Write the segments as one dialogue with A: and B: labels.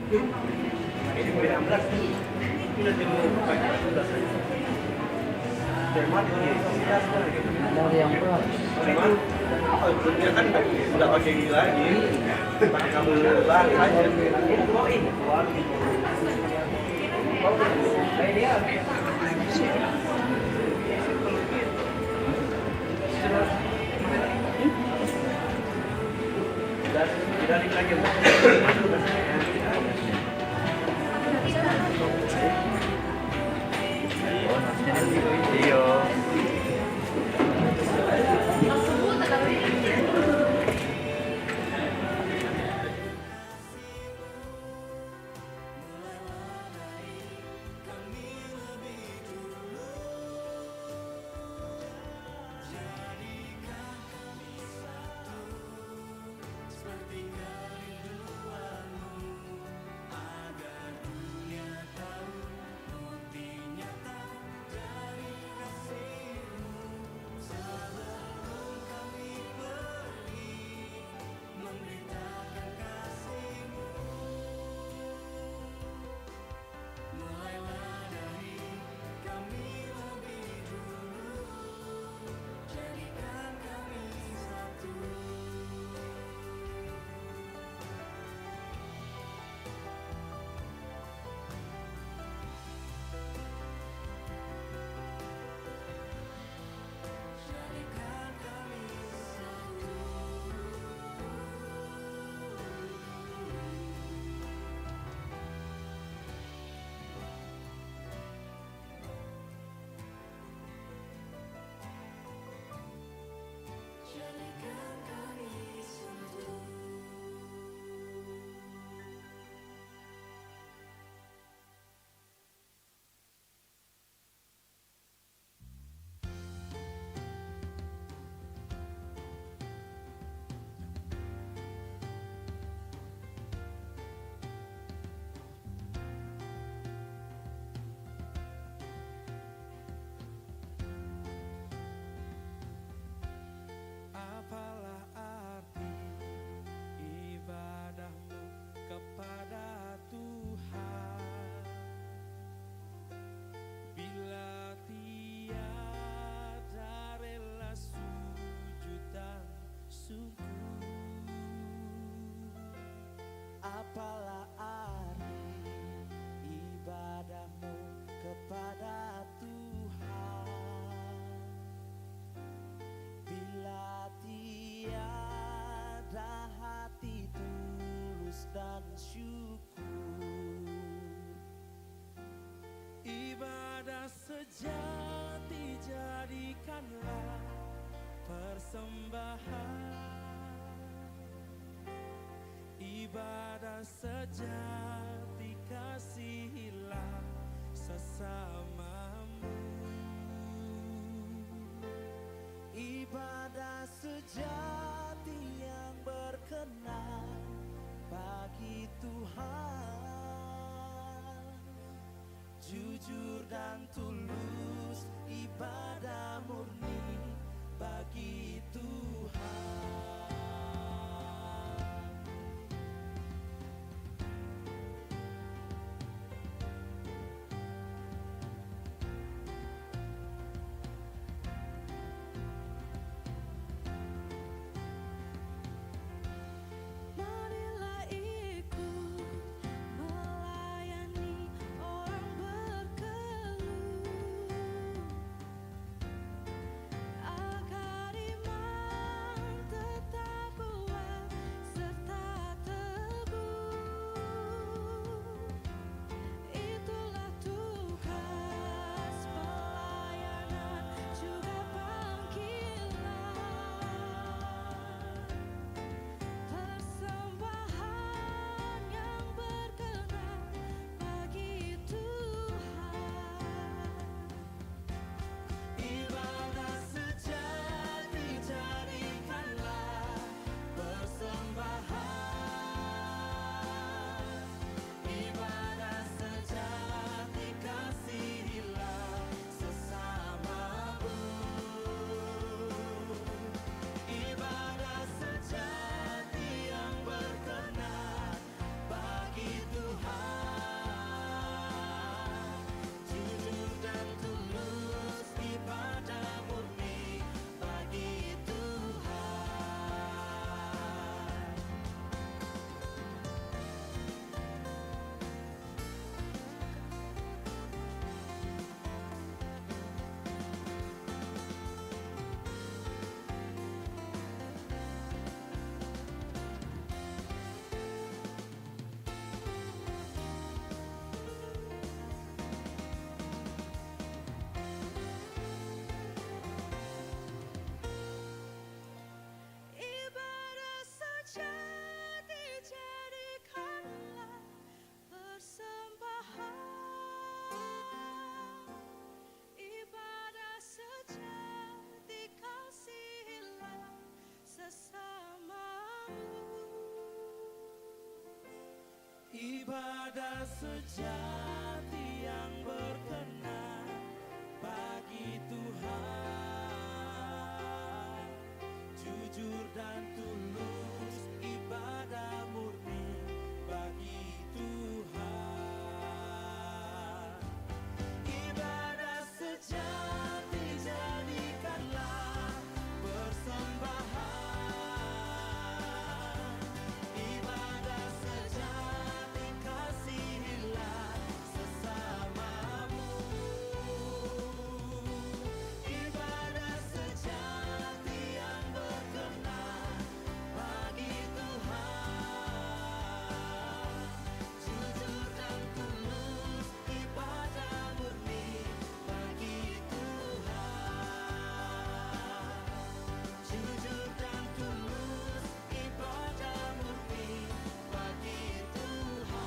A: Ini boleh 16 sudah jam banyak sudah saya. Jerman
B: Dari yang berat.
A: Jerman dia kan udah pakai ini lagi pakai kabel lari aja. Dari lagi
C: Iya.
D: Apalah arti ibadahmu kepada Tuhan bila tiada rela sujud dan syukur? Apalah arti ibadahmu kepada Tuhan bila tiada hati tulus dan syukur? Ibadah sejati jadikanlah persembahan. Ibadah sejati kasihilah sesamamu. Ibadah sejati yang berkenan bagi Tuhan, jujur dan tulus ibadah murni bagi Tuhan.
E: Marilah ikut melayani orang berkeluh agar iman tetap
D: ibadah sejati yang berkenan bagi Tuhan, jujur dan tulus ibadah murni bagi Tuhan. Ibadah sejati jadikanlah persembahan, ibadah sejati kasihilah sesamamu, ibadah sejati yang berkenan bagi Tuhan, jujur dan tulus ibadah murni bagi Tuhan, jujur dan tulus ibadah murni bagi Tuhan,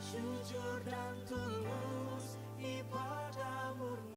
D: jujur dan tulus ibadah murni.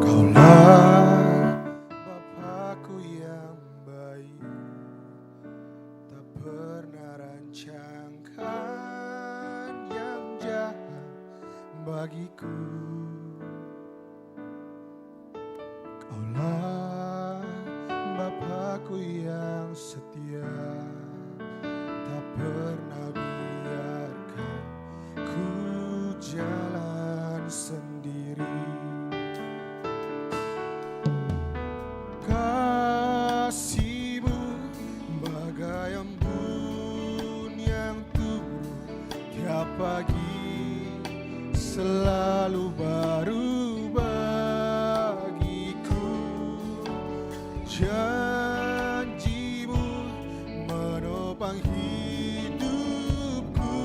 F: Kaulah Bapakku yang baik, tak pernah rancangkan yang jahat bagiku. Kaulah Bapakku yang setia, tak pernah biarkan ku jalan sendiri. Kasih-Mu bagai embun yang turun tiap pagi, selalu baru bagiku. Janji-Mu menopang hidupku,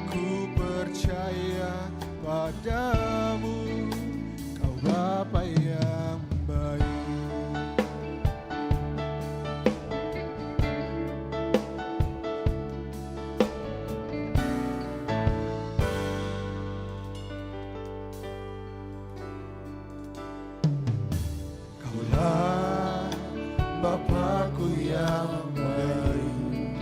F: ku percaya padamu, Kau Bapa yang baik. Kaulah Bapakku yang baik,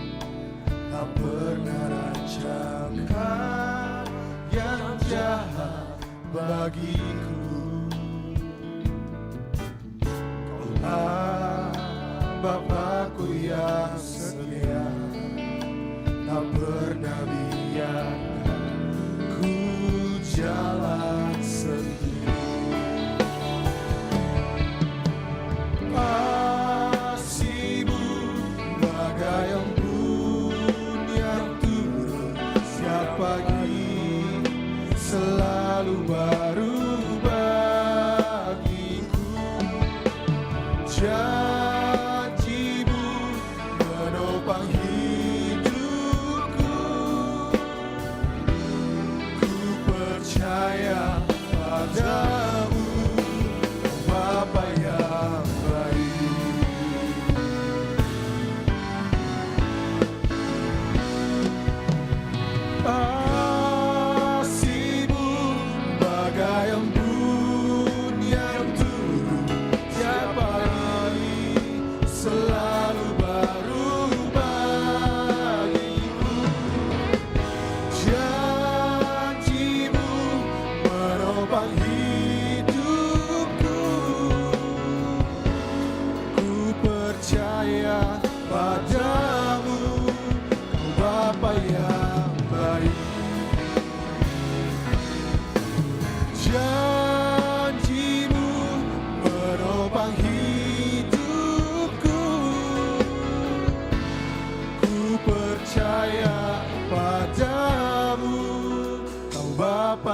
F: tak pernah rancangkan yang jahat bagiku. Kaulah Bapakku yang setia, tak pernah biarkan ku jalan sendiri. Kasih-Mu bagai embun yang turun setiap pagi, selalu baru bagiku. Janji-Mu menopang hidupku,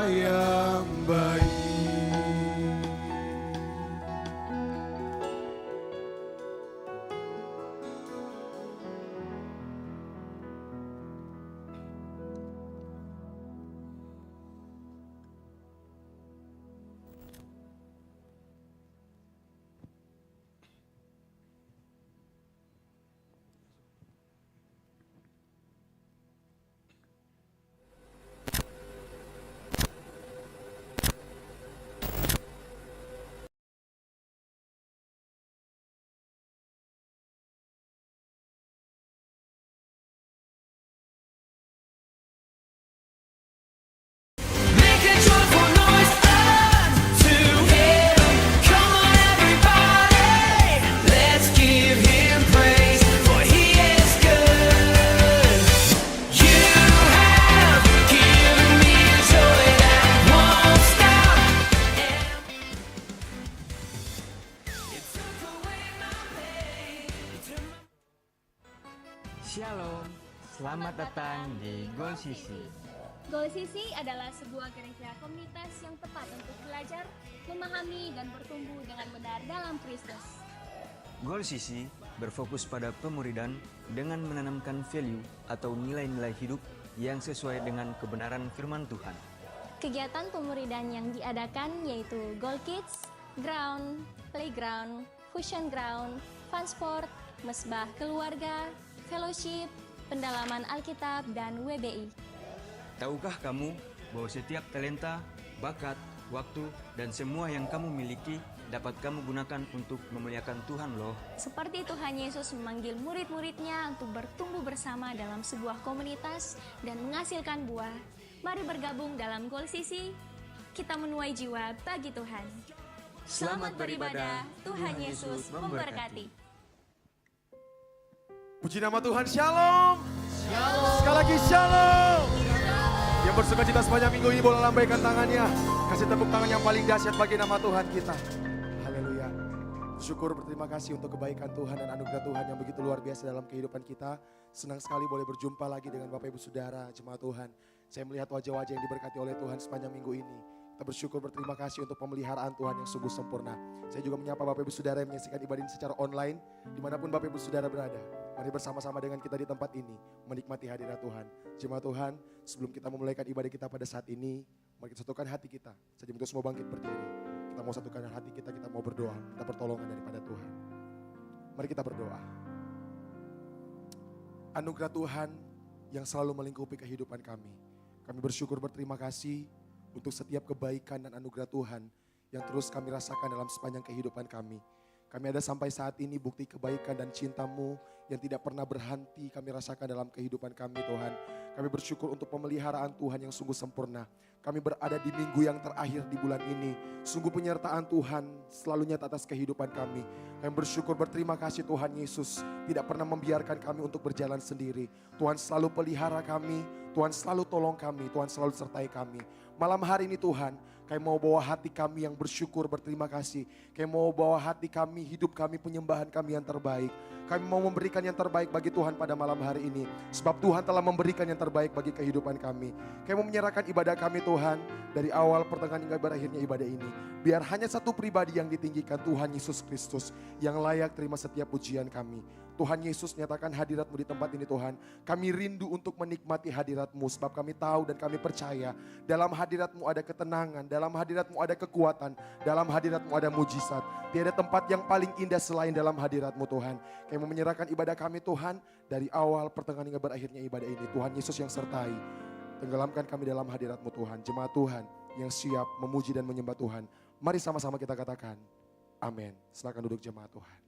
F: yang baik.
D: Make a joyful noise unto Him. Come on, everybody, let's give Him praise, for He is good. You have given me joy that won't stop. It took away my pain.
C: Shalom, selamat datang di Gol Sisi.
G: Goal Sisi adalah sebuah gereja komunitas yang tepat untuk belajar, memahami, dan bertumbuh dengan benar dalam Kristus.
C: Gol Sisi berfokus pada pemuridan dengan menanamkan value atau nilai-nilai hidup yang sesuai dengan kebenaran firman Tuhan.
G: Kegiatan pemuridan yang diadakan yaitu Goal Kids, Ground, Playground, Fusion Ground, Fun Sport, Mesbah Keluarga, Fellowship, Pendalaman Alkitab, dan WBI.
C: Tahukah kamu bahwa setiap talenta, bakat, waktu, dan semua yang kamu miliki dapat kamu gunakan untuk memuliakan Tuhan loh.
G: Seperti Tuhan Yesus memanggil murid-muridnya untuk bertumbuh bersama dalam sebuah komunitas dan menghasilkan buah. Mari bergabung dalam Goal Sisi, kita menuai jiwa bagi Tuhan. Selamat beribadah, Tuhan Yesus memberkati.
F: Puji nama Tuhan, shalom. Sekali lagi shalom. Yang bersuka cita sepanjang minggu ini boleh lambaikan tangannya. Kasih tepuk tangan yang paling dahsyat bagi nama Tuhan kita. Haleluya. Syukur berterima kasih untuk kebaikan Tuhan dan anugerah Tuhan yang begitu luar biasa dalam kehidupan kita. Senang sekali boleh berjumpa lagi dengan Bapak Ibu Saudara, jemaat Tuhan. Saya melihat wajah-wajah yang diberkati oleh Tuhan sepanjang minggu ini. Kita bersyukur berterima kasih untuk pemeliharaan Tuhan yang sungguh sempurna. Saya juga menyapa Bapak Ibu Saudara yang menyaksikan ibadah ini secara online, dimanapun Bapak Ibu Saudara berada. Mari bersama-sama dengan kita di tempat ini, menikmati hadirat Tuhan. Jemaat Tuhan, sebelum kita memulaikan ibadah kita pada saat ini, mari kita satukan hati kita. Saya minta semua bangkit berdiri. Kita mau satukan hati kita mau berdoa, kita pertolongan daripada Tuhan. Mari kita berdoa. Anugerah Tuhan yang selalu melingkupi kehidupan kami. Kami bersyukur berterima kasih untuk setiap kebaikan dan anugerah Tuhan yang terus kami rasakan dalam sepanjang kehidupan kami. Kami ada sampai saat ini bukti kebaikan dan cinta-Mu yang tidak pernah berhenti kami rasakan dalam kehidupan kami Tuhan. Kami bersyukur untuk pemeliharaan Tuhan yang sungguh sempurna. Kami berada di minggu yang terakhir di bulan ini. Sungguh penyertaan Tuhan selalu nyata atas kehidupan kami. Kami bersyukur berterima kasih Tuhan Yesus tidak pernah membiarkan kami untuk berjalan sendiri. Tuhan selalu pelihara kami, Tuhan selalu tolong kami, Tuhan selalu sertai kami. Malam hari ini Tuhan, kami mau bawa hati kami yang bersyukur berterima kasih. Kami mau bawa hati kami, hidup kami, penyembahan kami yang terbaik. Kami mau memberikan yang terbaik bagi Tuhan pada malam hari ini. Sebab Tuhan telah memberikan yang terbaik bagi kehidupan kami. Kami mau menyerahkan ibadah kami Tuhan, dari awal pertengahan hingga berakhirnya ibadah ini. Biar hanya satu pribadi yang ditinggikan, Tuhan Yesus Kristus, yang layak terima setiap pujian kami. Tuhan Yesus, nyatakan hadirat-Mu di tempat ini Tuhan. Kami rindu untuk menikmati hadirat-Mu, sebab kami tahu dan kami percaya dalam hadirat-Mu ada ketenangan, dalam hadirat-Mu ada kekuatan, dalam hadirat-Mu ada mujizat. Tiada tempat yang paling indah selain dalam hadirat-Mu Tuhan. Kami mau menyerahkan ibadah kami Tuhan, dari awal pertengahan hingga berakhirnya ibadah ini. Tuhan Yesus yang sertai, tenggelamkan kami dalam hadirat-Mu Tuhan. Jemaat Tuhan yang siap memuji dan menyembah Tuhan, mari sama-sama kita katakan amin. Silakan duduk jemaat Tuhan.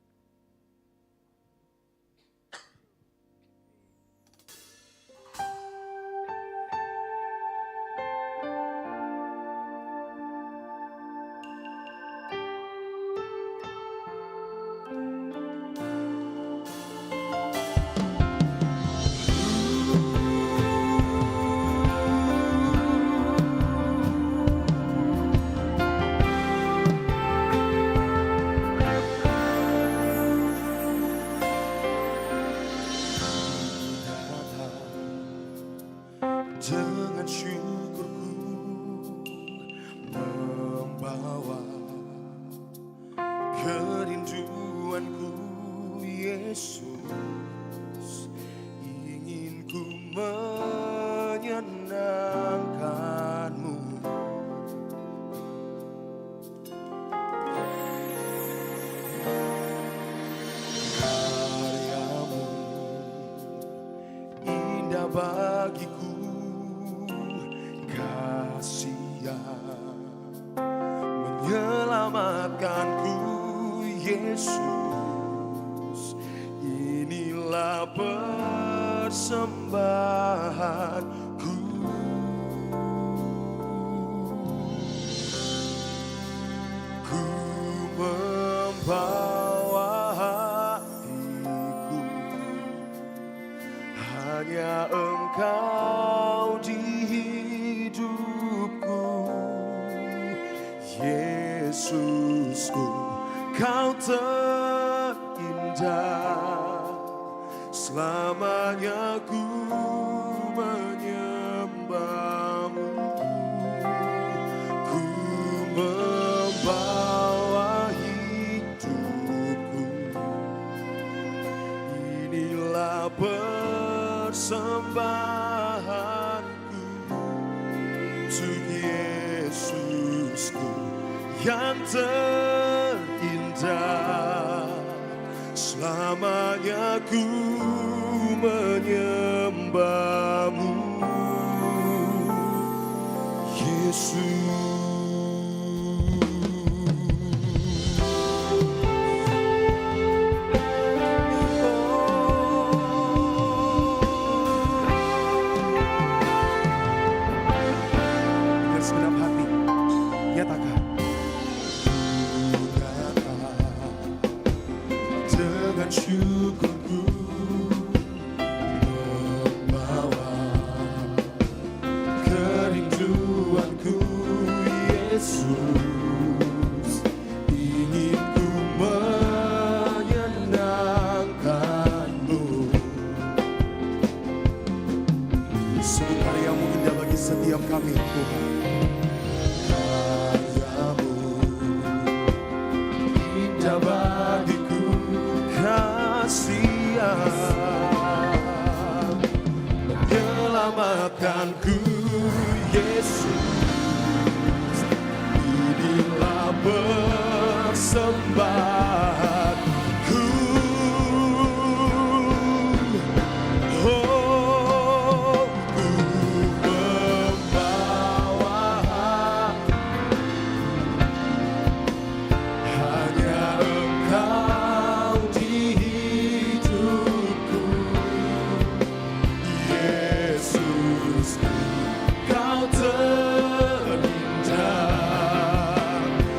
F: menyenangkanmu. Karyamu indah bagiku, kasih menyelamatkanku. Yesus, inilah persembahanku. Ku membawa hatiku, hanya Engkau di hidupku. Yesusku, Kau terindah, selamanya ku menyembahmu. Ku membawa hidupku, inilah persembahanku untuk Yesusku yang terindah, selamanya ku menyembahmu. Yesus. Dengan segenap hati, nyatakan. Dengan syukurku membawa kerinduanku. Yesus, ingin ku menyenangkanmu. Sungguh karyamu indah bagi setiap kami, Tuhan. Karyamu indah bagiku, kasih menyelamatkanku. Yesus, inilah persembahanku. Oh, ku membawa hanya Engkau di hidupku. Yesus, Kau terindah,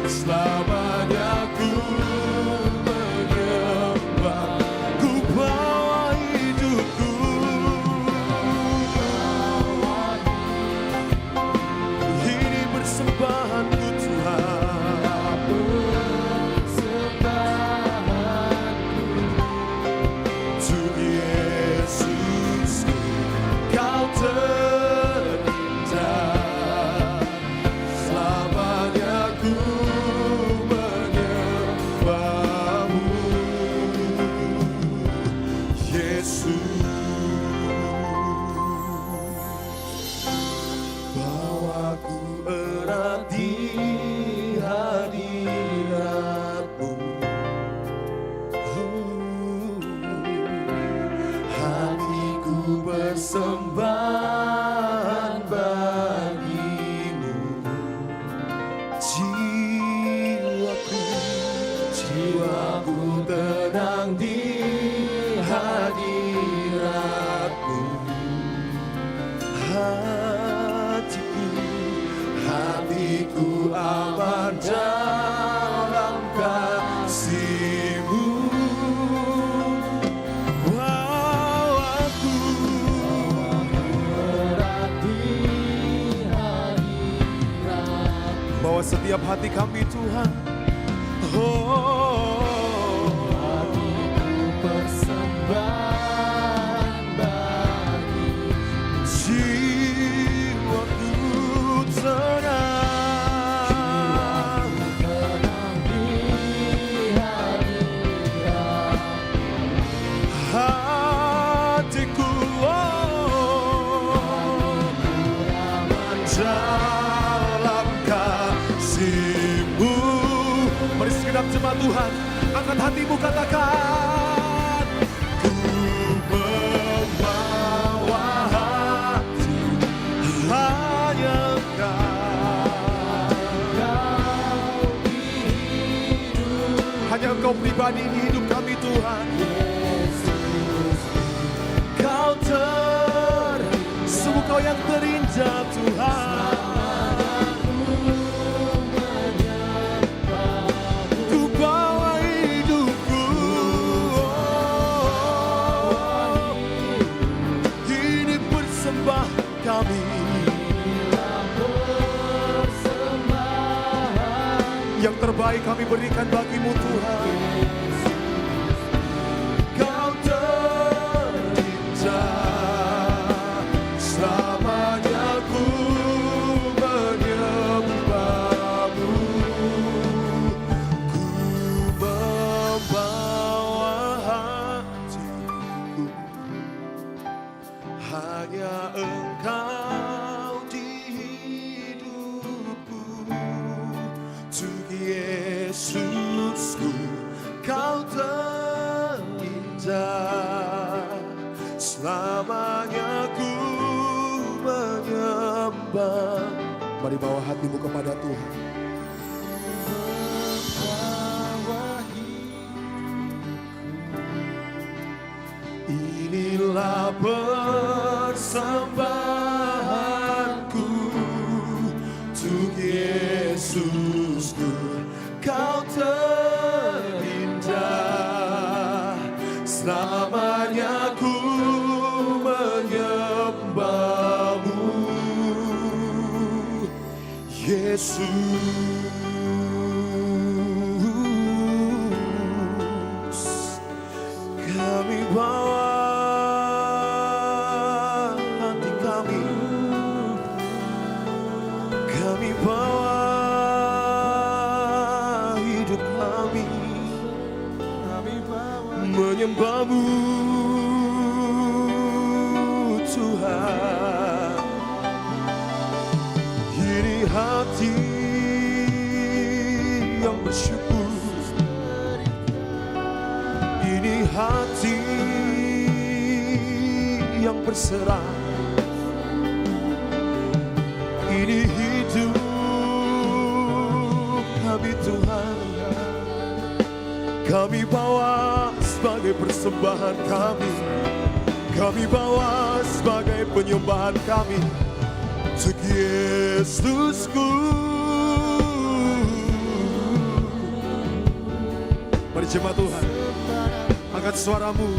F: selamanya ku menyembah. Ku bawa hidupku, ini persembahanku Tuhan. Untuk Yesus, Kau terindah, selamanya ku menyembahmu. Yesus, bawaku erat di hadirat-Mu. Hatiku bersembahan bagimu. Jiwaku tenang di hadirat-Mu. Hatiku aman dalam kasih-Mu. Bawaku bawa setiap hati kami Tuhan. Oh, hatiku persembahan bagi jiwaku tenang di hadirat hatiku. Oh, Jemaat Tuhan, angkat hatimu katakan. Ku membawa hati hanya hanya Engkau pribadi di hidup kami Tuhan. Kau sungguh Kau yang terinjak Tuhan. Ku bawa hidupku, ini persembah kami. Yang terbaik kami berikan bagimu Tuhan. Kau terinjak, selamanya ku menyembahmu. Ku membawa hatiku, hanya Engkau di hidupku. Untuk Yesusku Kau terinjak, selamanya ku menyembah. Mari bawa hatimu kepada Tuhan. Inilah persembahanku untuk Yesusku. Kau terinjak, selamanya ku menyembahmu. Yesus, kami bawa hati kami, kami bawa hidup kami, menyembahmu Tuhan. Ini hati yang bersyukur, ini hati yang berserah, ini hidup kami Tuhan. Kami bawa sebagai persembahan kami, kami bawa sebagai penyembahan kami untuk Yesusku. Mari jemaat Tuhan, angkat suaramu,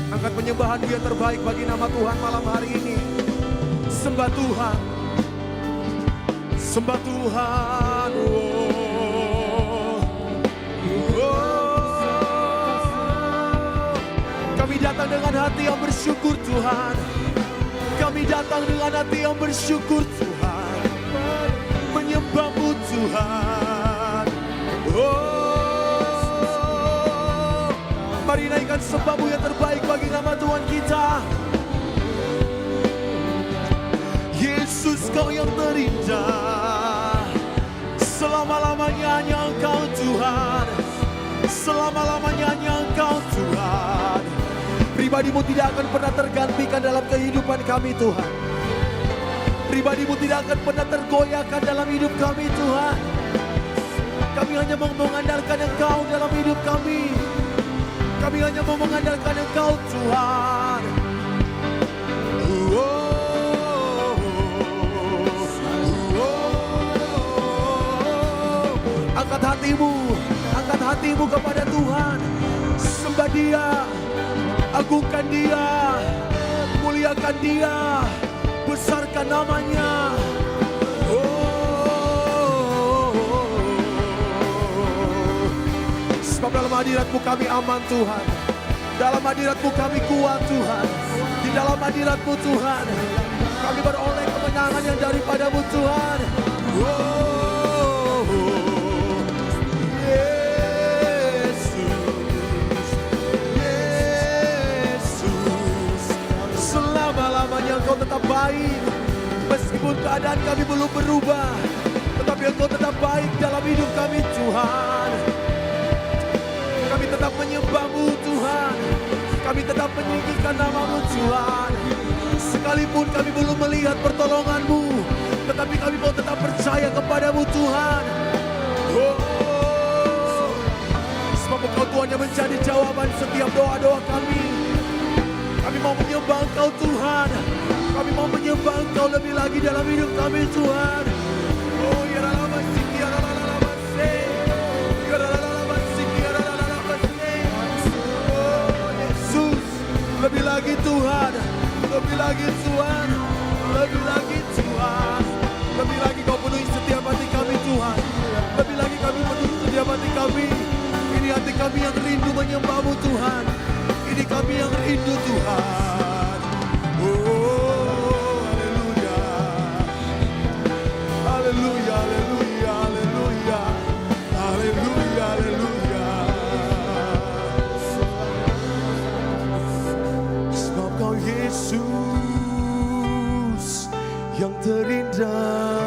F: angkat penyembahanmu yang terbaik bagi nama Tuhan malam hari ini. Sembah Tuhan, sembah Tuhan. Kami datang dengan hati yang bersyukur Tuhan. Kami datang dengan hati yang bersyukur Tuhan, menyembahmu Tuhan. Mari naikkan sembahmu yang terbaik bagi nama Tuhan kita. Yesus, Kau yang terinjak, selama-lamanya hanya Engkau Tuhan, selama-lamanya hanya Engkau Tuhan. Pribadimu tidak akan pernah tergantikan dalam kehidupan kami Tuhan. Pribadimu tidak akan pernah tergoyahkan dalam hidup kami Tuhan. Kami hanya mau mengandalkan Engkau dalam hidup kami. Kami hanya mau mengandalkan Engkau Tuhan. Angkat hatimu kepada Tuhan. Sembah Dia, agungkan Dia, muliakan Dia, besarkan namanya. Sebab dalam hadirat-Mu kami aman Tuhan. Dalam hadirat-Mu kami kuat Tuhan. Di dalam hadirat-Mu Tuhan, kami beroleh kemenangan yang daripada-Mu Tuhan. Selama-lamanya Engkau tetap baik. Meskipun keadaan kami belum berubah, tetapi Engkau tetap baik dalam hidup kami Tuhan.
H: tetap menyembah-Mu Tuhan. Kami tetap meninggikan nama-Mu Tuhan. Sekalipun kami belum melihat pertolongan-Mu, tetapi kami mau tetap percaya kepada-Mu Tuhan. Oh, sebab Engkau Tuhan yang menjadi jawaban setiap doa-doa kami. Kami mau menyembah Engkau Tuhan. Kami mau menyembah Engkau lebih lagi dalam hidup kami Tuhan. Oh ya lama siki ya lama se. Ya lama siki ya lama se. Oh Yesus, lebih lagi Tuhan. Lebih lagi Tuhan. Lebih lagi Tuhan. Lebih lagi Kau penuhi setiap hati kami Tuhan. Lebih lagi kami penuhi setiap hati kami. Ini hati kami yang rindu menyembah-Mu Tuhan. Ini kami yang rindu Tuhan. Oh, haleluya. Haleluya, haleluya, haleluya. Haleluya, haleluya. Sebab Kau Yesus yang terindah.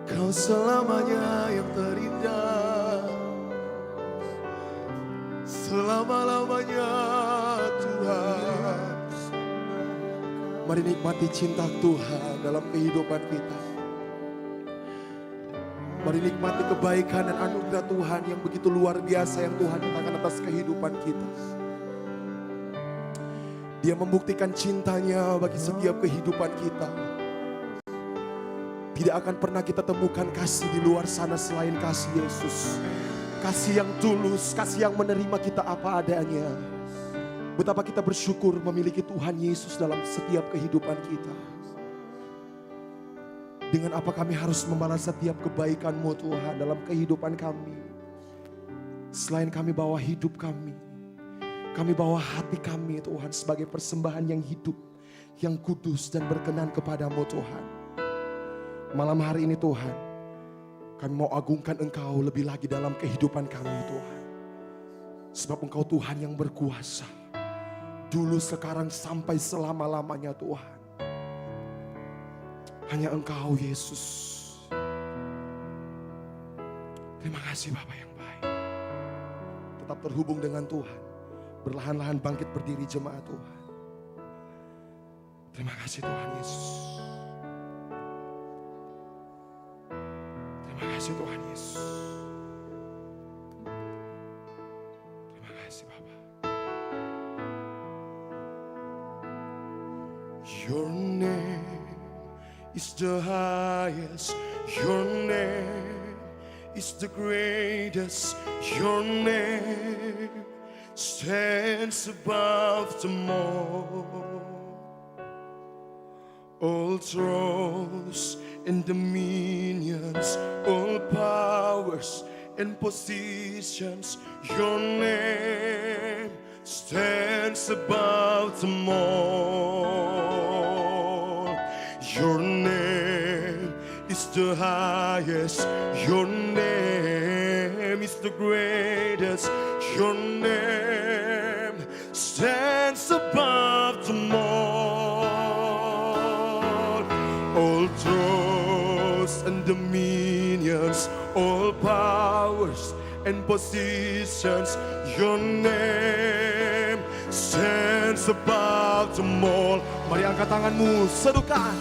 H: Kau selamanya yang terindah, selama-lamanya Tuhan. Mari nikmati cinta Tuhan dalam kehidupan kita. Mari nikmati kebaikan dan anugerah Tuhan yang begitu luar biasa yang Tuhan nyatakan atas kehidupan kita. Dia membuktikan cintanya bagi setiap kehidupan kita. Tidak akan pernah kita temukan kasih di luar sana selain kasih Yesus. Kasih yang tulus, kasih yang menerima kita apa adanya. Betapa kita bersyukur memiliki Tuhan Yesus dalam setiap kehidupan kita. Dengan apa kami harus membalas setiap kebaikan-Mu Tuhan dalam kehidupan kami. Selain kami bawa hidup kami bawa hati kami Tuhan sebagai persembahan yang hidup, yang kudus dan berkenan kepada-Mu Tuhan. Malam hari ini Tuhan, kami mau agungkan Engkau lebih lagi dalam kehidupan kami Tuhan. Sebab Engkau Tuhan yang berkuasa. Dulu, sekarang, sampai selama-lamanya Tuhan. Hanya Engkau Yesus. Terima kasih Bapa yang baik. Tetap terhubung dengan Tuhan. Berlahan-lahan bangkit berdiri jemaat Tuhan. Terima kasih Tuhan Yesus. Terima kasih Tuhan Yesus. Terima kasih Bapa. Your name is the highest. Your name is the greatest. Your name stands above them all. All thrones and dominions, all powers and positions, your name stands above them all. Your name is the highest, your name is the greatest, your name stands above them all. All thrones and dominions, all powers and positions, your name stands above them all. Mari angkat tanganmu, sedukan.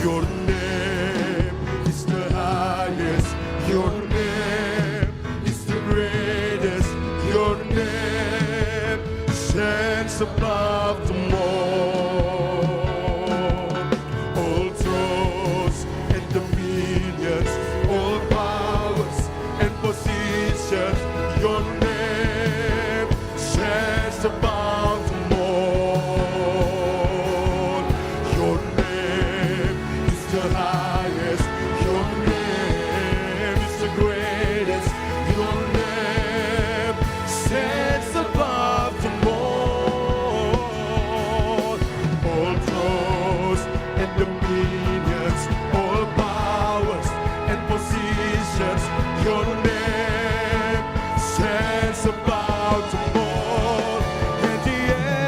H: Your name is the highest, your name is the greatest, your name stands above them all. All thrones and dominions, all powers and positions, your name stands above them all. Your name is the highest, your name is the greatest, your name stands above them all. All thrones and dominions, all powers and positions, your name stands above them all. And the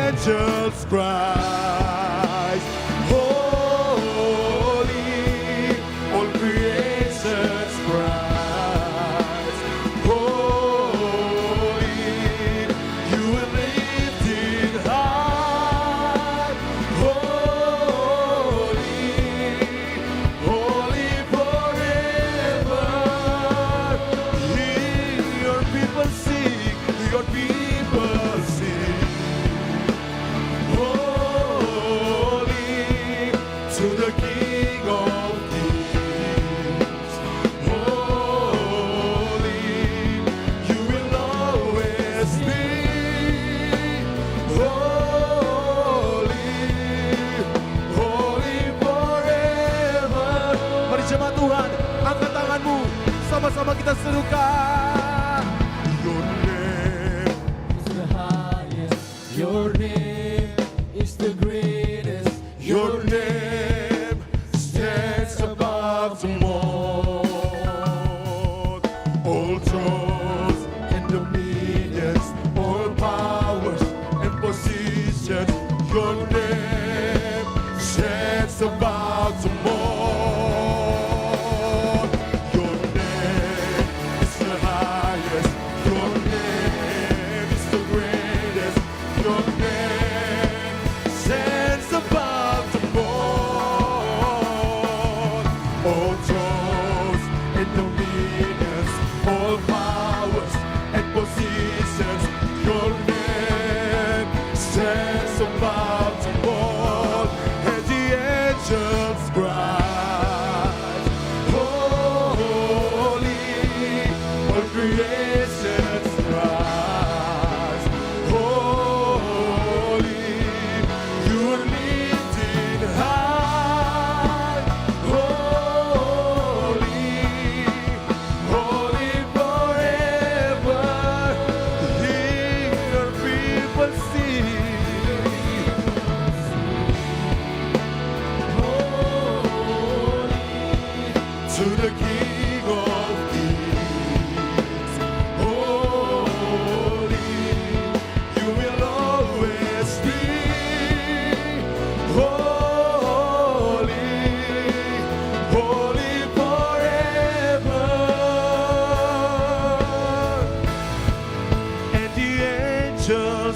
H: angels cry, holy, all creation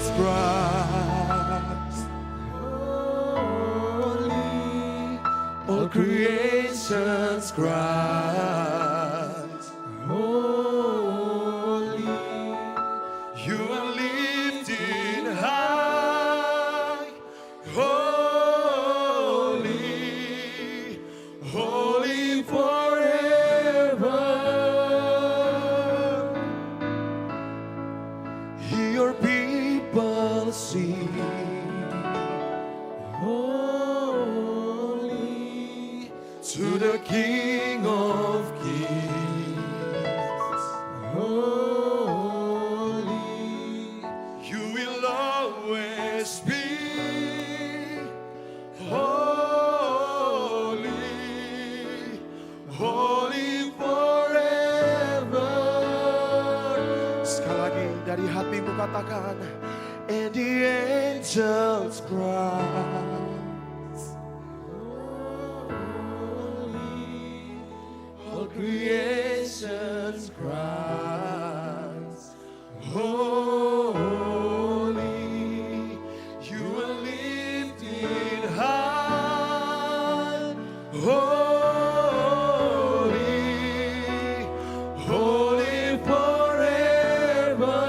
H: Jesus Christ. Holy, all creations cries. Holy, you are lifted high. Holy, holy forever. Your people sing. Holy to the King of Kings. Holy, you will always be. Holy, holy forever. Sekali lagi dari hatimu katakan, and the angels cry. All creations cries, holy, you are lifted high, holy, holy forever.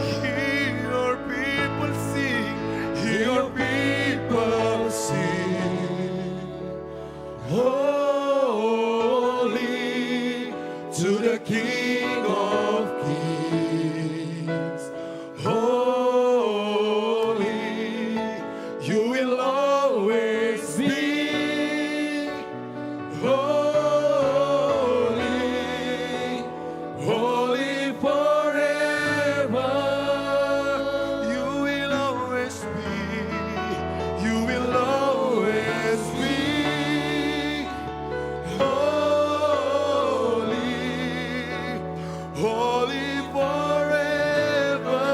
H: Hear your people sing, hear your people sing. Holy to the King of Kings. Holy, you will always be. Holy, holy forever. You will always be. You will always be. Holy, holy forever.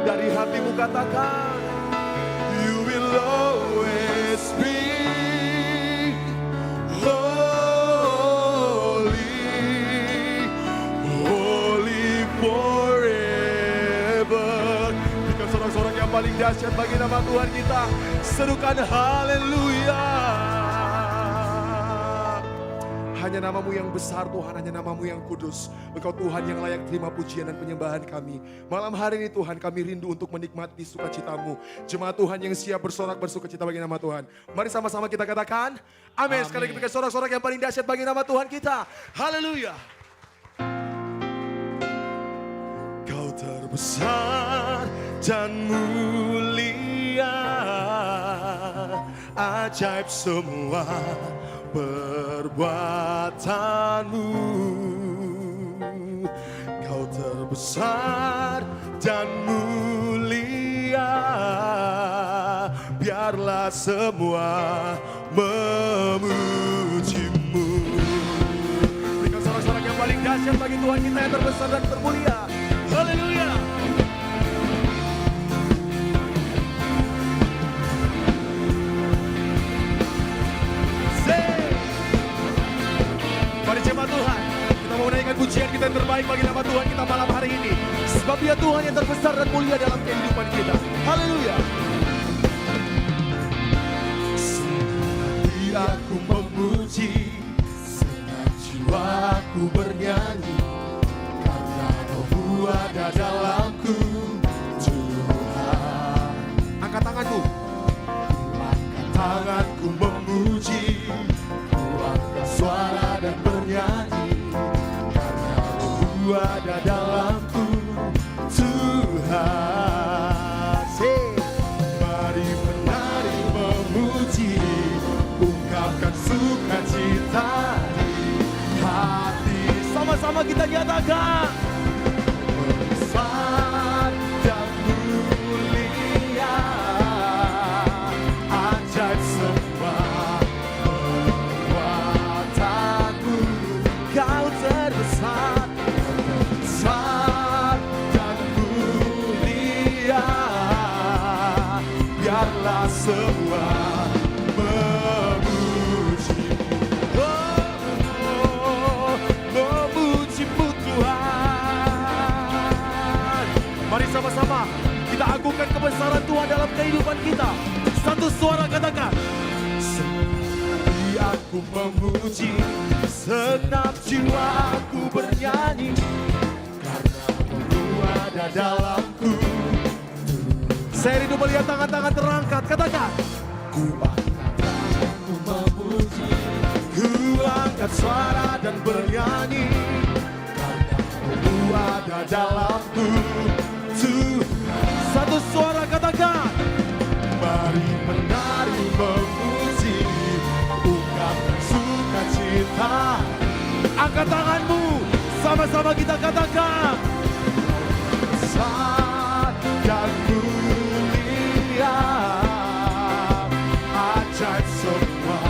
H: Dari hatimu katakan, you will always be. Holy, holy forever. Jika sorak-sorak yang paling dahsyat bagi nama Tuhan kita, serukan haleluya. Hanya namamu yang besar Tuhan, hanya namamu yang kudus. Engkau Tuhan yang layak terima pujian dan penyembahan kami. Malam hari ini Tuhan kami rindu untuk menikmati sukacitamu. Jemaat Tuhan yang siap bersorak bersukacita bagi nama Tuhan. Mari sama-sama kita katakan amin. Sekali lagi berikan sorak-sorak yang paling dahsyat bagi nama Tuhan kita. Haleluya. Kau terbesar dan mulia, ajaib semua perbuatanmu. Kau terbesar dan mulia, biarlah semua memujimu. Berikan sorak-sorak yang paling dahsyat bagi Tuhan kita yang terbesar dan termulia. Haleluya. Mari jemaat Tuhan, kita mau menaikkan pujian kita yang terbaik bagi nama Tuhan kita malam hari ini. Sebab Dia Tuhan yang terbesar dan mulia dalam kehidupan kita. Haleluya. Senang aku memuji, senang jiwaku bernyanyi, karena Roh-Mu ada dalamku, Tuhan. Angkat tanganmu. Angkat tanganku memuji, angkat suara dan bernyanyi, karena Roh-Mu ada dalamku, Tuhan. Mari menari memuji, ungkapkan sukacita di hati. Sama-sama kita nyatakan, besar dan mulia, ajaib semua perbuatanmu. Kau terbesar, besar dan mulia, biarlah semua memujimu. Oh, memujimu Tuhan. Mari sama-sama kita agungkan kebesaran Tuhan dalam kehidupan kita. Satu suara katakan. Sekali aku memuji, senam jiwa aku bernyanyi, karena Kau ada dalamku. Saya rindu melihat tangan-tangan terangkat, katakan. Ku memuji, ku angkat suara dan bernyanyi, karena Kau ada dalamku. Satu suara katakan. Mari menari memuji, ungkapkan sukacita. Angkat tanganmu, sama-sama kita katakan. Besar dan mulia, ajaib semua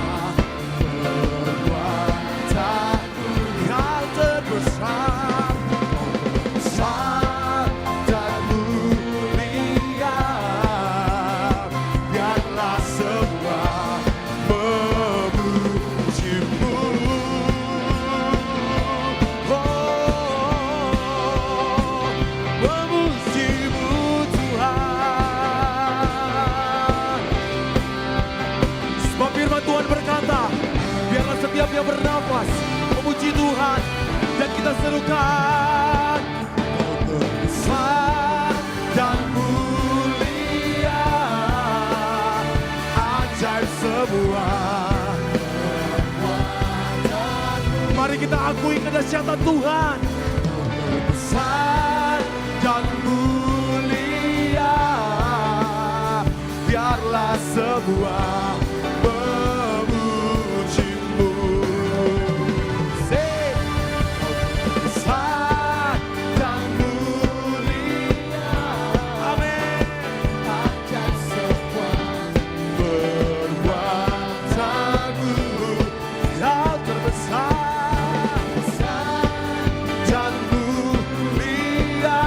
H: perbuatanmu yang terbesar. Besar dan mulia, biarlah semua memujimu. Memujimu Tuhan. Sebab firman Tuhan berkata, biarlah setiap yang bernafas memuji Tuhan. Dan kita serukan, besar dan mulia, ajaib semua. Mari kita akui kedahsyatan Tuhan. Besar dan mulia, biarlah semua memujimu. Say, besar dan mulia, amin. Ajaib semua perbuatanmu yang terbesar. Dan mulia,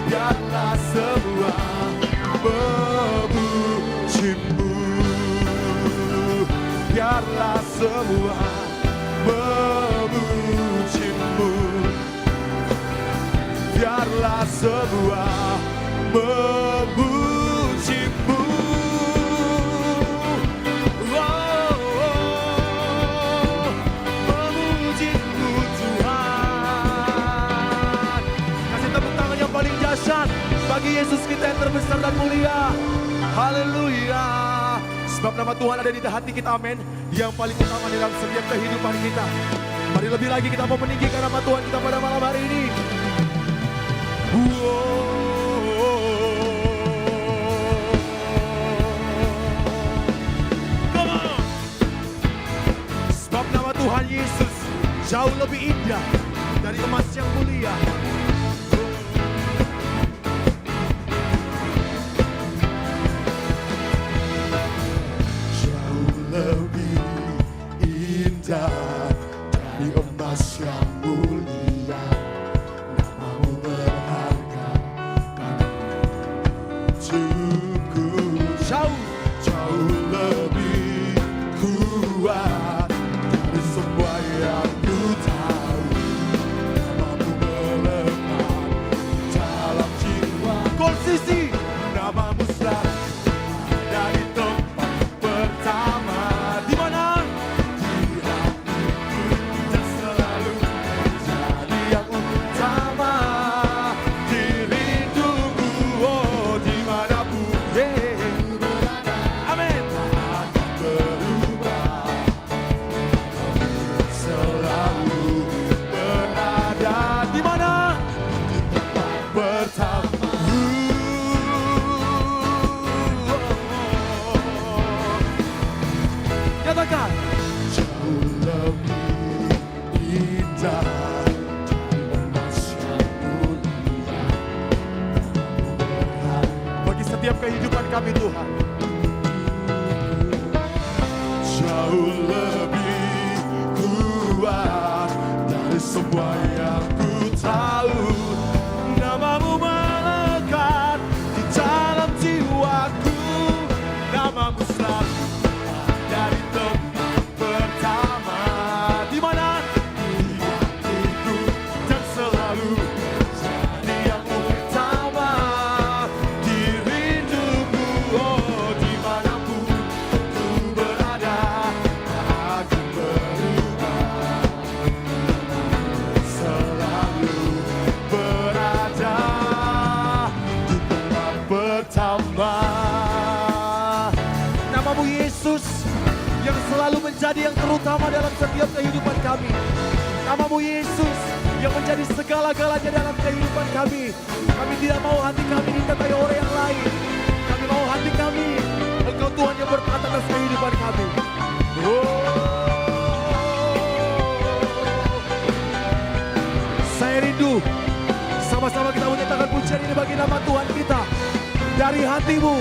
H: biarlah semua memujimu. Biarlah semua memujimu. Biarlah semua memujimu. Memujimu Tuhan. Kasih tepuk tangan yang paling dahsyat bagi Yesus kita yang terbesar dan mulia. Haleluya. Sebab nama Tuhan ada di hati kita, amin. Yang paling utama dalam setiap kehidupan kita. Mari lebih lagi kita mau meninggikan nama Tuhan kita pada malam hari ini. Come on. Sebab nama Tuhan Yesus jauh lebih indah dari emas yang mulia. Jauh lebih indah dari emas yang mulia. Namamu berharga untukku. Jauh lebih kuat dari semua yang ku tahu. Namamu melekat dalam jiwa. Konsisi namamu selalu ada di tempat pertama. Di mana? Di hatiku dan selalu menjadi yang utama. Di rinduku, oh dimanapun, amin. Tak berubah, selalu berada. Di mana? Di tempat pertama. Katakan. Jauh lebih indah dari emas yang mulia. Bagi setiap kehidupan kami Tuhan. Jauh lebih kuat dari semua yang ku tahu. Namamu melekat di dalam jiwaku. Namamu selalu dari tempat pertama. Di mana? Di hatiku dan selalu jadi yang menjadi yang terutama dalam setiap kehidupan kami. Namamu Yesus yang menjadi segala-galanya dalam kehidupan kami. Kami tidak mau hati kami ditatai oleh yang lain. Kami mau hati kami, Engkau Tuhan yang bertahan atas kehidupan kami. Saya rindu, sama-sama kita menyatakan pujian ini bagi nama Tuhan kita. Dari hatimu,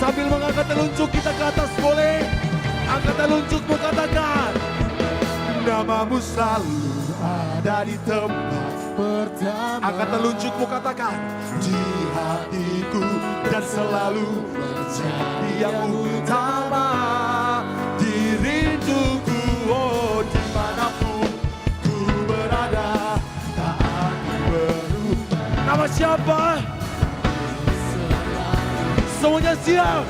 H: sambil mengangkat telunjuk kita ke atas, boleh? Angkat telunjukmu, katakan. Namamu selalu ada di tempat pertama. Angkat telunjukmu, katakan. Di hatiku dan selalu menjadi yang utama. Di rinduku, oh dimanapun ku berada, tak akan berubah. Nama siapa? Semuanya siap.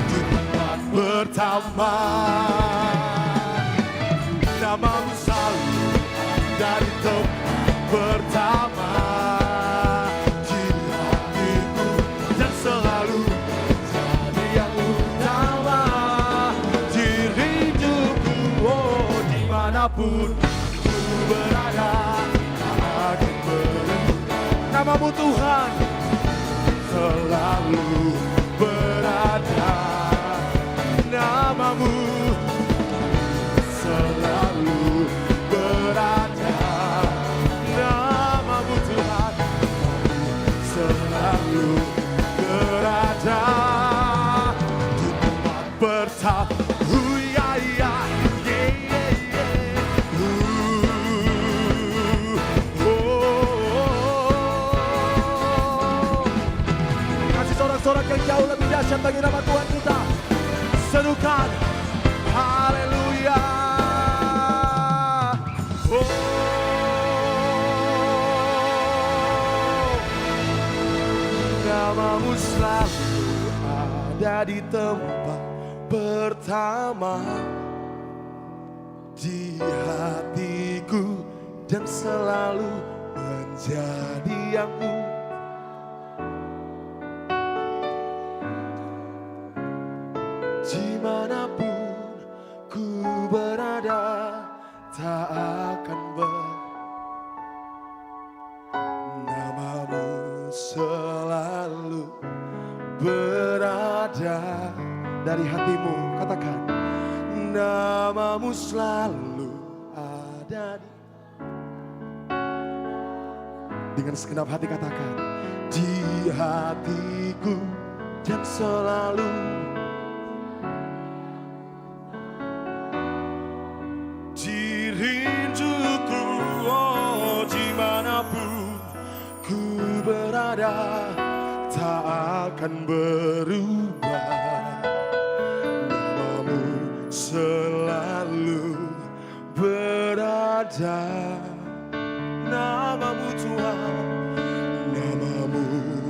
H: Di tempat pertama. Namamu selalu dari tempat pertama. Di hatiku dan selalu jadi yang utama. Di rinduku, oh dimanapun ku berada, tak akan berubah. Namamu Tuhan selalu berada. Namamu selalu berada. Namamu Tuhan selalu berada. Di tempat pertama. Ya, ya, yeah, yeah, yeah. Kasih sorak-sorak yang jauh lebih dahsyat bagi nama Tuhan kita. Serukan haleluya. Namamu selalu ada di tempat pertama. Di hatiku dan selalu menjadi yang dimanapun ku berada, tak akan namamu selalu berada. Dari hatimu katakan, namamu selalu ada dengan segenap hati katakan, di hatiku dan selalu di rinduku, oh dimanapun ku berada, tak akan berubah. Namamu selalu berada. Namamu Tuhan, namamu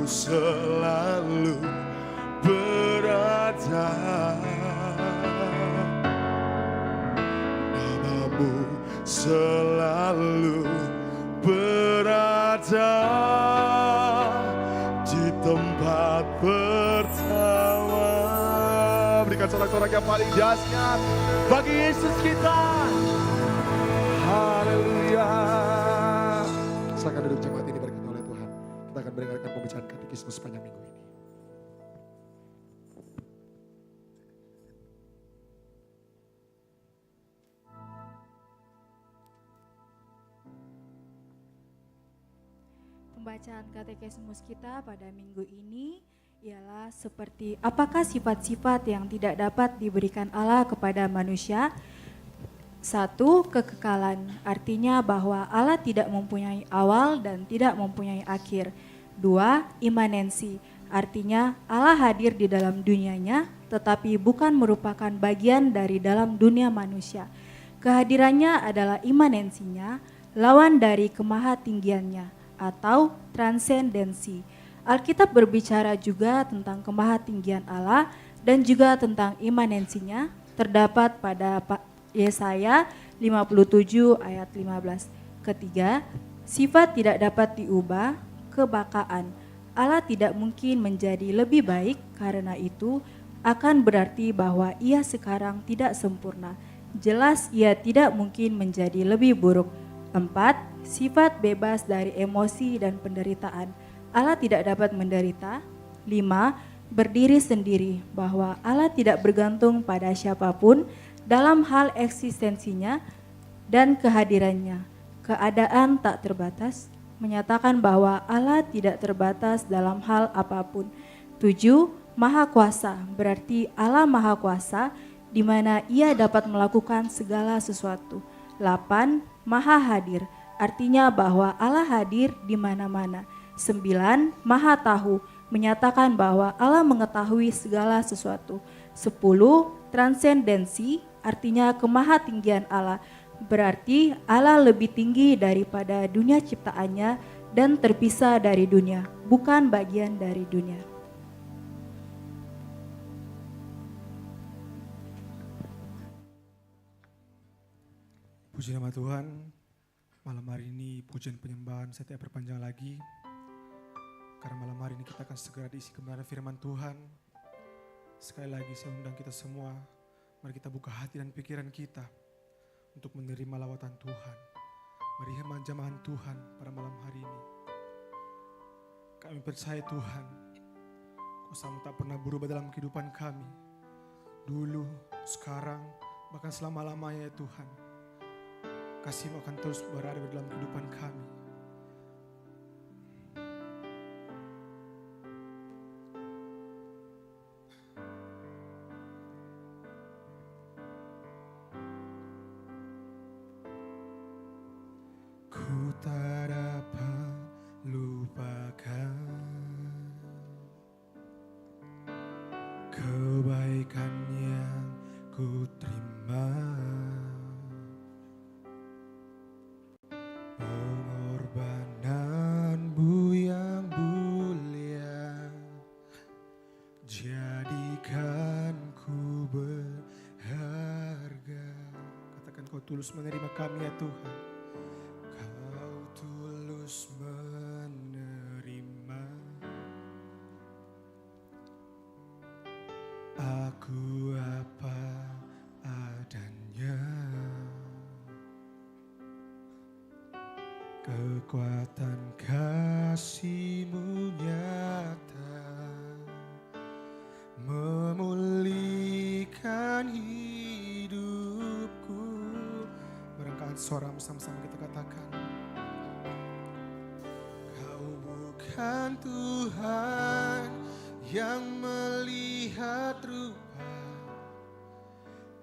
H: selalu berada. Namamu selalu berada di tempat pertama. Berikan sorak-sorak yang paling dahsyat bagi Yesus kita. Haleluya. Silakan duduk, jemaat ini berkata oleh Tuhan. Kita akan mendengarkan pembacaan katekismus sepanjang minggu ini.
I: Pembacaan katekismus kita pada minggu ini ialah seperti apakah sifat-sifat yang tidak dapat diberikan Allah kepada manusia. 1. Kekekalan, artinya bahwa Allah tidak mempunyai awal dan tidak mempunyai akhir. 2. Imanensi, artinya Allah hadir di dalam dunianya tetapi bukan merupakan bagian dari dalam dunia manusia. Kehadirannya adalah imanensinya, lawan dari kemahatinggiannya atau transendensi. Alkitab berbicara juga tentang kemahatinggian Allah dan juga tentang imanensinya, terdapat pada Yesaya 57 ayat 15. Ketiga, sifat tidak dapat diubah, kebakaan. Allah tidak mungkin menjadi lebih baik, karena itu akan berarti bahwa ia sekarang tidak sempurna. Jelas ia tidak mungkin menjadi lebih buruk. 4. Sifat bebas dari emosi dan penderitaan. Allah tidak dapat menderita. 5. Berdiri sendiri, bahwa Allah tidak bergantung pada siapapun dalam hal eksistensinya dan kehadirannya. Keadaan tak terbatas, menyatakan bahwa Allah tidak terbatas dalam hal apapun. 7. Maha kuasa, berarti Allah maha kuasa di mana ia dapat melakukan segala sesuatu. 8. Maha hadir, artinya bahwa Allah hadir di mana-mana. 9. Maha tahu, menyatakan bahwa Allah mengetahui segala sesuatu. 10. Transendensi, artinya kemahatinggian Allah, berarti Allah lebih tinggi daripada dunia ciptaannya dan terpisah dari dunia, bukan bagian dari dunia.
J: Puji nama Tuhan, malam hari ini pujian penyembahan saya tidak perpanjang lagi. Karena malam hari ini kita akan segera diisi kebenaran firman Tuhan. Sekali lagi saya undang kita semua, mari kita buka hati dan pikiran kita untuk menerima lawatan Tuhan, menerima jamahan Tuhan pada malam hari ini. Kami percaya Tuhan, Kau tak pernah berubah dalam kehidupan kami. Dulu, sekarang, bahkan selama-lamanya ya Tuhan. Kasih-Mu akan terus berada di dalam kehidupan kami. Ku tak dapat lupakan kebaikan yang ku terima, pengorbanan-Mu yang mulia, jadikan ku berharga. Katakan Kau tulus menerima kami ya Tuhan. Kau tulus menerima aku apa adanya. Kekuatan kasih-Mu nyata memulihkan hidupku. Barangkali suara bersama-sama kita katakan, Kau bukan Tuhan yang melihat rupa,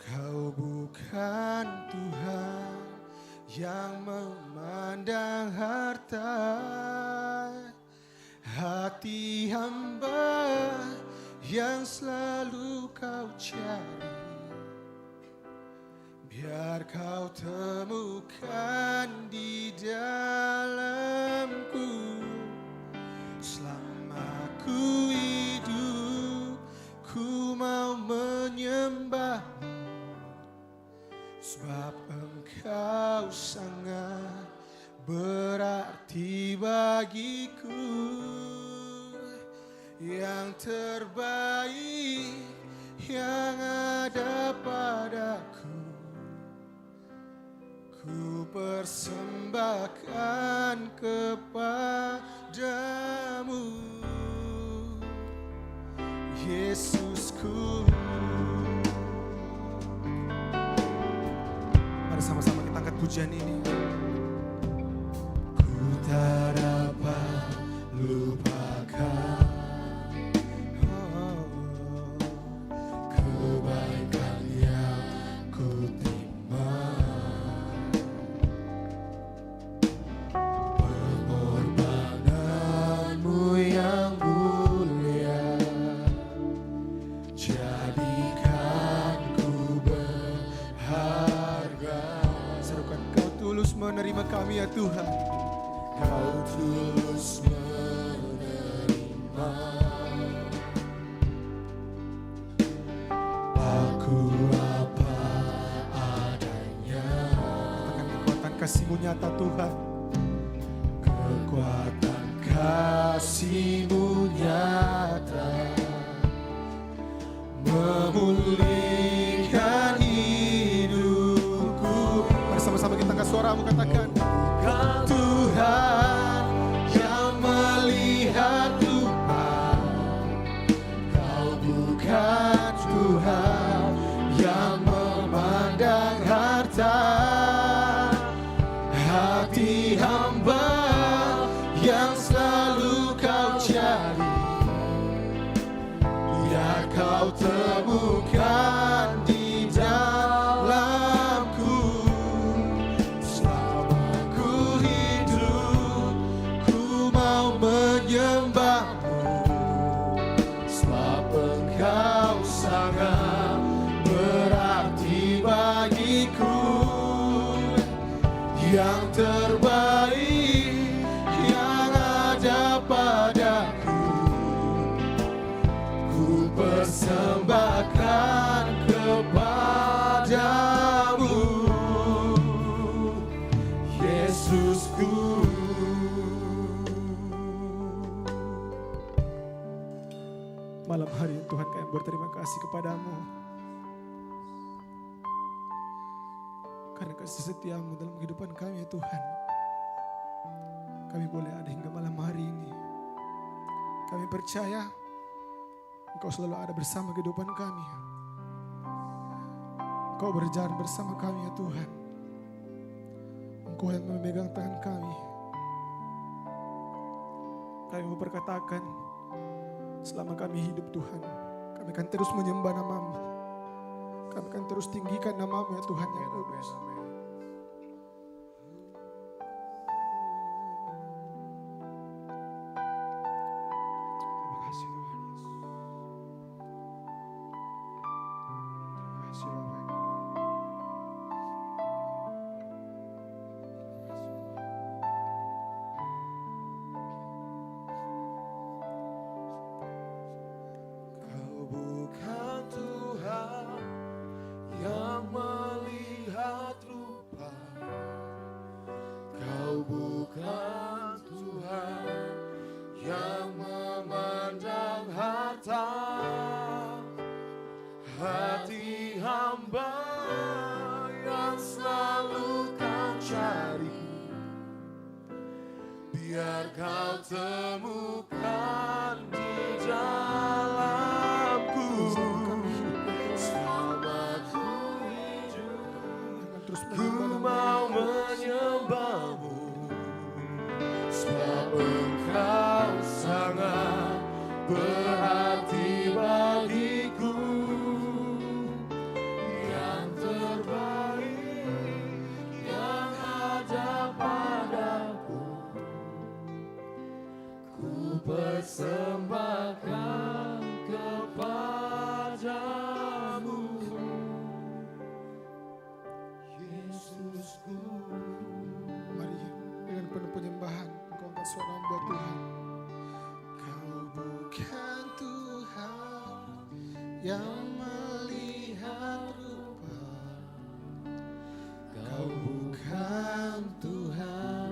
J: Kau bukan Tuhan yang memandang harta. Hati hamba yang selalu Kau cari, biar Kau temukan di dalamku. Selama ku hidup, ku mau menyembah-Mu, sebab Engkau sangat berarti bagiku. Yang terbaik yang ada padaku, ku persembahkan kepadamu, Yesusku. Mari sama-sama kita angkat pujian ini. Ku tak dapat lupakan kebaikan yang ku terima, pengorbanan-Mu yang mulia, jadikan ku berharga. Serukan Kau tulus menerima kami ya Tuhan. Kau tulus menerima aku apa adanya. Katakan kekuatan kasih-Mu nyata Tuhan. Kekuatan kasih-Mu nyata
H: memulihkan hidupku. Mari sama-sama kita angkat suaramu katakan, Tuhan yang melihat Tuhan, Kau bukan Tuhan yang memandang harta. Hati hamba yang selalu Kau cari, biar Kau temukan di dalamku. Selama ku hidup, ku mau menyembah-Mu, sebab Engkau sangat berarti bagiku. Yang terbaik yang ada padaku, ku persembahkan kepadamu, Yesusku. Malam hari ini Tuhan, kami berterima kasih kepadamu karena kasih setiamu dalam kehidupan kami ya Tuhan. Kami boleh ada hingga malam hari ini. Kami percaya Engkau selalu ada bersama kehidupan kami. Engkau berjalan bersama kami ya Tuhan. Engkau yang memegang tangan kami. Kami mau berkatakan, selama kami hidup Tuhan, kami akan terus menyembah nama-Mu. Kami akan terus tinggikan nama-Mu ya Tuhan yang kudus. Terima kasih Tuhan Yesus. Terima kasih Bapak. Kau bukan Tuhan yang melihat rupa, Kau bukan Tuhan yang memandang harta. Hati hamba yang selalu Kau cari, biar Kau temukan di dalamku. Selama ku hidup, ku mau menyembah-Mu, sebab Engkau sangat berarti bagiku. Yang terbaik yang ada padaku, ku persembahkan kepadamu, Yesusku. Mari dengan penuh penyembahan Engkau angkat suara buat Tuhan. Kau bukan Tuhan yang melihat rupa, Kau bukan Tuhan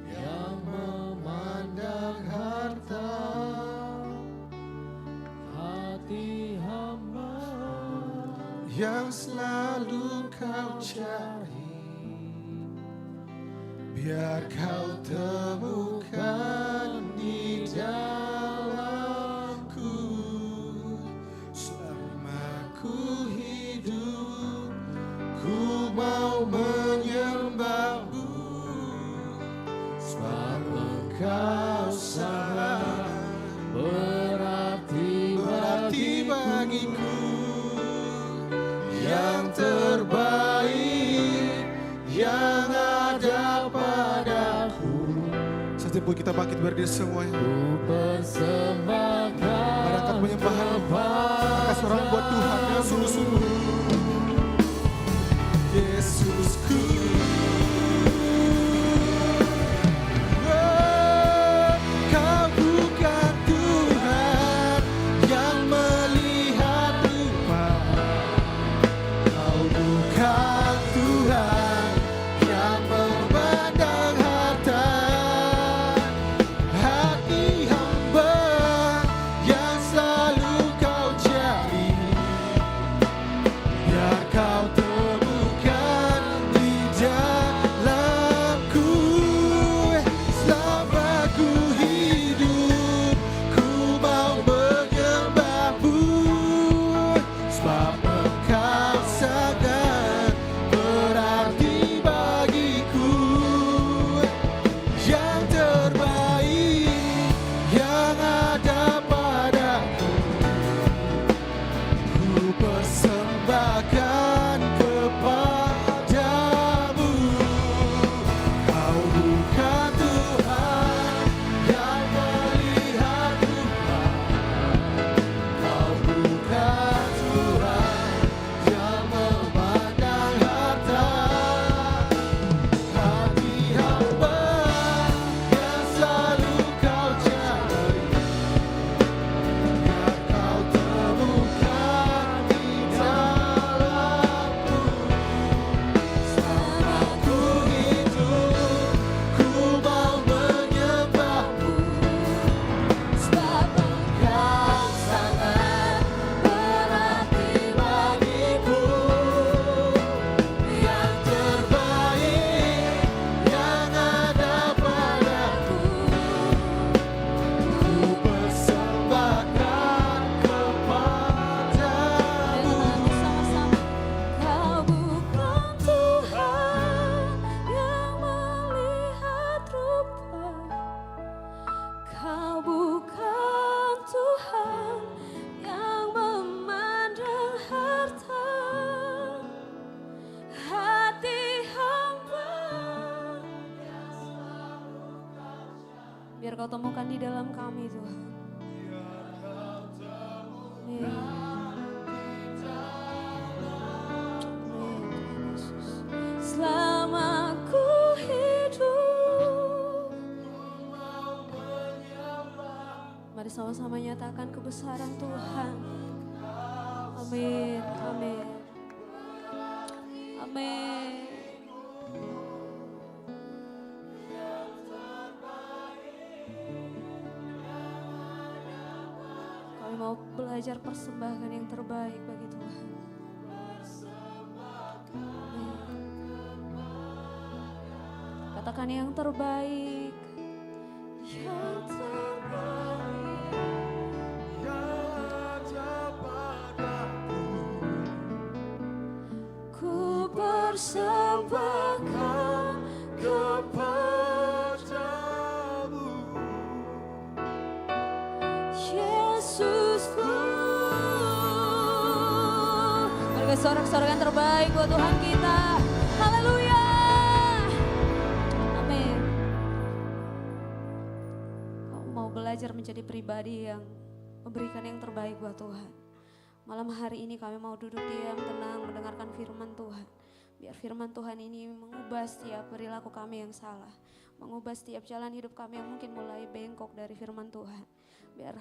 H: yang memandang harta. Hati hamba yang selalu Kau cari, biar Kau temukan di dalamku. Selama ku hidup, ku mau menyembah-Mu, sebab Engkau sangat berarti bagiku. Yang terbaik yang ada padaku. Saat itu kita bangkit berdiri semuanya. Ku persembahkan. Mari angkat penyembahan. Angkat suara buat Tuhan dengan sungguh-sungguh. Yesusku. Kau bukan Tuhan yang melihat rupa, Kau bukan Tuhan yang memandang harta. Hati hamba yang selalu Kau cari,
E: Biar kau temukan di dalam kami Tuhan. Amin. Selama ku hidup, mari sama-sama nyatakan kebesaran Tuhan. Amin, amin, amin. Kami mau belajar persembahkan yang terbaik bagi Tuhan. Katakan yang terbaik. Yang terbaik. Ku persembahkan kepadamu, Yesusku. Mari sorak-sorakan terbaik buat Tuhan kita. Haleluya. Belajar menjadi pribadi yang memberikan yang terbaik buat Tuhan. Malam hari ini kami mau duduk diam, tenang, mendengarkan firman Tuhan. Biar firman Tuhan ini mengubah setiap perilaku kami yang salah. Mengubah setiap jalan hidup kami yang mungkin mulai bengkok dari firman Tuhan. Biar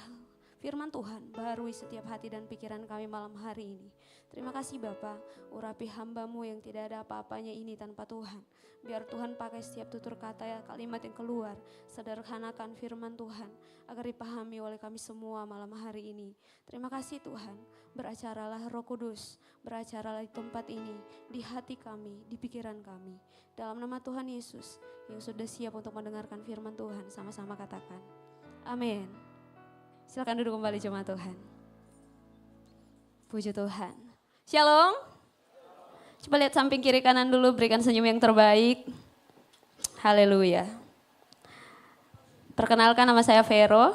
E: firman Tuhan barui setiap hati dan pikiran kami malam hari ini. Terima kasih Bapa, urapi hamba-Mu yang tidak ada apa-apanya ini tanpa Tuhan. Biar Tuhan pakai setiap tutur kata ya, kalimat yang keluar, sederhanakan firman Tuhan agar dipahami oleh kami semua malam hari ini. Terima kasih Tuhan, beracaralah Roh Kudus, beracaralah di tempat ini, di hati kami, di pikiran kami. Dalam nama Tuhan Yesus yang sudah siap untuk mendengarkan firman Tuhan, sama-sama katakan, amin. Silakan duduk kembali jemaat Tuhan. Puji Tuhan. Shalom. Coba lihat samping kiri kanan dulu, berikan senyum yang terbaik. Haleluya. Perkenalkan, nama saya Vero.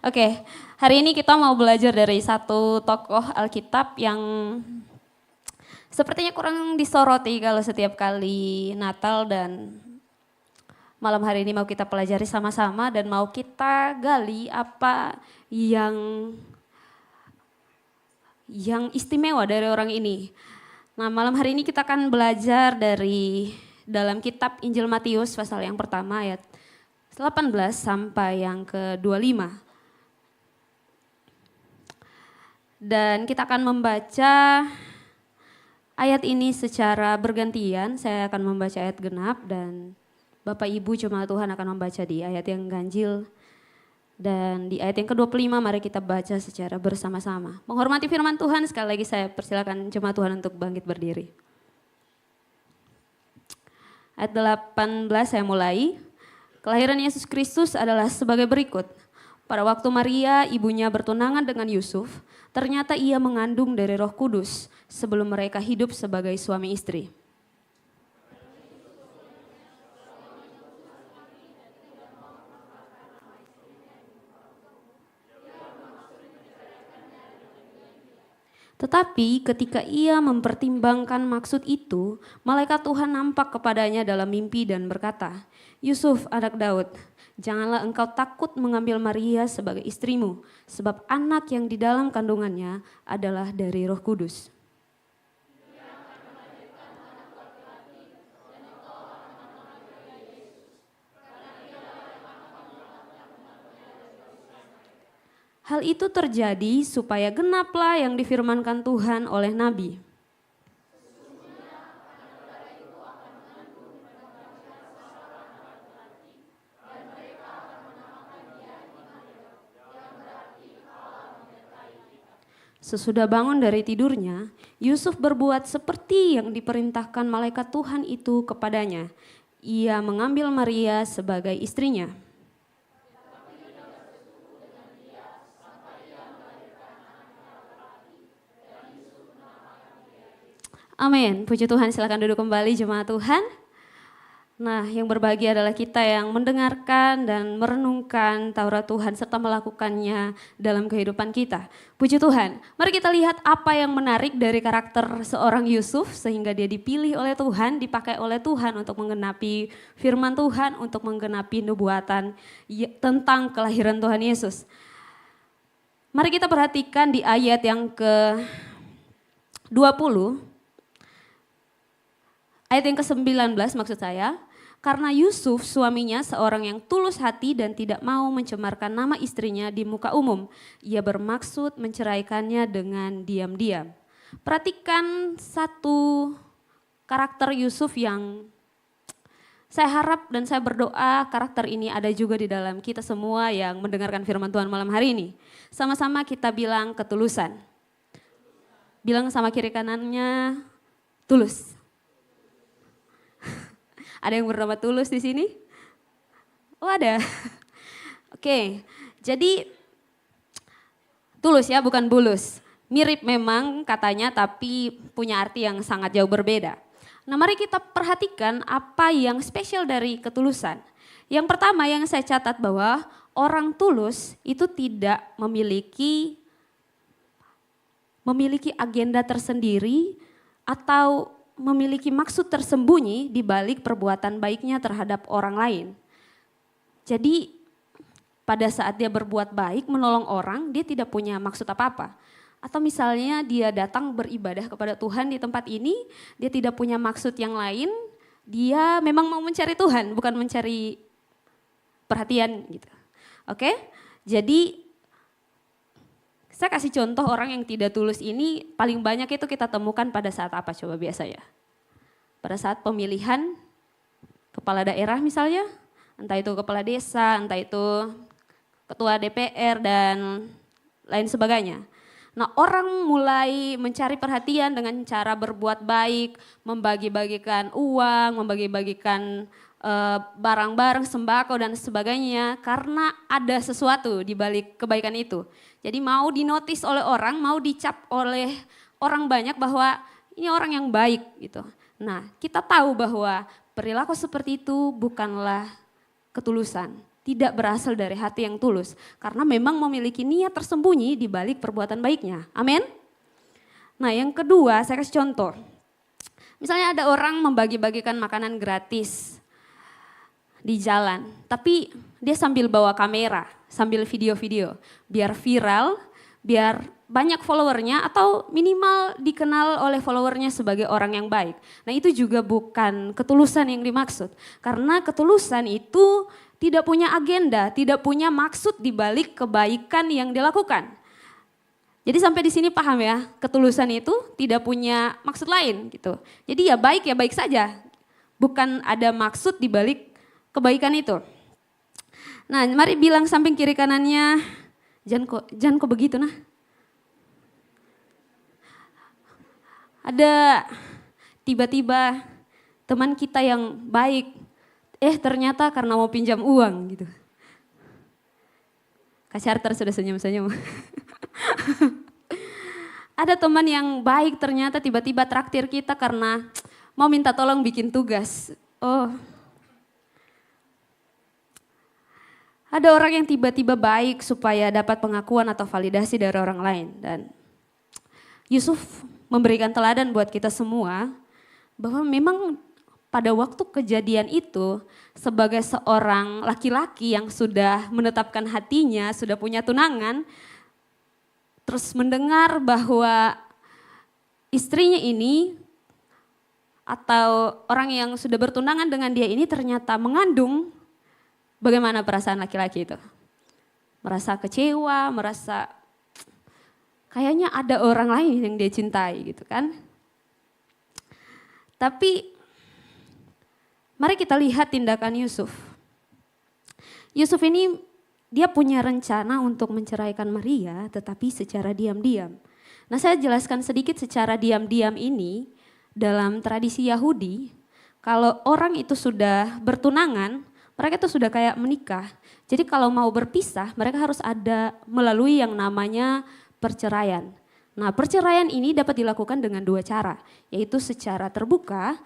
E: Oke, hari ini kita mau belajar dari satu tokoh Alkitab yang sepertinya kurang disoroti kalau setiap kali Natal, dan malam hari ini mau kita pelajari sama-sama dan mau kita gali apa yang istimewa dari orang ini. Nah, malam hari ini kita akan belajar dari dalam kitab Injil Matius pasal yang pertama ayat 18 sampai yang ke-25. Dan kita akan membaca ayat ini secara bergantian. Saya akan membaca ayat genap dan Bapak Ibu jemaat Tuhan akan membaca di ayat yang ganjil. Dan di ayat yang ke-25 mari kita baca secara bersama-sama. Menghormati firman Tuhan, sekali lagi saya persilakan jemaat Tuhan untuk bangkit berdiri. Ayat 18 saya mulai. Kelahiran Yesus Kristus adalah sebagai berikut. Pada waktu Maria ibunya bertunangan dengan Yusuf, ternyata ia mengandung dari Roh Kudus sebelum mereka hidup sebagai suami istri. Tetapi ketika ia mempertimbangkan maksud itu, malaikat Tuhan nampak kepadanya dalam mimpi dan berkata, "Yusuf, anak Daud, janganlah engkau takut mengambil Maria sebagai istrimu, sebab anak yang di dalam kandungannya adalah dari Roh Kudus. Hal itu terjadi supaya genaplah yang difirmankan Tuhan oleh Nabi. Sesudah bangun dari tidurnya, Yusuf berbuat seperti yang diperintahkan malaikat Tuhan itu kepadanya. Ia mengambil Maria sebagai istrinya. Amin. Puji Tuhan, silakan duduk kembali jemaat Tuhan. Nah, yang berbahagia adalah kita yang mendengarkan dan merenungkan Taurat Tuhan serta melakukannya dalam kehidupan kita. Puji Tuhan. Mari kita lihat apa yang menarik dari karakter seorang Yusuf sehingga dia dipilih oleh Tuhan, dipakai oleh Tuhan untuk menggenapi firman Tuhan, untuk menggenapi nubuatan tentang kelahiran Tuhan Yesus. Mari kita perhatikan di ayat yang ke-20, ayat yang ke-19 maksud saya. Karena Yusuf suaminya seorang yang tulus hati dan tidak mau mencemarkan nama istrinya di muka umum. Ia bermaksud menceraikannya dengan diam-diam. Perhatikan satu karakter Yusuf yang saya harap dan saya berdoa karakter ini ada juga di dalam kita semua yang mendengarkan firman Tuhan malam hari ini. Sama-sama kita bilang ketulusan. Bilang sama kiri kanannya tulus. Ada yang bernama Tulus di sini? Oh ada. Oke, jadi tulus ya bukan bulus. Mirip memang katanya tapi punya arti yang sangat jauh berbeda. Nah mari kita perhatikan apa yang spesial dari ketulusan. Yang pertama yang saya catat bahwa orang tulus itu tidak memiliki agenda tersendiri atau memiliki maksud tersembunyi di balik perbuatan baiknya terhadap orang lain. Jadi pada saat dia berbuat baik menolong orang, dia tidak punya maksud apa-apa. Atau misalnya dia datang beribadah kepada Tuhan di tempat ini, dia tidak punya maksud yang lain, dia memang mau mencari Tuhan, bukan mencari perhatian gitu. Oke? Jadi saya kasih contoh orang yang tidak tulus ini paling banyak itu kita temukan pada saat apa coba biasanya? Pada saat pemilihan kepala daerah misalnya, entah itu kepala desa, entah itu ketua DPR dan lain sebagainya. Nah orang mulai mencari perhatian dengan cara berbuat baik, membagi-bagikan uang, membagi-bagikan barang-barang, sembako dan sebagainya karena ada sesuatu di balik kebaikan itu. Jadi mau dinotis oleh orang, mau dicap oleh orang banyak bahwa ini orang yang baik gitu. Nah kita tahu bahwa perilaku seperti itu bukanlah ketulusan. Tidak berasal dari hati yang tulus. Karena memang memiliki niat tersembunyi di balik perbuatan baiknya. Amin. Nah yang kedua saya kasih contoh. Misalnya ada orang membagi-bagikan makanan gratis di jalan. Tapi dia sambil bawa kamera, sambil video-video. Biar viral, biar banyak followernya atau minimal dikenal oleh followernya sebagai orang yang baik. Nah itu juga bukan ketulusan yang dimaksud. Karena ketulusan itu tidak punya agenda, tidak punya maksud di balik kebaikan yang dilakukan. Jadi sampai di sini paham ya, ketulusan itu tidak punya maksud lain gitu. Jadi ya baik saja. Bukan ada maksud di balik kebaikan itu. Nah, mari bilang samping kiri kanannya, jangan kok begitu nah. Ada tiba-tiba teman kita yang baik, ternyata karena mau pinjam uang gitu. Kak Charter sudah senyum-senyum. Ada teman yang baik ternyata tiba-tiba traktir kita karena mau minta tolong bikin tugas. Oh. Ada orang yang tiba-tiba baik supaya dapat pengakuan atau validasi dari orang lain. Dan Yusuf memberikan teladan buat kita semua bahwa memang pada waktu kejadian itu sebagai seorang laki-laki yang sudah menetapkan hatinya, sudah punya tunangan, terus mendengar bahwa istrinya ini atau orang yang sudah bertunangan dengan dia ini ternyata mengandung. Bagaimana perasaan laki-laki itu? Merasa kecewa, merasa kayaknya ada orang lain yang dia cintai gitu kan. Tapi mari kita lihat tindakan Yusuf. Yusuf ini dia punya rencana untuk menceraikan Maria tetapi secara diam-diam. Nah saya jelaskan sedikit secara diam-diam ini dalam tradisi Yahudi. Kalau orang itu sudah bertunangan, mereka itu sudah kayak menikah. Jadi kalau mau berpisah mereka harus ada melalui yang namanya perceraian. Nah perceraian ini dapat dilakukan dengan dua cara. Yaitu secara terbuka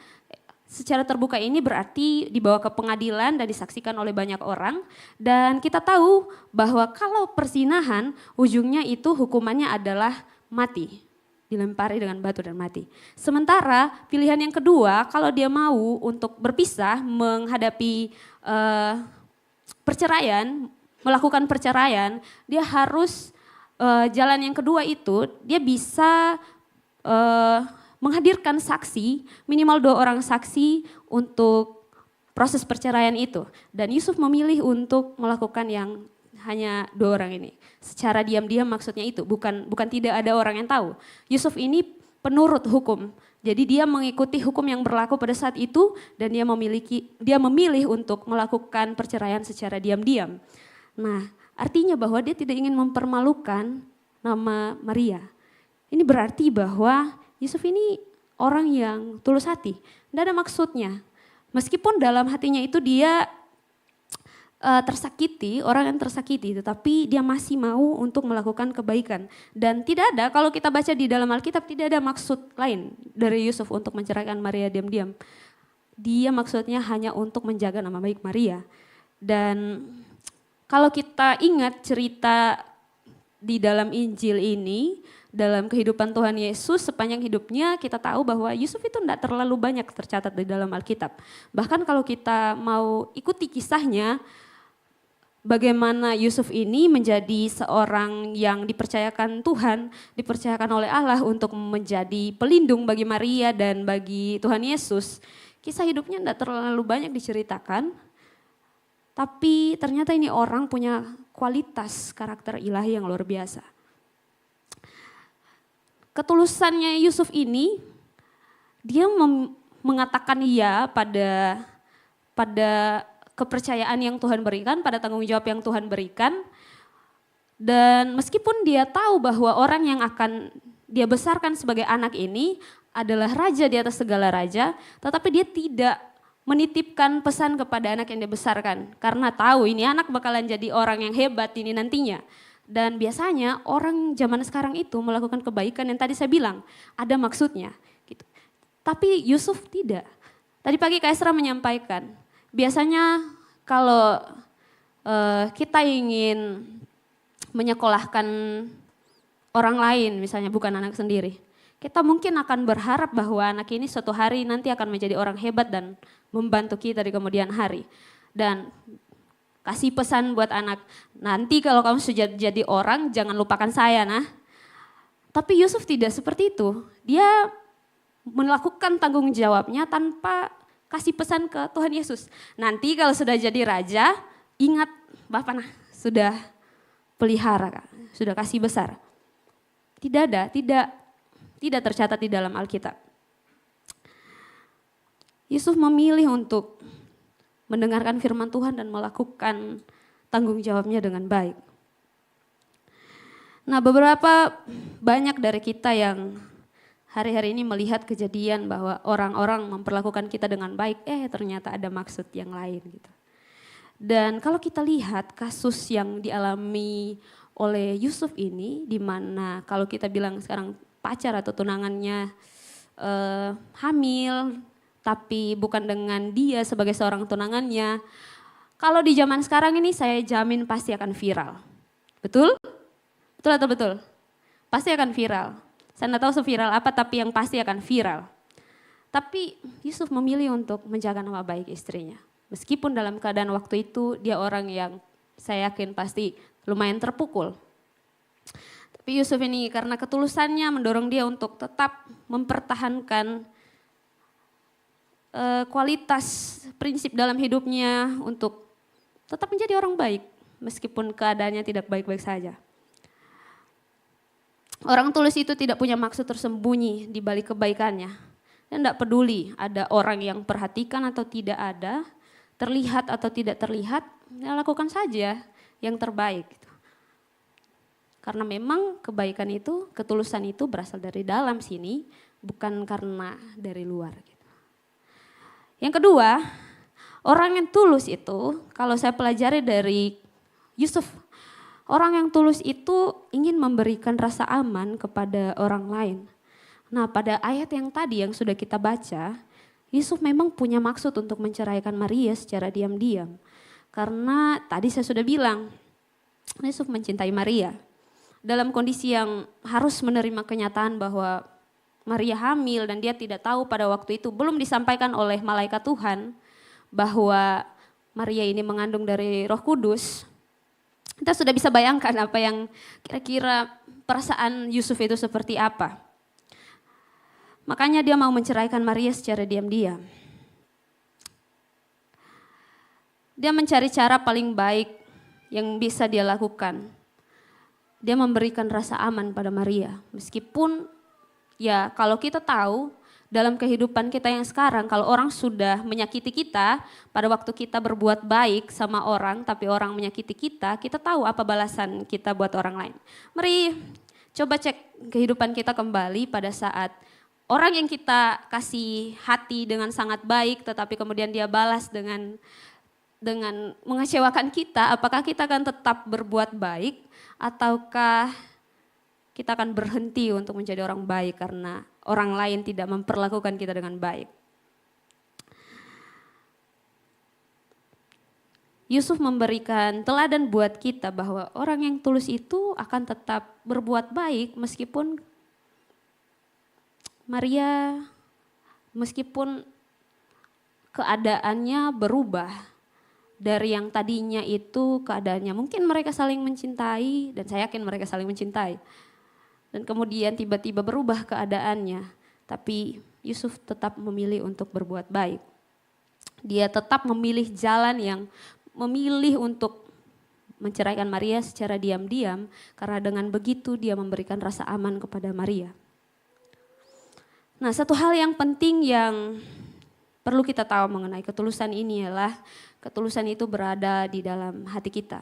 E: secara terbuka ini berarti dibawa ke pengadilan dan disaksikan oleh banyak orang. Dan kita tahu bahwa kalau perzinahan ujungnya itu hukumannya adalah mati. Dilempari dengan batu dan mati. Sementara pilihan yang kedua kalau dia mau untuk berpisah menghadapi perceraian, melakukan perceraian, dia harus jalan yang kedua itu dia bisa menghadirkan saksi, minimal 2 orang saksi untuk proses perceraian itu. Dan Yusuf memilih untuk melakukan yang hanya 2 orang ini. Secara diam-diam maksudnya itu, bukan tidak ada orang yang tahu. Yusuf ini penurut hukum. Jadi dia mengikuti hukum yang berlaku pada saat itu dan dia memilih untuk melakukan perceraian secara diam-diam. Nah, artinya bahwa dia tidak ingin mempermalukan nama Maria. Ini berarti bahwa Yusuf ini orang yang tulus hati, tidak ada maksudnya. Meskipun dalam hatinya itu dia tersakiti, orang yang tersakiti, tetapi dia masih mau untuk melakukan kebaikan. Dan tidak ada, kalau kita baca di dalam Alkitab, tidak ada maksud lain dari Yusuf untuk menceraikan Maria diam-diam. Dia maksudnya hanya untuk menjaga nama baik Maria. Dan kalau kita ingat cerita di dalam Injil ini, dalam kehidupan Tuhan Yesus sepanjang hidupnya kita tahu bahwa Yusuf itu tidak terlalu banyak tercatat di dalam Alkitab. Bahkan kalau kita mau ikuti kisahnya, bagaimana Yusuf ini menjadi seorang yang dipercayakan Tuhan, dipercayakan oleh Allah untuk menjadi pelindung bagi Maria dan bagi Tuhan Yesus. Kisah hidupnya tidak terlalu banyak diceritakan, tapi ternyata ini orang punya kualitas karakter ilahi yang luar biasa. Ketulusannya Yusuf ini, dia mengatakan iya pada kepercayaan yang Tuhan berikan, pada tanggung jawab yang Tuhan berikan. Dan meskipun dia tahu bahwa orang yang akan dia besarkan sebagai anak ini adalah raja di atas segala raja, tetapi dia tidak menitipkan pesan kepada anak yang dia besarkan. Karena tahu ini anak bakalan jadi orang yang hebat ini nantinya. Dan biasanya orang zaman sekarang itu melakukan kebaikan yang tadi saya bilang ada maksudnya. Gitu. Tapi Yusuf tidak. Tadi pagi Kak Esra menyampaikan, biasanya kalau kita ingin menyekolahkan orang lain, misalnya bukan anak sendiri, kita mungkin akan berharap bahwa anak ini suatu hari nanti akan menjadi orang hebat dan membantu kita di kemudian hari. Dan kasih pesan buat anak, nanti kalau kamu sudah jadi orang jangan lupakan saya nah. Tapi Yusuf tidak seperti itu. Dia melakukan tanggung jawabnya tanpa kasih pesan ke Tuhan Yesus. Nanti kalau sudah jadi raja, ingat Bapak nah sudah pelihara, sudah kasih besar. Tidak ada, tidak tercatat di dalam Alkitab. Yusuf memilih untuk mendengarkan firman Tuhan dan melakukan tanggung jawabnya dengan baik. Nah, banyak dari kita yang hari-hari ini melihat kejadian bahwa orang-orang memperlakukan kita dengan baik, ternyata ada maksud yang lain gitu. Dan kalau kita lihat kasus yang dialami oleh Yusuf ini, di mana kalau kita bilang sekarang pacar atau tunangannya hamil, tapi bukan dengan dia sebagai seorang tunangannya. Kalau di zaman sekarang ini saya jamin pasti akan viral. Betul? Betul atau betul? Pasti akan viral. Saya tidak tahu seviral apa tapi yang pasti akan viral. Tapi Yusuf memilih untuk menjaga nama baik istrinya. Meskipun dalam keadaan waktu itu dia orang yang saya yakin pasti lumayan terpukul. Tapi Yusuf ini karena ketulusannya mendorong dia untuk tetap mempertahankan kualitas prinsip dalam hidupnya untuk tetap menjadi orang baik meskipun keadaannya tidak baik-baik saja. Orang tulus itu tidak punya maksud tersembunyi di balik kebaikannya. Dan tidak peduli ada orang yang perhatikan atau tidak ada, terlihat atau tidak terlihat, ya lakukan saja yang terbaik. Karena memang kebaikan itu, ketulusan itu berasal dari dalam sini, bukan karena dari luar. Yang kedua, orang yang tulus itu, kalau saya pelajari dari Yusuf, orang yang tulus itu ingin memberikan rasa aman kepada orang lain. Nah, pada ayat yang tadi yang sudah kita baca, Yusuf memang punya maksud untuk menceraikan Maria secara diam-diam. Karena tadi saya sudah bilang, Yusuf mencintai Maria. Dalam kondisi yang harus menerima kenyataan bahwa Maria hamil dan dia tidak tahu pada waktu itu, belum disampaikan oleh malaikat Tuhan bahwa Maria ini mengandung dari Roh Kudus. Kita sudah bisa bayangkan apa yang kira-kira perasaan Yusuf itu seperti apa. Makanya dia mau menceraikan Maria secara diam-diam. Dia mencari cara paling baik yang bisa dia lakukan. Dia memberikan rasa aman pada Maria. Meskipun ya kalau kita tahu dalam kehidupan kita yang sekarang, kalau orang sudah menyakiti kita, pada waktu kita berbuat baik sama orang, tapi orang menyakiti kita, kita tahu apa balasan kita buat orang lain. Mari coba cek kehidupan kita kembali pada saat orang yang kita kasih hati dengan sangat baik, tetapi kemudian dia balas dengan mengecewakan kita, apakah kita akan tetap berbuat baik, ataukah kita akan berhenti untuk menjadi orang baik karena orang lain tidak memperlakukan kita dengan baik. Yusuf memberikan teladan buat kita bahwa orang yang tulus itu akan tetap berbuat baik meskipun Maria, meskipun keadaannya berubah dari yang tadinya itu keadaannya mungkin mereka saling mencintai dan saya yakin mereka saling mencintai. Dan kemudian tiba-tiba berubah keadaannya, tapi Yusuf tetap memilih untuk berbuat baik. Dia tetap memilih jalan yang memilih untuk menceraikan Maria secara diam-diam karena dengan begitu dia memberikan rasa aman kepada Maria. Nah, satu hal yang penting yang perlu kita tahu mengenai ketulusan ini ialah ketulusan itu berada di dalam hati kita.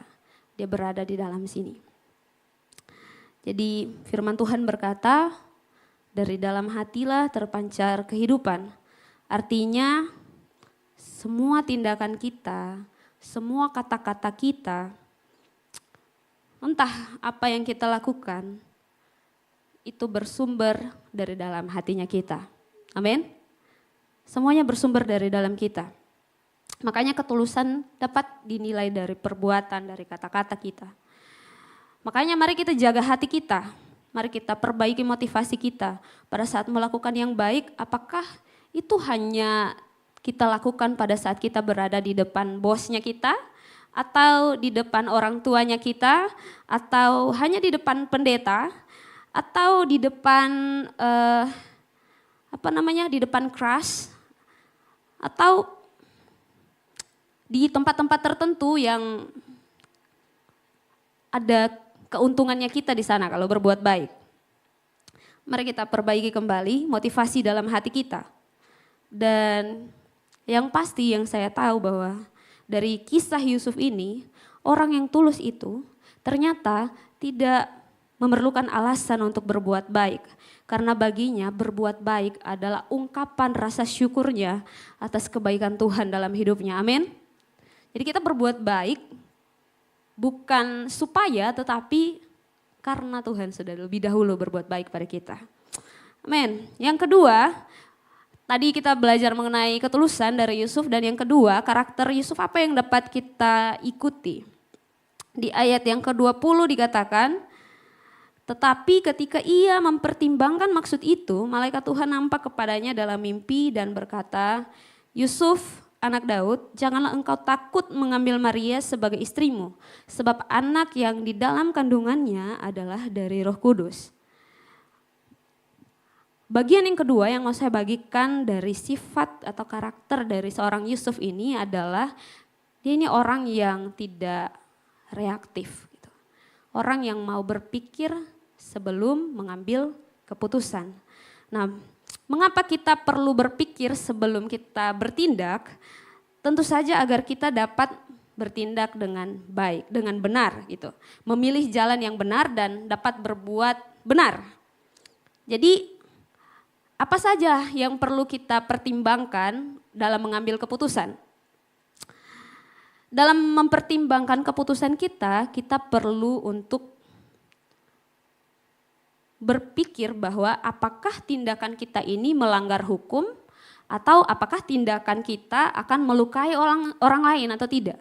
E: Dia berada di dalam sini. Jadi firman Tuhan berkata, dari dalam hatilah terpancar kehidupan. Artinya semua tindakan kita, semua kata-kata kita, entah apa yang kita lakukan, itu bersumber dari dalam hatinya kita. Amin. Semuanya bersumber dari dalam kita. Makanya ketulusan dapat dinilai dari perbuatan, dari kata-kata kita. Makanya mari kita jaga hati kita. Mari kita perbaiki motivasi kita. Pada saat melakukan yang baik, apakah itu hanya kita lakukan pada saat kita berada di depan bosnya kita, atau di depan orang tuanya kita, atau hanya di depan pendeta, atau di depan di depan kelas, atau di tempat-tempat tertentu yang ada keuntungannya kita di sana kalau berbuat baik. Mari kita perbaiki kembali motivasi dalam hati kita. Dan yang pasti yang saya tahu bahwa dari kisah Yusuf ini, orang yang tulus itu ternyata tidak memerlukan alasan untuk berbuat baik. Karena baginya berbuat baik adalah ungkapan rasa syukurnya atas kebaikan Tuhan dalam hidupnya. Amin. Jadi kita berbuat baik bukan supaya tetapi karena Tuhan sudah lebih dahulu berbuat baik pada kita. Amin. Yang kedua, tadi kita belajar mengenai ketulusan dari Yusuf dan yang kedua, karakter Yusuf apa yang dapat kita ikuti. Di ayat yang ke-20 dikatakan, tetapi ketika ia mempertimbangkan maksud itu, malaikat Tuhan nampak kepadanya dalam mimpi dan berkata, Yusuf, anak Daud, janganlah engkau takut mengambil Maria sebagai istrimu, sebab anak yang di dalam kandungannya adalah dari Roh Kudus. Bagian yang kedua yang mau saya bagikan dari sifat atau karakter dari seorang Yusuf ini adalah dia ini orang yang tidak reaktif. Gitu. Orang yang mau berpikir sebelum mengambil keputusan. Nah, mengapa kita perlu berpikir sebelum kita bertindak? Tentu saja agar kita dapat bertindak dengan baik, dengan benar gitu. Memilih jalan yang benar dan dapat berbuat benar. Jadi apa saja yang perlu kita pertimbangkan dalam mengambil keputusan? Dalam mempertimbangkan keputusan kita perlu untuk berpikir bahwa apakah tindakan kita ini melanggar hukum Atau apakah tindakan kita akan melukai orang lain atau tidak?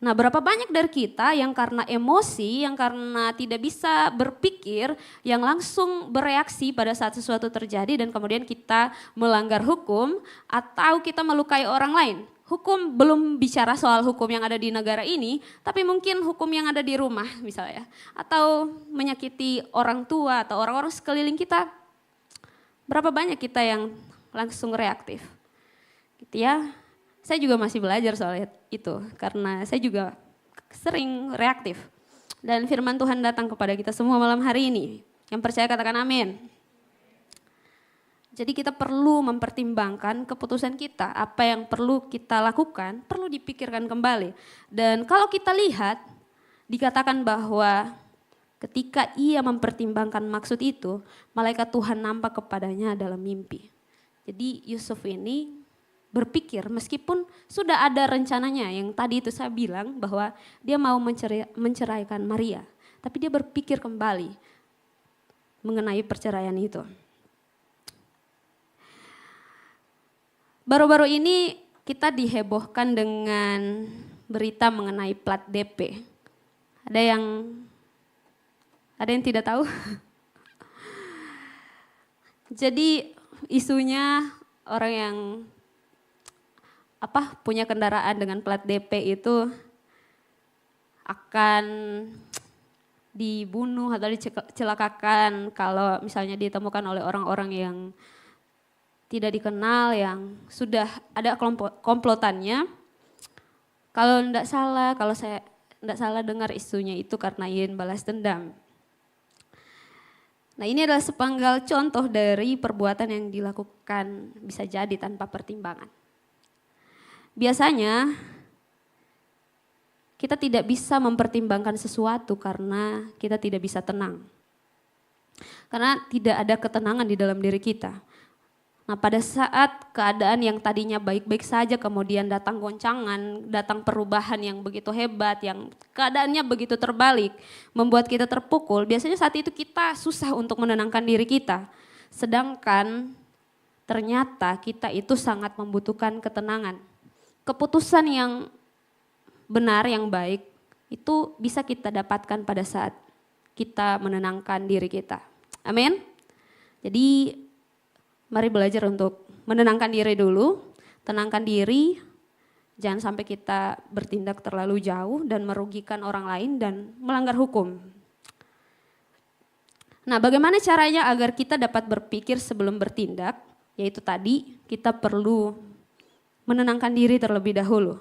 E: Nah, berapa banyak dari kita yang karena emosi, yang karena tidak bisa berpikir, yang langsung bereaksi pada saat sesuatu terjadi dan kemudian kita melanggar hukum atau kita melukai orang lain. Hukum belum bicara soal hukum yang ada di negara ini, tapi mungkin hukum yang ada di rumah misalnya. Atau menyakiti orang tua atau orang-orang sekeliling kita. Berapa banyak kita yang langsung reaktif, gitu ya. Saya juga masih belajar soal itu, karena saya juga sering reaktif. Dan firman Tuhan datang kepada kita semua malam hari ini. Yang percaya katakan amin. Jadi kita perlu mempertimbangkan keputusan kita, apa yang perlu kita lakukan, perlu dipikirkan kembali. Dan kalau kita lihat, dikatakan bahwa ketika ia mempertimbangkan maksud itu, malaikat Tuhan nampak kepadanya dalam mimpi. Jadi Yusuf ini berpikir meskipun sudah ada rencananya yang tadi itu saya bilang bahwa dia mau menceraikan Maria. Tapi dia berpikir kembali mengenai perceraian itu. Baru-baru ini kita dihebohkan dengan berita mengenai plat DP. Ada yang tidak tahu? Jadi isunya orang yang punya kendaraan dengan plat DP itu akan dibunuh atau dicelakakan kalau misalnya ditemukan oleh orang-orang yang tidak dikenal, yang sudah ada komplotannya. Kalau saya tidak salah dengar isunya itu karena ingin balas dendam. Nah, ini adalah sepenggal contoh dari perbuatan yang dilakukan bisa jadi tanpa pertimbangan. Biasanya kita tidak bisa mempertimbangkan sesuatu karena kita tidak bisa tenang. Karena tidak ada ketenangan di dalam diri kita. Nah, pada saat keadaan yang tadinya baik-baik saja kemudian datang goncangan, datang perubahan yang begitu hebat, yang keadaannya begitu terbalik, membuat kita terpukul, biasanya saat itu kita susah untuk menenangkan diri kita. Sedangkan ternyata kita itu sangat membutuhkan ketenangan. Keputusan yang benar, yang baik, itu bisa kita dapatkan pada saat kita menenangkan diri kita. Amin. Jadi mari belajar untuk menenangkan diri dulu, tenangkan diri, jangan sampai kita bertindak terlalu jauh dan merugikan orang lain dan melanggar hukum. Nah, bagaimana caranya agar kita dapat berpikir sebelum bertindak? Yaitu tadi kita perlu menenangkan diri terlebih dahulu.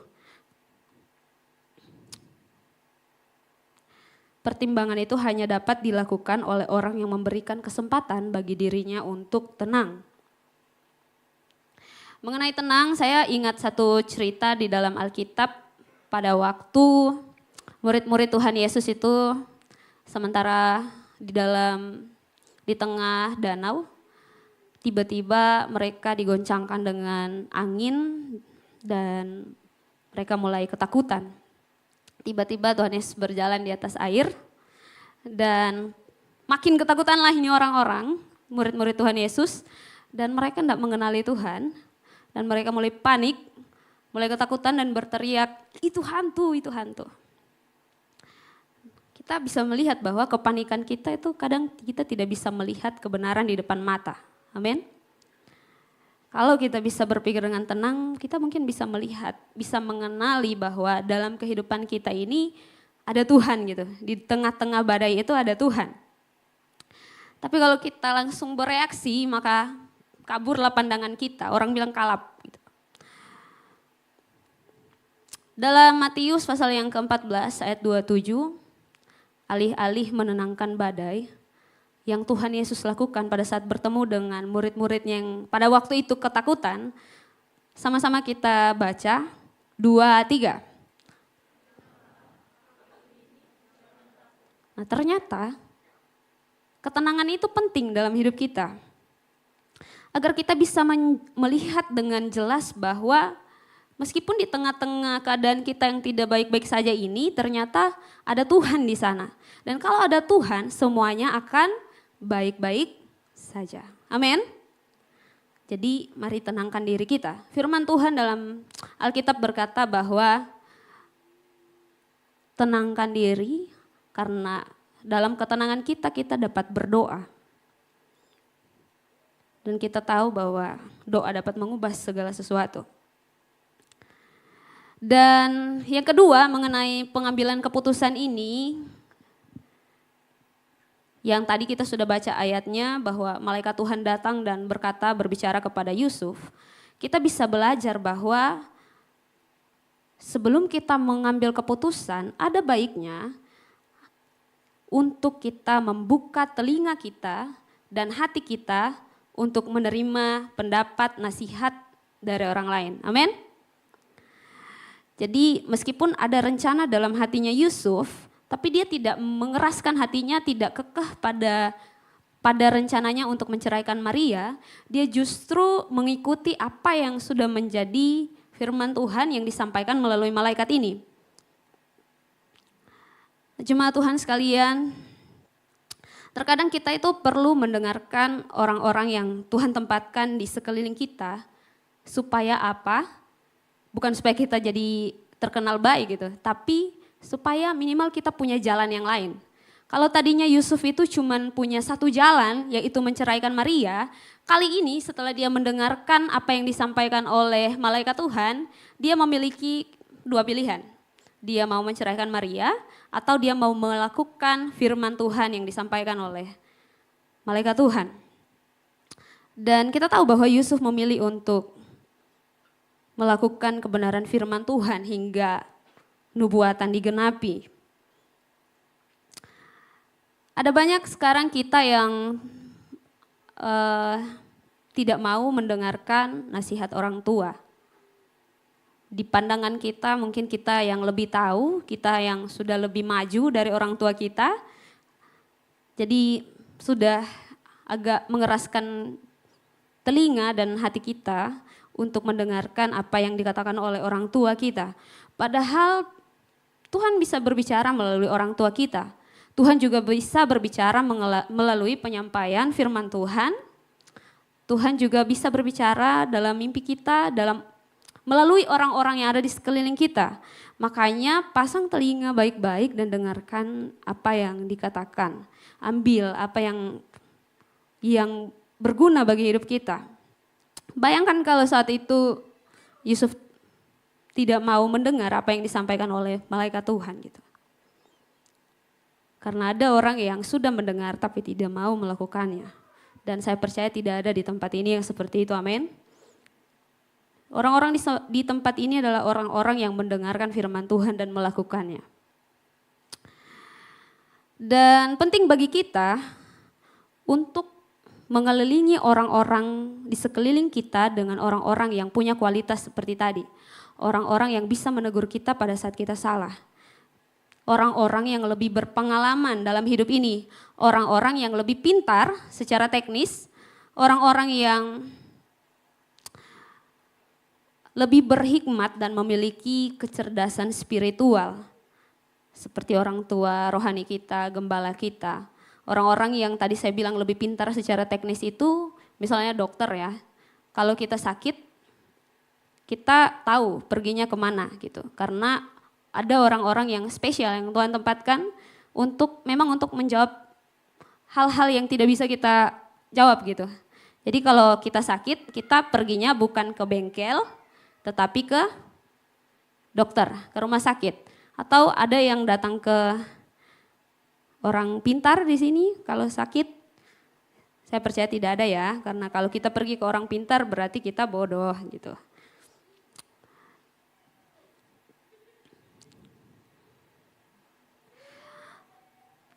E: Pertimbangan itu hanya dapat dilakukan oleh orang yang memberikan kesempatan bagi dirinya untuk tenang. Mengenai tenang, saya ingat satu cerita di dalam Alkitab pada waktu murid-murid Tuhan Yesus itu sementara di tengah danau, tiba-tiba mereka digoncangkan dengan angin dan mereka mulai ketakutan. Tiba-tiba Tuhan Yesus berjalan di atas air dan makin ketakutanlah ini orang-orang, murid-murid Tuhan Yesus, dan mereka tidak mengenali Tuhan. Dan mereka mulai panik, mulai ketakutan dan berteriak, itu hantu, itu hantu. Kita bisa melihat bahwa kepanikan kita itu kadang kita tidak bisa melihat kebenaran di depan mata. Amin. Kalau kita bisa berpikir dengan tenang, kita mungkin bisa melihat, bisa mengenali bahwa dalam kehidupan kita ini ada Tuhan gitu. Di tengah-tengah badai itu ada Tuhan. Tapi kalau kita langsung bereaksi, maka kaburlah pandangan kita, orang bilang kalap. Gitu. Dalam Matius pasal yang ke-14 ayat 27, alih-alih menenangkan badai, yang Tuhan Yesus lakukan pada saat bertemu dengan murid-muridnya yang pada waktu itu ketakutan, sama-sama kita baca 2, 3. Nah, ternyata ketenangan itu penting dalam hidup kita. Agar kita bisa melihat dengan jelas bahwa meskipun di tengah-tengah keadaan kita yang tidak baik-baik saja ini, ternyata ada Tuhan di sana. Dan kalau ada Tuhan, semuanya akan baik-baik saja. Amin. Jadi mari tenangkan diri kita. Firman Tuhan dalam Alkitab berkata bahwa tenangkan diri karena dalam ketenangan kita dapat berdoa. Dan kita tahu bahwa doa dapat mengubah segala sesuatu. Dan yang kedua mengenai pengambilan keputusan ini, yang tadi kita sudah baca ayatnya bahwa malaikat Tuhan datang dan berbicara kepada Yusuf. Kita bisa belajar bahwa sebelum kita mengambil keputusan, ada baiknya untuk kita membuka telinga kita dan hati kita untuk menerima pendapat nasihat dari orang lain. Amin. Jadi meskipun ada rencana dalam hatinya Yusuf, tapi dia tidak mengeraskan hatinya, tidak kekeh pada rencananya untuk menceraikan Maria. Dia justru mengikuti apa yang sudah menjadi firman Tuhan yang disampaikan melalui malaikat ini. Jemaat Tuhan sekalian, terkadang kita itu perlu mendengarkan orang-orang yang Tuhan tempatkan di sekeliling kita. Supaya apa? Bukan supaya kita jadi terkenal baik gitu, tapi supaya minimal kita punya jalan yang lain. Kalau tadinya Yusuf itu cuma punya satu jalan, yaitu menceraikan Maria, kali ini setelah dia mendengarkan apa yang disampaikan oleh malaikat Tuhan, dia memiliki dua pilihan. Dia mau menceraikan Maria atau dia mau melakukan firman Tuhan yang disampaikan oleh malaikat Tuhan. Dan kita tahu bahwa Yusuf memilih untuk melakukan kebenaran firman Tuhan hingga nubuatan digenapi. Ada banyak sekarang kita yang tidak mau mendengarkan nasihat orang tua. Di pandangan kita mungkin kita yang lebih tahu, kita yang sudah lebih maju dari orang tua kita. Jadi sudah agak mengeraskan telinga dan hati kita untuk mendengarkan apa yang dikatakan oleh orang tua kita. Padahal Tuhan bisa berbicara melalui orang tua kita. Tuhan juga bisa berbicara melalui penyampaian firman Tuhan. Tuhan juga bisa berbicara dalam mimpi kita, melalui orang-orang yang ada di sekeliling kita. Makanya pasang telinga baik-baik dan dengarkan apa yang dikatakan. Ambil apa yang berguna bagi hidup kita. Bayangkan kalau saat itu Yusuf tidak mau mendengar apa yang disampaikan oleh malaikat Tuhan gitu. Karena ada orang yang sudah mendengar tapi tidak mau melakukannya. Dan saya percaya tidak ada di tempat ini yang seperti itu, amin. Orang-orang di tempat ini adalah orang-orang yang mendengarkan firman Tuhan dan melakukannya. Dan penting bagi kita untuk mengelilingi orang-orang di sekeliling kita dengan orang-orang yang punya kualitas seperti tadi. Orang-orang yang bisa menegur kita pada saat kita salah. Orang-orang yang lebih berpengalaman dalam hidup ini. Orang-orang yang lebih pintar secara teknis. Orang-orang yang lebih berhikmat dan memiliki kecerdasan spiritual. Seperti orang tua rohani kita, gembala kita. Orang-orang yang tadi saya bilang lebih pintar secara teknis itu misalnya dokter ya. Kalau kita sakit, kita tahu perginya kemana gitu. Karena ada orang-orang yang spesial yang Tuhan tempatkan memang untuk menjawab hal-hal yang tidak bisa kita jawab gitu. Jadi kalau kita sakit, kita perginya bukan ke bengkel, tetapi ke dokter, ke rumah sakit. Atau ada yang datang ke orang pintar di sini kalau sakit. Saya percaya tidak ada ya, karena kalau kita pergi ke orang pintar berarti kita bodoh gitu.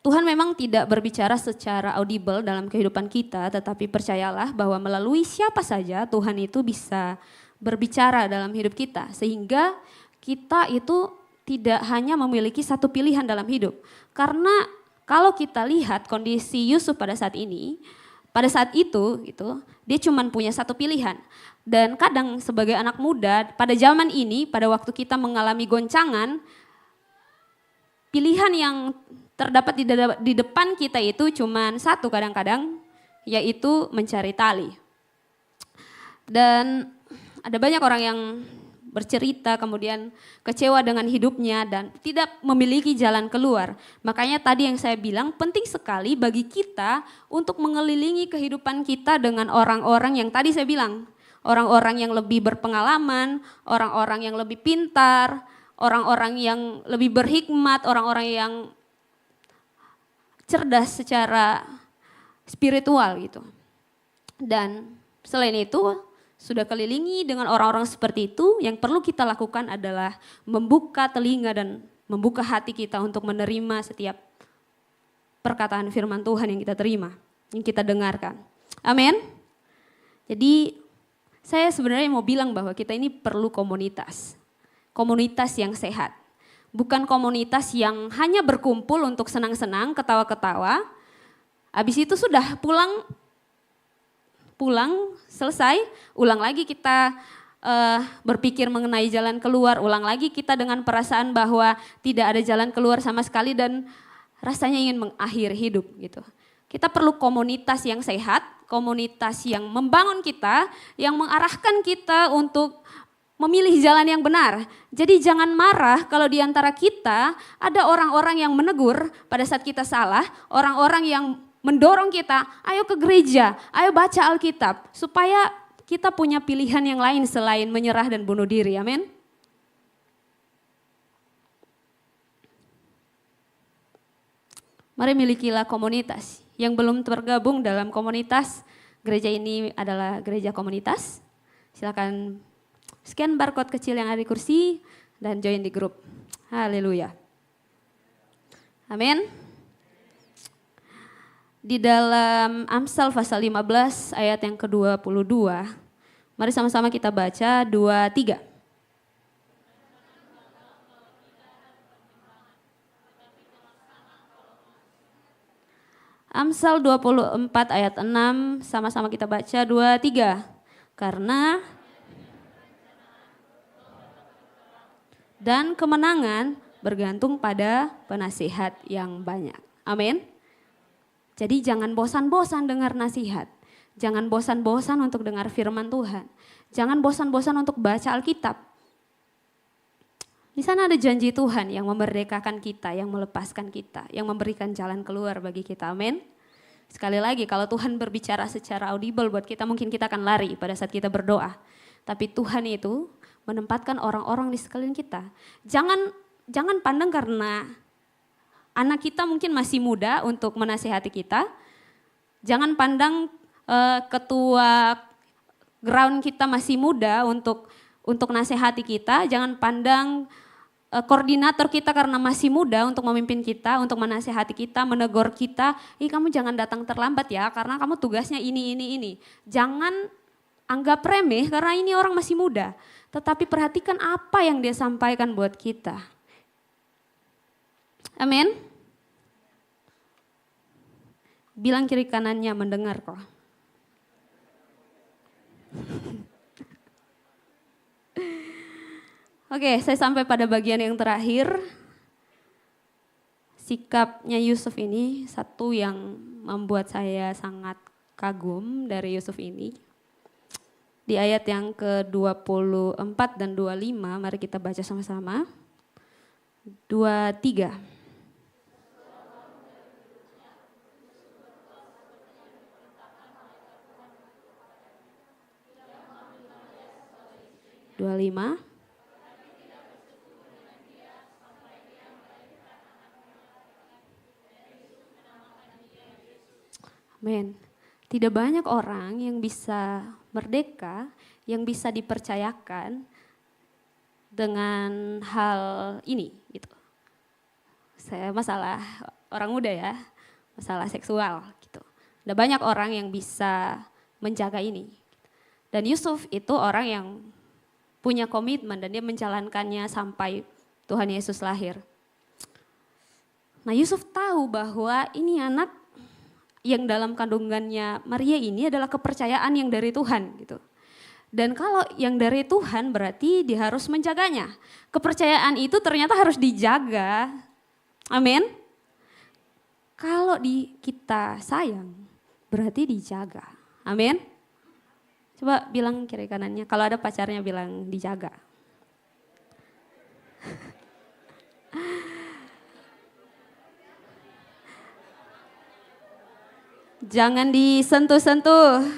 E: Tuhan memang tidak berbicara secara audible dalam kehidupan kita, tetapi percayalah bahwa melalui siapa saja Tuhan itu bisa berbicara dalam hidup kita. Sehingga kita itu tidak hanya memiliki satu pilihan dalam hidup. Karena kalau kita lihat kondisi Yusuf pada saat ini, pada saat itu gitu, dia cuma punya satu pilihan. Dan kadang sebagai anak muda pada zaman ini, pada waktu kita mengalami goncangan, pilihan yang terdapat di depan kita itu cuma satu kadang-kadang, yaitu mencari tali. Dan ada banyak orang yang bercerita kemudian kecewa dengan hidupnya dan tidak memiliki jalan keluar. Makanya tadi yang saya bilang penting sekali bagi kita untuk mengelilingi kehidupan kita dengan orang-orang yang tadi saya bilang. Orang-orang yang lebih berpengalaman, orang-orang yang lebih pintar, orang-orang yang lebih berhikmat, orang-orang yang cerdas secara spiritual gitu. Dan selain itu sudah kelilingi dengan orang-orang seperti itu, yang perlu kita lakukan adalah membuka telinga dan membuka hati kita untuk menerima setiap perkataan firman Tuhan yang kita terima, yang kita dengarkan. Amin. Jadi saya sebenarnya mau bilang bahwa kita ini perlu komunitas. Komunitas yang sehat. Bukan komunitas yang hanya berkumpul untuk senang-senang, ketawa-ketawa. Habis itu sudah pulang, selesai, ulang lagi kita berpikir mengenai jalan keluar, ulang lagi kita dengan perasaan bahwa tidak ada jalan keluar sama sekali dan rasanya ingin mengakhiri hidup gitu. Kita perlu komunitas yang sehat, komunitas yang membangun kita, yang mengarahkan kita untuk memilih jalan yang benar. Jadi jangan marah kalau di antara kita ada orang-orang yang menegur pada saat kita salah, orang-orang yang mendorong kita, ayo ke gereja, ayo baca Alkitab, supaya kita punya pilihan yang lain selain menyerah dan bunuh diri, amin. Mari milikilah komunitas. Yang belum tergabung dalam komunitas, gereja ini adalah gereja komunitas. Silakan scan barcode kecil yang ada di kursi dan join di grup. Haleluya. Amin. Di dalam Amsal pasal 15 ayat yang ke-22, mari sama-sama kita baca 2-3. Amsal 24 ayat 6, sama-sama kita baca 2-3. Karena dan kemenangan bergantung pada penasihat yang banyak. Amin. Jadi jangan bosan-bosan dengar nasihat. Jangan bosan-bosan untuk dengar firman Tuhan. Jangan bosan-bosan untuk baca Alkitab. Di sana ada janji Tuhan yang memerdekakan kita, yang melepaskan kita, yang memberikan jalan keluar bagi kita. Amin. Sekali lagi, kalau Tuhan berbicara secara audible buat kita, mungkin kita akan lari pada saat kita berdoa. Tapi Tuhan itu menempatkan orang-orang di sekeliling kita. Jangan pandang karena anak kita mungkin masih muda untuk menasihati kita. Jangan pandang ketua ground kita masih muda untuk nasihati kita. Jangan pandang koordinator kita karena masih muda untuk memimpin kita, untuk menasihati kita, menegur kita. Kamu jangan datang terlambat ya karena kamu tugasnya ini. Jangan anggap remeh karena ini orang masih muda. Tetapi perhatikan apa yang dia sampaikan buat kita. Amin. Bilang kiri kanannya mendengar kok. Oke, saya sampai pada bagian yang terakhir. Sikapnya Yusuf ini satu yang membuat saya sangat kagum dari Yusuf ini. Di ayat yang ke-24 dan 25, mari kita baca sama-sama. 2-3. Amin. Tidak banyak orang yang bisa merdeka, yang bisa dipercayakan dengan hal ini gitu. Saya masalah orang muda ya, masalah seksual gitu. Ada banyak orang yang bisa menjaga ini. Dan Yusuf itu orang yang punya komitmen dan dia menjalankannya sampai Tuhan Yesus lahir. Nah, Yusuf tahu bahwa ini anak yang dalam kandungannya Maria ini adalah kepercayaan yang dari Tuhan gitu. Dan kalau yang dari Tuhan berarti dia harus menjaganya. Kepercayaan itu ternyata harus dijaga. Amin. Kalau kita sayang berarti dijaga. Amin. Coba bilang kiri kanannya, kalau ada pacarnya bilang dijaga. Jangan disentuh-sentuh.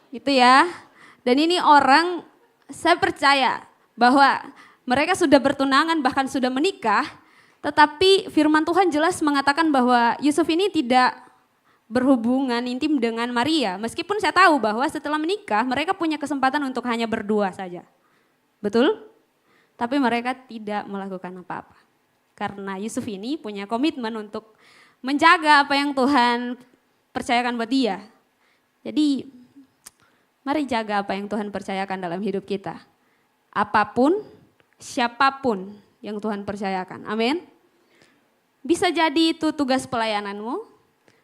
E: Gitu ya. Dan ini orang, saya percaya bahwa mereka sudah bertunangan bahkan sudah menikah, tetapi firman Tuhan jelas mengatakan bahwa Yusuf ini tidak berhubungan intim dengan Maria. Meskipun saya tahu bahwa setelah menikah mereka punya kesempatan untuk hanya berdua saja. Betul? Tapi mereka tidak melakukan apa-apa. Karena Yusuf ini punya komitmen untuk menjaga apa yang Tuhan percayakan buat dia. Jadi mari jaga apa yang Tuhan percayakan dalam hidup kita. Apapun, siapapun yang Tuhan percayakan. Amin. Bisa jadi itu tugas pelayananmu,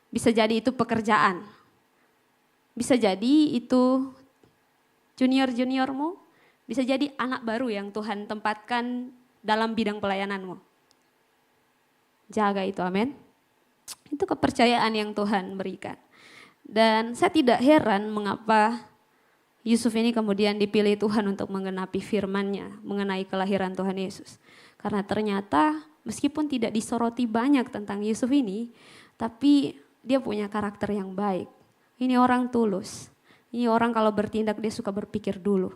E: bisa jadi itu pekerjaan. Bisa jadi itu junior-juniormu, bisa jadi anak baru yang Tuhan tempatkan dalam bidang pelayananmu. Jaga itu, amin. Itu kepercayaan yang Tuhan berikan. Dan saya tidak heran mengapa Yusuf ini kemudian dipilih Tuhan untuk menggenapi firman-Nya mengenai kelahiran Tuhan Yesus. Karena ternyata meskipun tidak disoroti banyak tentang Yusuf ini, tapi dia punya karakter yang baik. Ini orang tulus. Ini orang kalau bertindak dia suka berpikir dulu.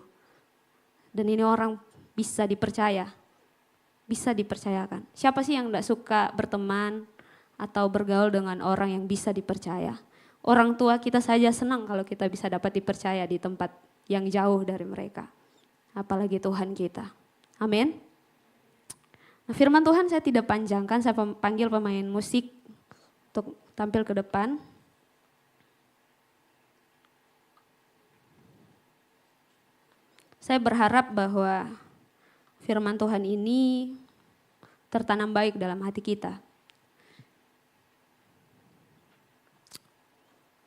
E: Dan ini orang bisa dipercaya. Bisa dipercayakan. Siapa sih yang tidak suka berteman atau bergaul dengan orang yang bisa dipercaya? Orang tua kita saja senang kalau kita bisa dapat dipercaya di tempat yang jauh dari mereka. Apalagi Tuhan kita. Amin. Nah, firman Tuhan saya tidak panjangkan, saya panggil pemain musik untuk tampil ke depan. Saya berharap bahwa firman Tuhan ini tertanam baik dalam hati kita.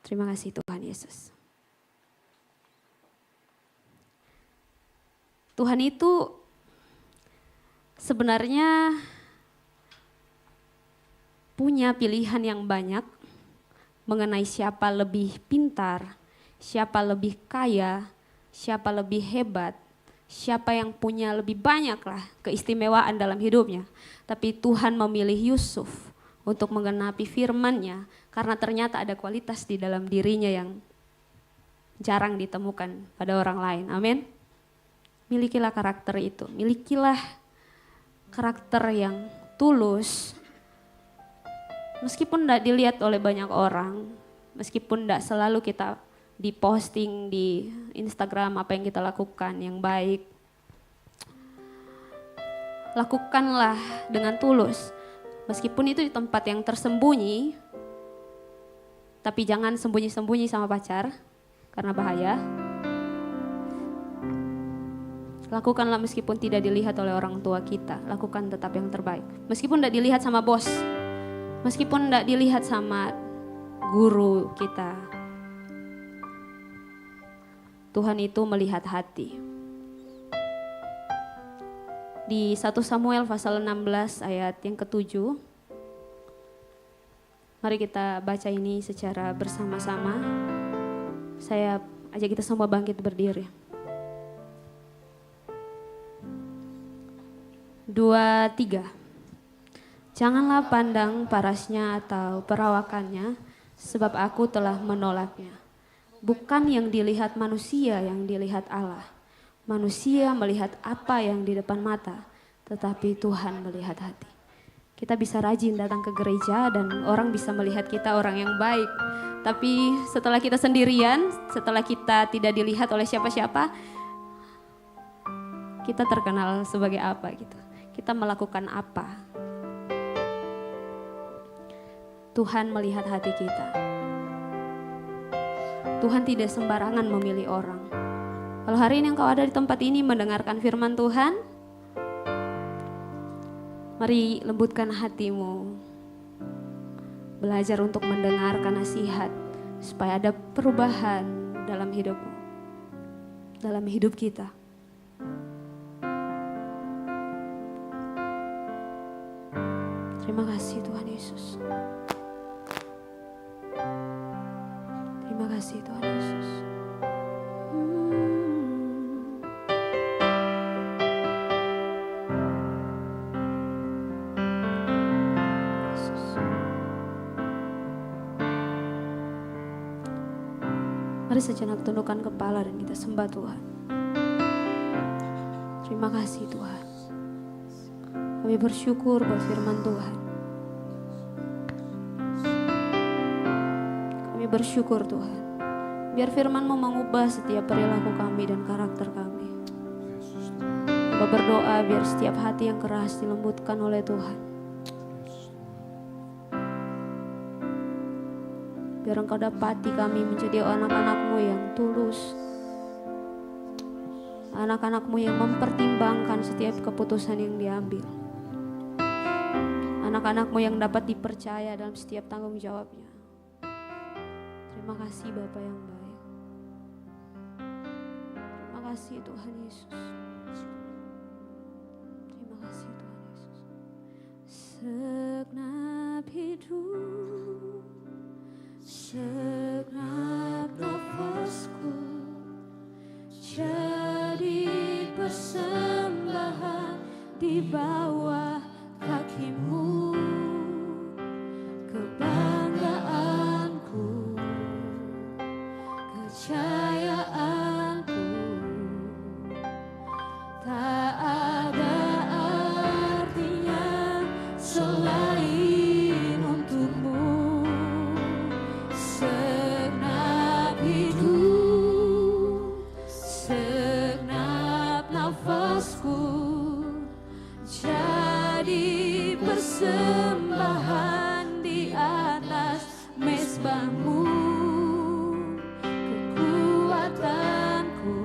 E: Terima kasih Tuhan Yesus. Tuhan itu sebenarnya punya pilihan yang banyak mengenai siapa lebih pintar, siapa lebih kaya, siapa lebih hebat, siapa yang punya lebih banyak lah keistimewaan dalam hidupnya. Tapi Tuhan memilih Yusuf untuk menggenapi firman-Nya karena ternyata ada kualitas di dalam dirinya yang jarang ditemukan pada orang lain. Amin. Milikilah karakter itu, milikilah karakter yang tulus. Meskipun tidak dilihat oleh banyak orang, meskipun tidak selalu kita diposting di Instagram apa yang kita lakukan yang baik. Lakukanlah dengan tulus. Meskipun itu di tempat yang tersembunyi, tapi jangan sembunyi-sembunyi sama pacar, karena bahaya. Lakukanlah meskipun tidak dilihat oleh orang tua kita, lakukan tetap yang terbaik. Meskipun tidak dilihat sama bos, meskipun tidak dilihat sama guru kita, Tuhan itu melihat hati. Di 1 Samuel pasal 16 ayat yang ke-7, mari kita baca ini secara bersama-sama. Saya ajak kita semua bangkit berdiri. 2, 3. Janganlah pandang parasnya atau perawakannya, sebab aku telah menolaknya. Bukan yang dilihat manusia yang dilihat Allah. Manusia melihat apa yang di depan mata, tetapi Tuhan melihat hati. Kita bisa rajin datang ke gereja dan orang bisa melihat kita orang yang baik. Tapi setelah kita sendirian, setelah kita tidak dilihat oleh siapa-siapa, kita terkenal sebagai apa gitu. Kita melakukan apa? Tuhan melihat hati kita. Tuhan tidak sembarangan memilih orang. Kalau hari ini engkau ada di tempat ini mendengarkan firman Tuhan, mari lembutkan hatimu. Belajar untuk mendengarkan nasihat supaya ada perubahan dalam hidupmu, dalam hidup kita. Terima kasih Tuhan Yesus. kasih Tuhan Yesus. Yesus. Mari sejenak tundukkan kepala dan kita sembah Tuhan. Terima kasih Tuhan. Kami bersyukur buat firman Tuhan. Kami bersyukur Tuhan. Biar firman-Mu mengubah setiap perilaku kami dan karakter kami. Hamba berdoa biar setiap hati yang keras dilembutkan oleh Tuhan. Biar Engkau dapati kami menjadi anak-anak-Mu yang tulus. Anak-anak-Mu yang mempertimbangkan setiap keputusan yang diambil. Anak-anak-Mu yang dapat dipercaya dalam setiap tanggung jawabnya. Terima kasih Bapa yang baik. Terima kasih Tuhan Yesus. Terima kasih Tuhan Yesus. Segenap hidup, segenap nafasku jadi persembahan di bawah kaki-Mu. Kebanggaanku, kejayaanku, tak ada artinya selain untuk-Mu. Segenap hidup, segenap nafasku jadi persembahan di atas mezbah-Mu. Kekuatanku,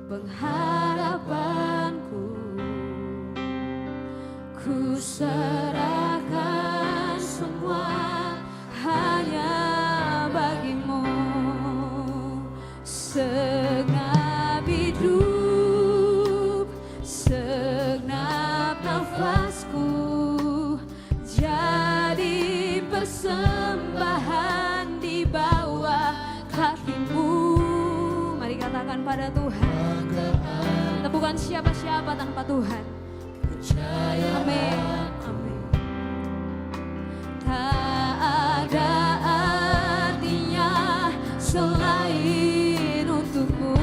E: pengharapanku, ku serahkan semua hanya bagi-Mu. Segenap hidup, segenap nafasku jadi persembahan di bawah kaki-Mu. Mari katakan pada Tuhan, kita bukan siapa-siapa tanpa Tuhan. Amin. Amin. Tak ada artinya selain untuk-Mu.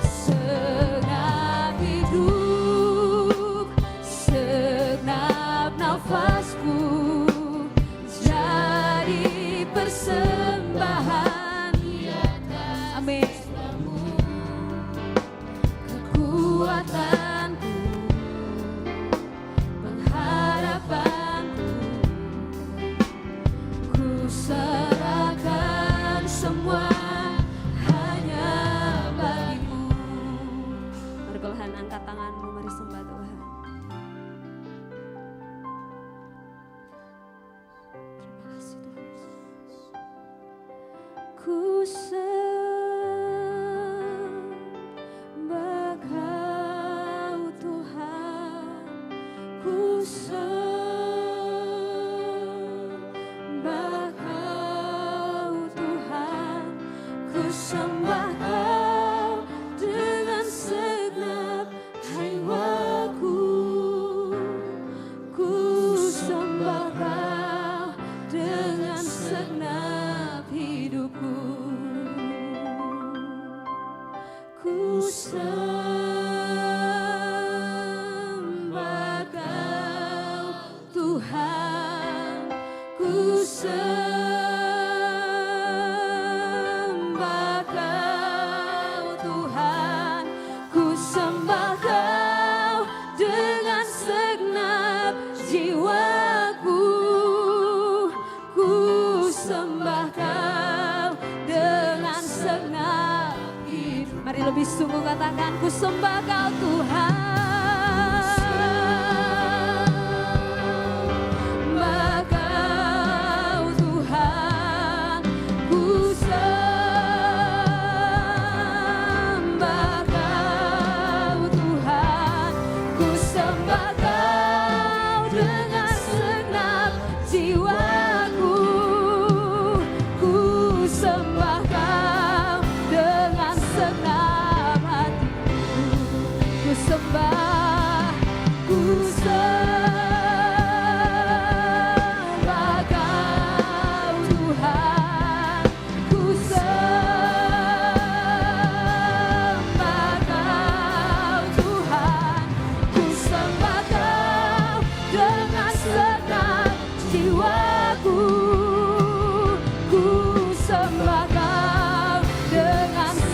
E: Segenap hidup, segenap nafasku jadi persembahan. Amin. Kekuatanku, pengharapanku, ku serahkan semua hanya bagi-Mu. Mari perlahan angkat tanganmu, mari sembah Tuhan. Terima kasih Tuhan Yesus. Ku sembah Kau Tuhan, ku sembah Kau Tuhan, ku sembah Kau dengan segenap jiwaku, ku sembah Kau dengan segenap hidupku. Ku sembah Kau Tuhan, ku sembah Kau Tuhan, ku sembah Kau dengan segenap jiwaku, ku sembah Kau dengan segenap hidup. Mari lebih sungguh katakan, ku sembah Kau Tuhan. Sembah Kau Tuhan, ku sembah Kau Tuhan, ku sembah Kau dengan segenap jiwaku,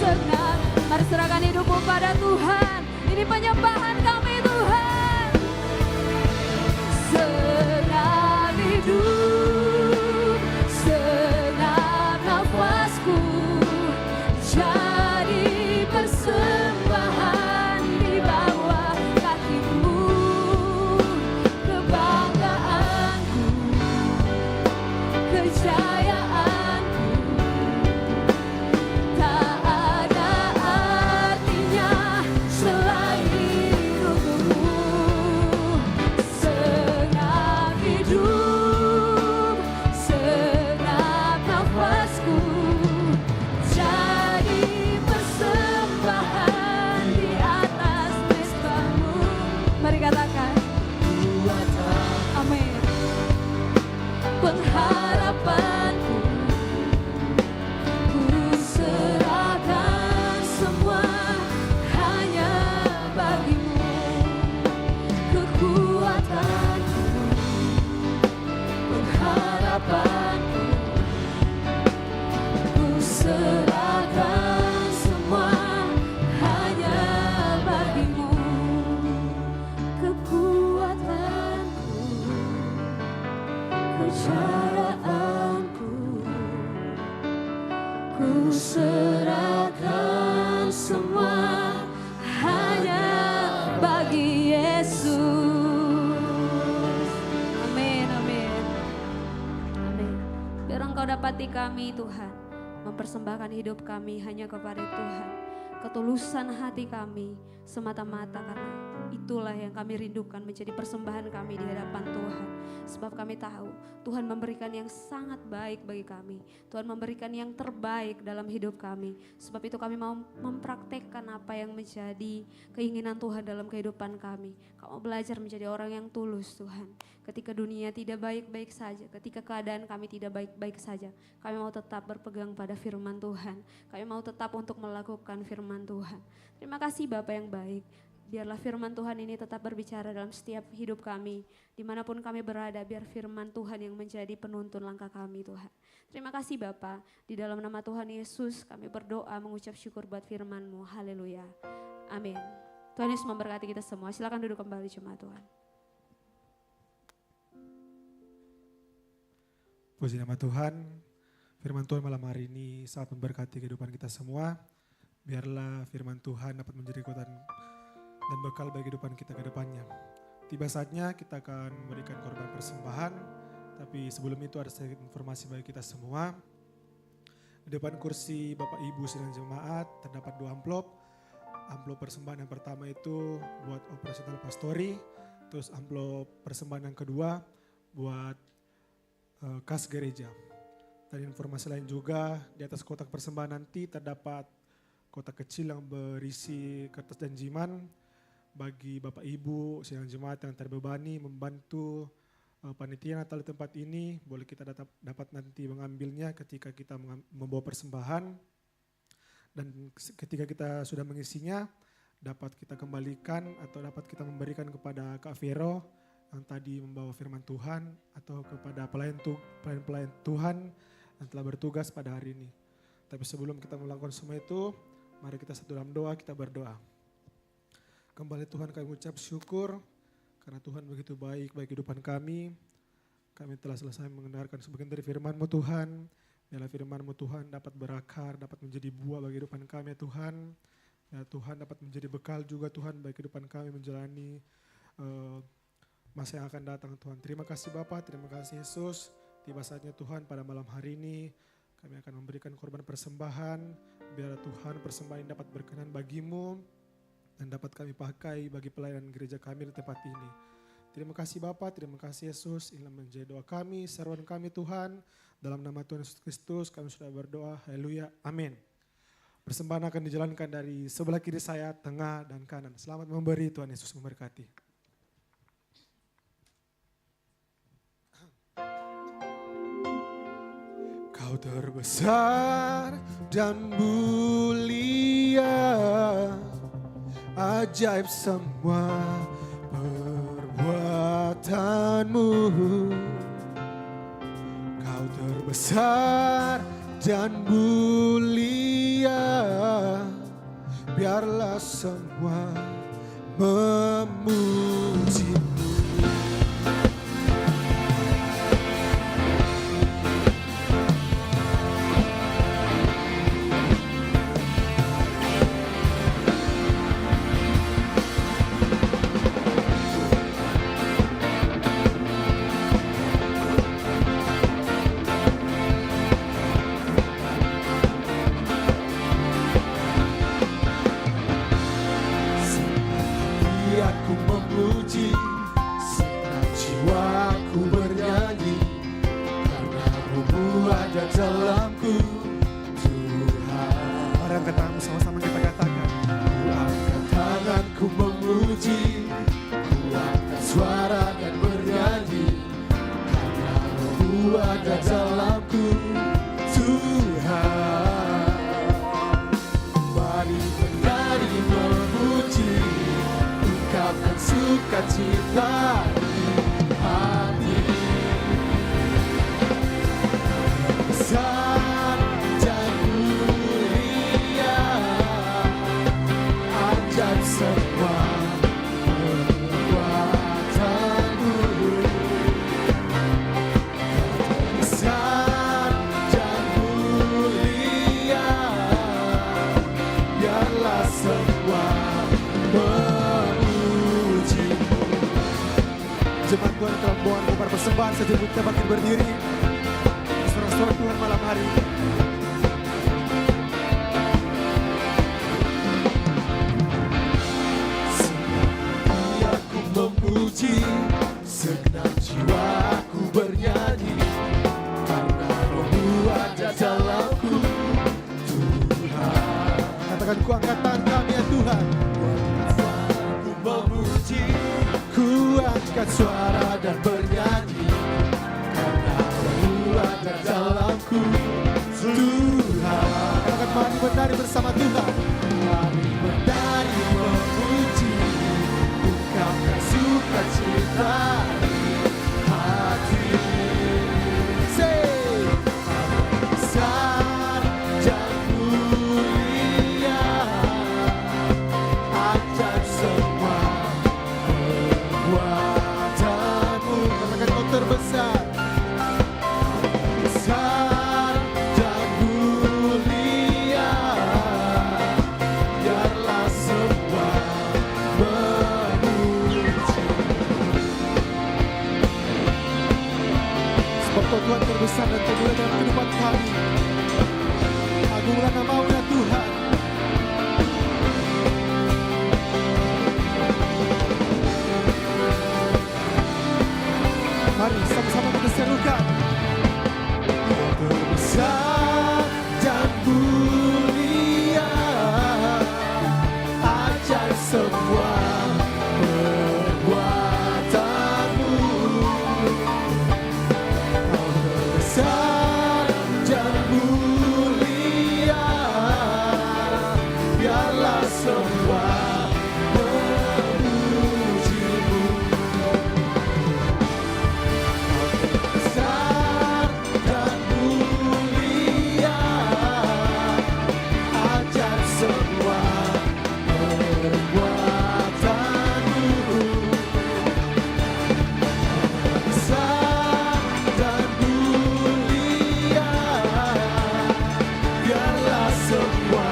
E: senang. Mari serahkan hidupmu pada Tuhan. Ini penyembahan kami Tuhan. Senang hidup, senang nafasku, jadi persembahan di bawah kakimu. Kebanggaanku, kejayaanku, tak ada artinya selain untukmu. Senang hidup, senang nafasku, jadi persembahan di atas mezbamu. Mari katakan, amin. Pengharapanku, ku serahkan semua hanya bagimu. Kekuatanku, pengharapanku, ku serahkan semua hanya bagimu. Kekuatanku, kejayaanku, ku serahkan semua hanya bagi Yesus. Amin, amin, amin. Biar Engkau dapati kami Tuhan, mempersembahkan hidup kami hanya kepada Tuhan. Ketulusan hati kami semata-mata karena itulah yang kami rindukan menjadi persembahan kami di hadapan Tuhan. Sebab kami tahu Tuhan memberikan yang sangat baik bagi kami. Tuhan memberikan yang terbaik dalam hidup kami. Sebab itu kami mau mempraktekkan apa yang menjadi keinginan Tuhan dalam kehidupan kami. Kau mau belajar menjadi orang yang tulus Tuhan. Ketika dunia tidak baik-baik saja, ketika keadaan kami tidak baik-baik saja, kami mau tetap berpegang pada firman Tuhan. Kami mau tetap untuk melakukan firman Tuhan. Terima kasih Bapa yang baik. Biarlah firman Tuhan ini tetap berbicara dalam setiap hidup kami. Dimanapun kami berada, biar firman Tuhan yang menjadi penuntun langkah kami Tuhan. Terima kasih Bapa. Di dalam nama Tuhan Yesus kami berdoa mengucap syukur buat firman-Mu. Haleluya. Amin. Tuhan Yesus memberkati kita semua. Silakan duduk kembali jemaat Tuhan.
J: Puji nama Tuhan. Firman Tuhan malam hari ini sangat memberkati kehidupan kita semua. Biarlah firman Tuhan dapat menjadi kekuatan dan bekal bagi kehidupan kita ke depannya. Tiba saatnya kita akan memberikan korban persembahan, tapi sebelum itu ada sedikit informasi bagi kita semua. Di depan kursi Bapak Ibu sidang jemaat terdapat 2 amplop. Amplop persembahan yang pertama itu buat operasional pastori, terus amplop persembahan yang kedua buat kas gereja. Dan informasi lain juga, di atas kotak persembahan nanti terdapat kotak kecil yang berisi kertas janjiman bagi Bapak Ibu sidang jemaat yang terbebani membantu panitia Natal di tempat ini. Boleh kita dapat nanti mengambilnya ketika kita membawa persembahan, dan ketika kita sudah mengisinya dapat kita kembalikan atau dapat kita memberikan kepada Kak Vero yang tadi membawa firman Tuhan, atau kepada pelayan-pelayan Tuhan yang telah bertugas pada hari ini. Tapi sebelum kita melakukan semua itu, mari kita satu dalam doa, kita berdoa. Kembali Tuhan kami ucap syukur karena Tuhan begitu baik bagi kehidupan kami. Kami telah selesai mendengarkan sebagian dari firman-Mu Tuhan. Biarlah firman-Mu Tuhan dapat berakar, dapat menjadi buah bagi kehidupan kami ya Tuhan. Ya Tuhan dapat menjadi bekal juga Tuhan bagi kehidupan kami menjalani masa yang akan datang Tuhan. Terima kasih Bapa, terima kasih Yesus. Tiba saatnya Tuhan pada malam hari ini kami akan memberikan korban persembahan. Biar Tuhan persembahan ini dapat berkenan bagi-Mu dan dapat kami pakai bagi pelayanan gereja kami di tempat ini. Terima kasih Bapa, terima kasih Yesus. Inilah menjadi doa kami, seruan kami Tuhan. Dalam nama Tuhan Yesus Kristus kami sudah berdoa. Haleluya, amin. Persembahan akan dijalankan dari sebelah kiri saya, tengah dan kanan. Selamat memberi, Tuhan Yesus memberkati. Kau terbesar dan mulia, ajaib semua perbuatanmu. Kau terbesar dan mulia,
H: biarlah semua memuji-Mu. Aku memuji, senang jiwaku bernyanyi, karena Roh-Mu ada dalamku, Tuhan. Mari angkat tanganmu sama-sama kita katakan. Ku angkat tanganku memuji, ku angkat suara dan bernyanyi, karena Roh-Mu ada dalamku, Tuhan. Mari menari memuji, ungkapkan sukacita di hati. Besar dan mulia, ajaib semua perbuatan-Mu. Besar dan mulia, biarlah semua jemaat Tuhan telah membawa kobar persembahan saja kita makin berdiri. Suara-suara Tuhan malam hari ini. Seperti aku memuji, segenap jiwaku bernyanyi, karena Roh-Mu ada dalamku, Tuhan. Katakan ku angkat tangan kami ya Tuhan. Ku memuji, ku angkat suara dan bernyanyi, karena Roh-Mu ada dalamku, Tuhan. Katakan mari menari bersama Tuhan. Mari menari memuji, ungkapkan sukacita di hati. Say, besar dan mulia, ajaib semua perbuatan-Mu. Katakan Kau terbesar. Besar dan mulia, biarlah semua memuji. Sebab Kau Tuhan terbesar dan termulia dalam kehidupan kami. Agunglah nama-Mu ya Tuhan. Mari sama-sama kita serukan. Besar dan mulia, ajaib semua perbuatan-Mu. Besar dan mulia, biarlah semua memuji-Mu. Besar dan mulia, ajaib semua perbuatan-Mu. Besar dan mulia, biarlah semua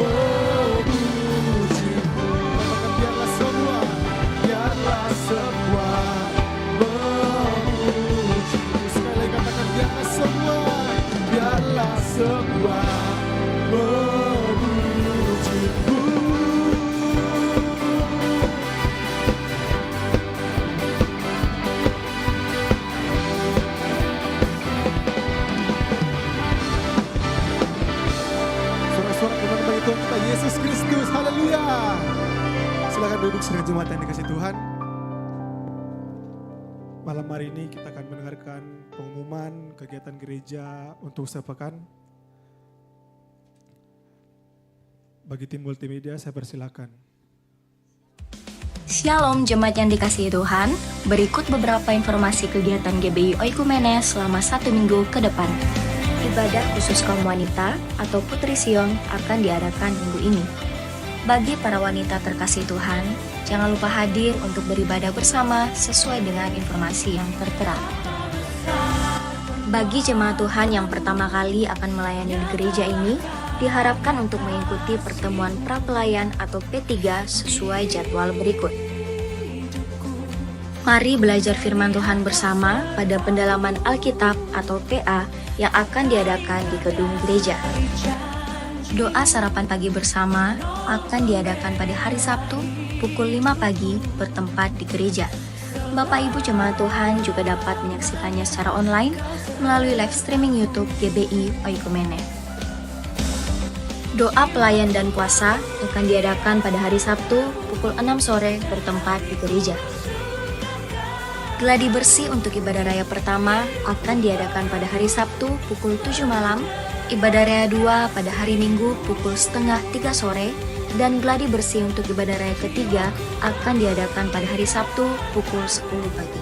H: memuji-Mu. Katakan biarlah semua, biarlah semua memuji-Mu. Sekali lagi katakan biarlah semua, biarlah semua memuji-Mu. Suara-suara kembali bagi Tuhan kita Yesus Kristus. Haleluya. Silakan duduk sedang jemaat yang dikasih Tuhan. Malam hari ini kita akan mendengarkan pengumuman kegiatan gereja untuk sepekan. Bagi tim multimedia saya persilakan.
G: Shalom jemaat yang dikasihi Tuhan, berikut beberapa informasi kegiatan GBI Oikumene selama 1 minggu ke depan. Ibadah khusus kaum wanita atau Putri Sion akan diadakan minggu ini.
K: Bagi para wanita terkasih Tuhan, jangan lupa hadir untuk beribadah bersama sesuai dengan informasi yang tertera. Bagi jemaat Tuhan yang pertama kali akan melayani di gereja ini, diharapkan untuk mengikuti pertemuan prapelayan atau P3 sesuai jadwal berikut. Mari belajar firman Tuhan bersama pada pendalaman Alkitab atau PA yang akan diadakan di gedung gereja. Doa sarapan pagi bersama akan diadakan pada hari Sabtu pukul 5 pagi bertempat di gereja. Bapak Ibu jemaat Tuhan juga dapat menyaksikannya secara online melalui live streaming YouTube GBI Oikumene. Doa pelayan dan puasa akan diadakan pada hari Sabtu pukul 6 sore bertempat di gereja. Gladi bersih untuk ibadah raya pertama akan diadakan pada hari Sabtu pukul 7 malam, ibadah raya 2 pada hari Minggu pukul setengah 3 sore, dan gladi bersih untuk ibadah raya ketiga akan diadakan pada hari Sabtu pukul 10 pagi.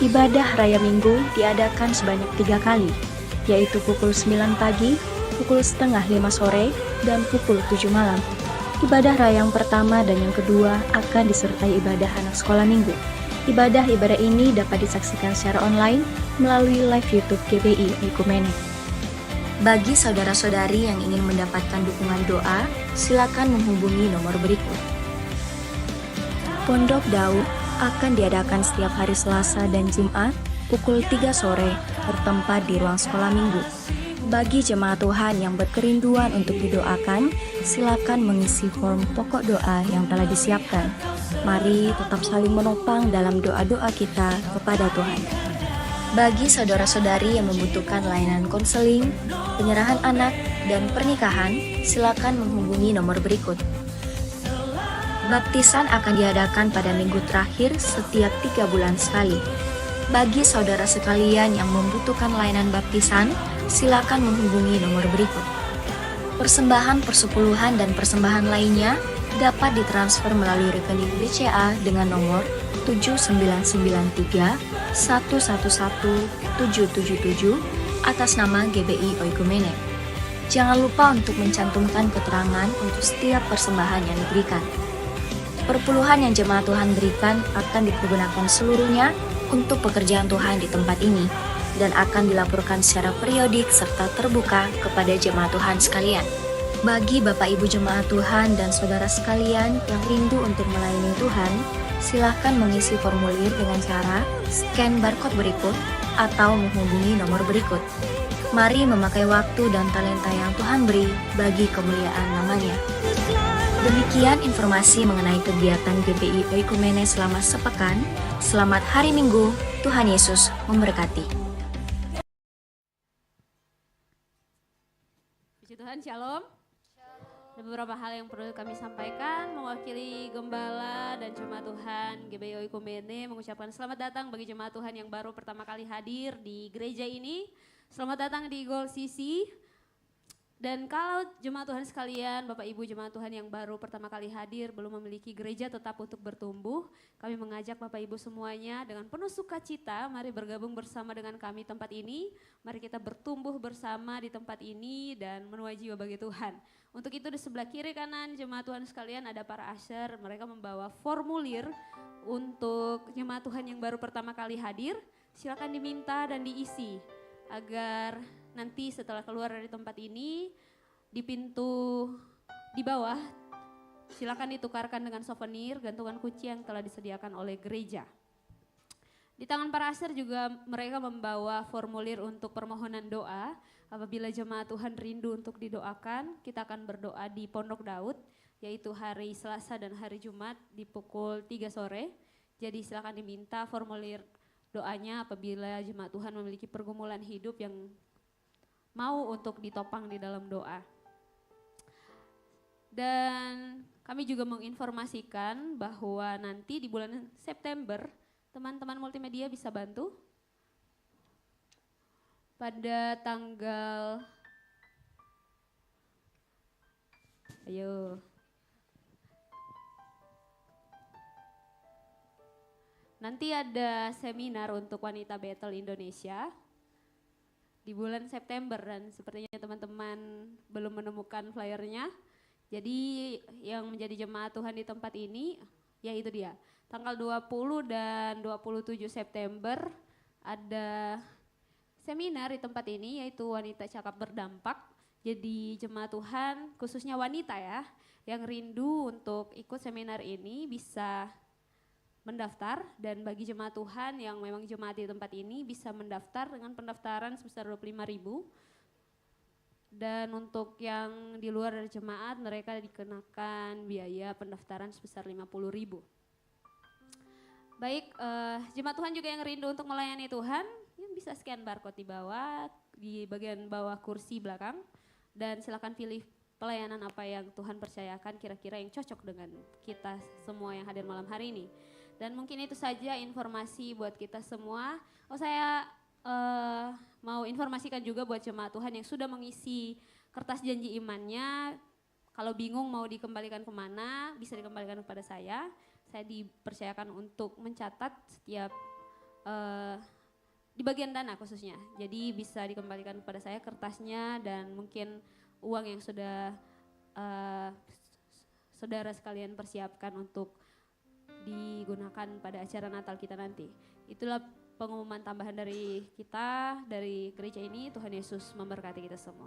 K: Ibadah raya Minggu diadakan sebanyak 3 kali, yaitu pukul 9 pagi, pukul setengah 5 sore, dan pukul 7 malam. Ibadah raya yang pertama dan yang kedua akan disertai ibadah anak sekolah minggu. Ibadah-ibadah ini dapat disaksikan secara online melalui live YouTube GBI Oikumene. Bagi saudara-saudari yang ingin mendapatkan dukungan doa, silakan menghubungi nomor berikut. Pondok Daud akan diadakan setiap hari Selasa dan Jumat pukul 3 sore bertempat di ruang sekolah minggu. Bagi jemaat Tuhan yang berkerinduan untuk didoakan, silakan mengisi form pokok doa yang telah disiapkan. Mari tetap saling menopang dalam doa-doa kita kepada Tuhan. Bagi saudara-saudari yang membutuhkan layanan konseling, penyerahan anak, dan pernikahan, silakan menghubungi nomor berikut. Baptisan akan diadakan pada minggu terakhir setiap 3 bulan sekali. Bagi saudara sekalian yang membutuhkan layanan baptisan, silakan menghubungi nomor berikut. Persembahan persepuluhan dan persembahan lainnya dapat ditransfer melalui rekening BCA dengan nomor 7993 111 777 atas nama GBI Oikumene. Jangan lupa untuk mencantumkan keterangan untuk setiap persembahan yang diberikan. Perpuluhan yang jemaat Tuhan berikan akan dipergunakan seluruhnya untuk pekerjaan Tuhan di tempat ini dan akan dilaporkan secara periodik serta terbuka kepada jemaat Tuhan sekalian. Bagi Bapak Ibu jemaat Tuhan dan saudara sekalian yang rindu untuk melayani Tuhan, silahkan mengisi formulir dengan cara scan barcode berikut atau menghubungi nomor berikut. Mari memakai waktu dan talenta yang Tuhan beri bagi kemuliaan namanya. Demikian informasi mengenai kegiatan GBI Oikumene selama sepekan. Selamat hari Minggu, Tuhan Yesus memberkati.
E: Puji Tuhan, Shalom. Ada beberapa hal yang perlu kami sampaikan. Mewakili Gembala dan Jemaat Tuhan GBI Oikumene mengucapkan selamat datang bagi Jemaat Tuhan yang baru pertama kali hadir di gereja ini. Selamat datang di Gold CC. Dan kalau jemaat Tuhan sekalian, Bapak Ibu jemaat Tuhan yang baru pertama kali hadir, belum memiliki gereja tetap untuk bertumbuh, kami mengajak Bapak Ibu semuanya dengan penuh sukacita, mari bergabung bersama dengan kami tempat ini. Mari kita bertumbuh bersama di tempat ini dan menuai jiwa bagi Tuhan. Untuk itu di sebelah kiri kanan jemaat Tuhan sekalian ada para usher, mereka membawa formulir untuk jemaat Tuhan yang baru pertama kali hadir. Silakan diminta dan diisi agar nanti setelah keluar dari tempat ini, di pintu di bawah, silakan ditukarkan dengan souvenir gantungan kunci yang telah disediakan oleh gereja. Di tangan para usher juga mereka membawa formulir untuk permohonan doa. Apabila jemaat Tuhan rindu untuk didoakan, kita akan berdoa di Pondok Daud, yaitu hari Selasa dan hari Jumat di pukul 3 sore. Jadi silakan diminta formulir doanya apabila jemaat Tuhan memiliki pergumulan hidup yang mau untuk ditopang di dalam doa. Dan kami juga menginformasikan bahwa nanti di bulan September, teman-teman multimedia bisa bantu. Pada tanggal, nanti ada seminar untuk wanita battle Indonesia di bulan September dan sepertinya teman-teman belum menemukan flyernya. Jadi yang menjadi jemaat Tuhan di tempat ini, ya itu dia. Tanggal 20 dan 27 September ada seminar di tempat ini, yaitu Wanita Cakap Berdampak. Jadi jemaat Tuhan, khususnya wanita ya, yang rindu untuk ikut seminar ini bisa mendaftar. Dan bagi jemaat Tuhan yang memang jemaat di tempat ini bisa mendaftar dengan pendaftaran sebesar 25.000. Dan untuk yang di luar dari jemaat, mereka dikenakan biaya pendaftaran sebesar 50.000. Baik, jemaat Tuhan juga yang rindu untuk melayani Tuhan, yang bisa scan barcode di bagian bawah kursi belakang. Dan silakan pilih pelayanan apa yang Tuhan percayakan kira-kira yang cocok dengan kita semua yang hadir malam hari ini. Dan mungkin itu saja informasi buat kita semua. Saya mau informasikan juga buat jemaat Tuhan yang sudah mengisi kertas janji imannya. Kalau bingung mau dikembalikan kemana, bisa dikembalikan kepada saya. Saya dipercayakan untuk mencatat setiap di bagian dana khususnya. Jadi bisa dikembalikan kepada saya kertasnya dan mungkin uang yang sudah saudara sekalian persiapkan untuk digunakan pada acara Natal kita nanti. Itulah pengumuman tambahan dari kita, dari gereja ini. Tuhan Yesus memberkati kita semua.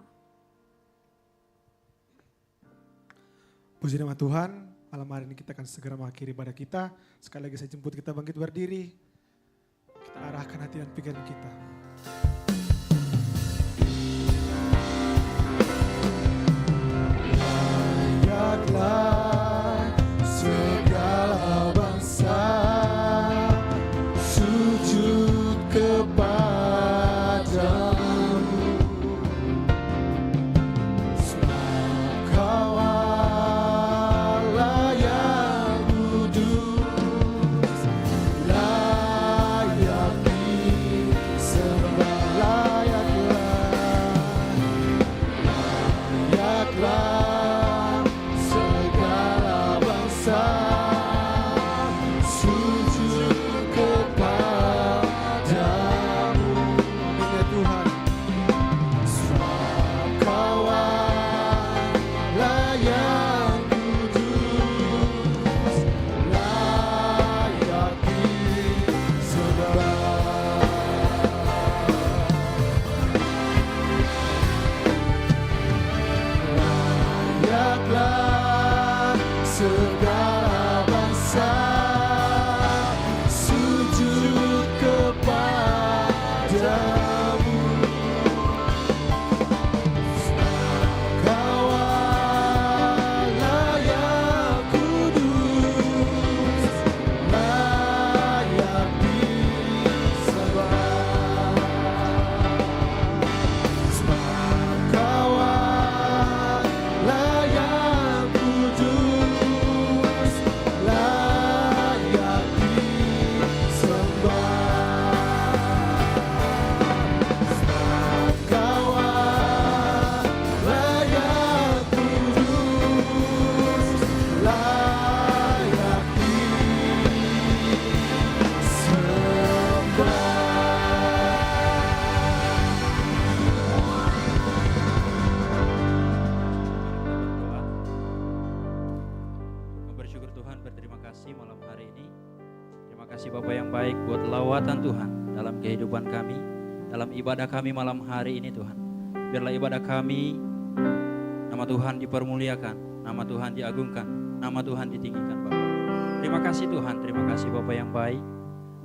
J: Puji nama Tuhan, malam hari ini kita akan segera mengakhiri ibadah kita. Sekali lagi saya jemput kita bangkit berdiri. Kita arahkan hati dan pikiran kita. Layaklah segala bangsa sujud kepadamu, sebab Kau Allah yang kudus, layak disembah, layaklah segala bangsa sujud kepadamu. Ingat Tuhan, sebab Kau Allah yang kudus, layak disembah. Layaklah segala bangsa sujud kepadamu, Kau Allah yang kudus, layak disembah. Sebab Kau Allah yang kudus, layak disembah. Sebab Kau Allah yang kudus, layak disembah.
C: Bersyukur Tuhan, berterima kasih malam hari ini. Terima kasih Bapa yang baik buat lawatan Tuhan dalam kehidupan kami, dalam ibadah kami malam hari ini Tuhan. Biarlah ibadah kami, nama Tuhan dipermuliakan, nama Tuhan diagungkan, nama Tuhan ditinggikan Bapa. Terima kasih Tuhan, terima kasih Bapa yang baik.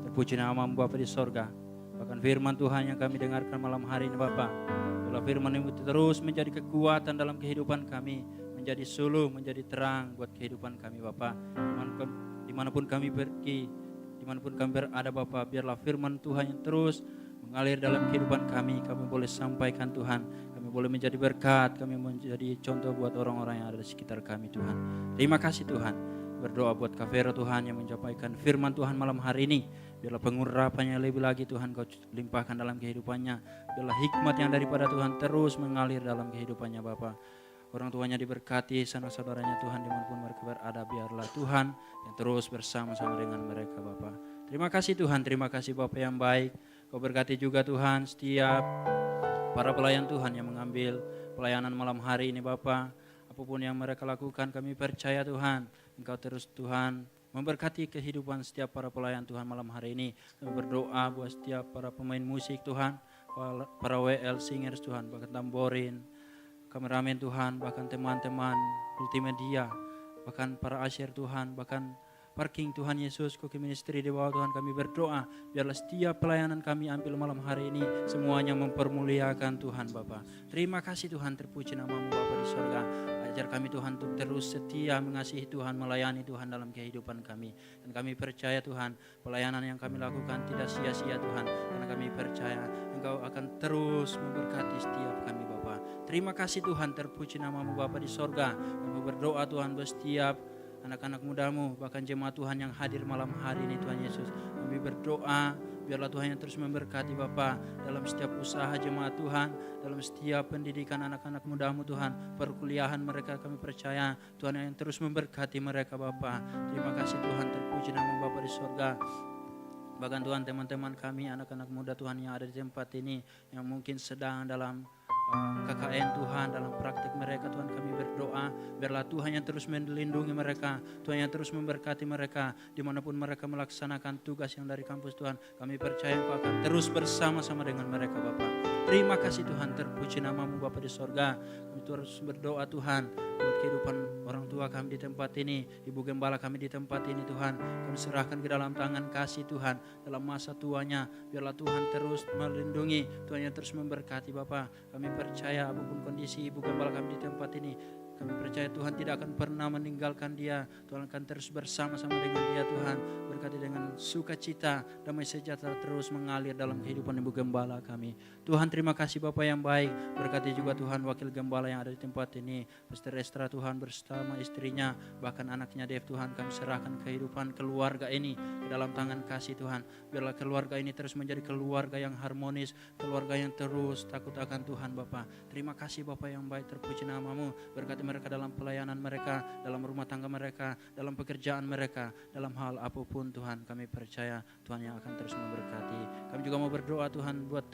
C: Terpuji nama-Mu Bapa di sorga. Bahkan firman Tuhan yang kami dengarkan malam hari ini Bapa, biarlah firman itu terus menjadi kekuatan dalam kehidupan kami, menjadi suluh, menjadi terang buat kehidupan kami Bapa. Dimanapun kami pergi, dimanapun kami berada Bapa, biarlah firman Tuhan yang terus mengalir dalam kehidupan kami. Kami boleh sampaikan Tuhan, kami boleh menjadi berkat, kami menjadi contoh buat orang-orang yang ada di sekitar kami Tuhan. Terima kasih Tuhan. Berdoa buat Kak Vero Tuhan yang menyampaikan firman Tuhan malam hari ini. Biarlah pengurapannya lebih lagi Tuhan Kau limpahkan dalam kehidupannya. Biarlah hikmat yang daripada Tuhan terus mengalir dalam kehidupannya Bapa. Orang tuanya diberkati, saudara-saudaranya Tuhan dimanapun mereka berada, biarlah Tuhan yang terus bersama-sama dengan mereka Bapa. Terima kasih Tuhan, terima kasih Bapa yang baik. Kau berkati juga Tuhan setiap para pelayan Tuhan yang mengambil pelayanan malam hari ini Bapa. apapun yang mereka lakukan, kami percaya Tuhan, Engkau terus Tuhan memberkati kehidupan setiap para pelayan Tuhan malam hari ini. Kami berdoa buat setiap para pemain musik Tuhan, para WL singers Tuhan, bahkan tamborin, kameramen Tuhan, bahkan teman-teman multimedia, bahkan para asyir Tuhan, bahkan parking Tuhan Yesus, Koki Ministry di bawah Tuhan, kami berdoa biarlah setiap pelayanan kami ambil malam hari ini semuanya mempermuliakan Tuhan Bapa. Terima kasih Tuhan, terpuji namamu Bapa di sorga. Ajar kami Tuhan untuk terus setia mengasihi Tuhan, melayani Tuhan dalam kehidupan kami. Dan kami percaya Tuhan, pelayanan yang kami lakukan tidak sia-sia Tuhan, karena kami percaya Engkau akan terus memberkati setiap kami Bapa. Terima kasih Tuhan, terpuji namamu Bapa di sorga. Kami berdoa Tuhan buat setiap anak-anak mudamu, bahkan jemaat Tuhan yang hadir malam hari ini Tuhan Yesus. Kami berdoa biarlah Tuhan yang terus memberkati Bapa dalam setiap usaha jemaat Tuhan, dalam setiap pendidikan anak-anak mudamu Tuhan, perkuliahan mereka kami percaya Tuhan yang terus memberkati mereka Bapa. Terima kasih Tuhan, terpuji nama Bapa di sorga. Bahkan Tuhan teman-teman kami anak-anak muda Tuhan yang ada di tempat ini yang mungkin sedang dalam KKN Tuhan, dalam praktik mereka Tuhan kami berdoa biarlah Tuhan yang terus melindungi mereka, Tuhan yang terus memberkati mereka dimanapun mereka melaksanakan tugas yang dari kampus Tuhan. Kami percaya Engkau akan terus bersama-sama dengan mereka Bapa. Terima kasih Tuhan, terpuji namamu Bapa di sorga. Kami terus berdoa Tuhan buat kehidupan orang tua kami di tempat ini, Ibu Gembala kami di tempat ini Tuhan. Kami serahkan ke dalam tangan kasih Tuhan dalam masa tuanya. Biarlah Tuhan terus melindungi, Tuhan yang terus memberkati Bapa. Kami percaya apapun kondisi Ibu Gembala kami di tempat ini, kami percaya Tuhan tidak akan pernah meninggalkan dia. Tuhan akan terus bersama-sama dengan dia Tuhan. Berkati dengan sukacita, damai sejahtera terus mengalir dalam kehidupan Ibu Gembala kami. Tuhan terima kasih Bapa yang baik. Berkati juga Tuhan wakil Gembala yang ada di tempat ini. Pastor Estra Tuhan bersama istrinya, bahkan anaknya Dev Tuhan. Kami serahkan kehidupan keluarga ini ke dalam tangan kasih Tuhan. Biarlah keluarga ini terus menjadi keluarga yang harmonis, keluarga yang terus takut akan Tuhan Bapa. Terima kasih Bapa yang baik, terpuji namamu. Berkati mereka dalam pelayanan mereka, dalam rumah tangga mereka, dalam pekerjaan mereka, dalam hal apapun Tuhan. Kami percaya Tuhan yang akan terus memberkati. Kami juga mau berdoa Tuhan buat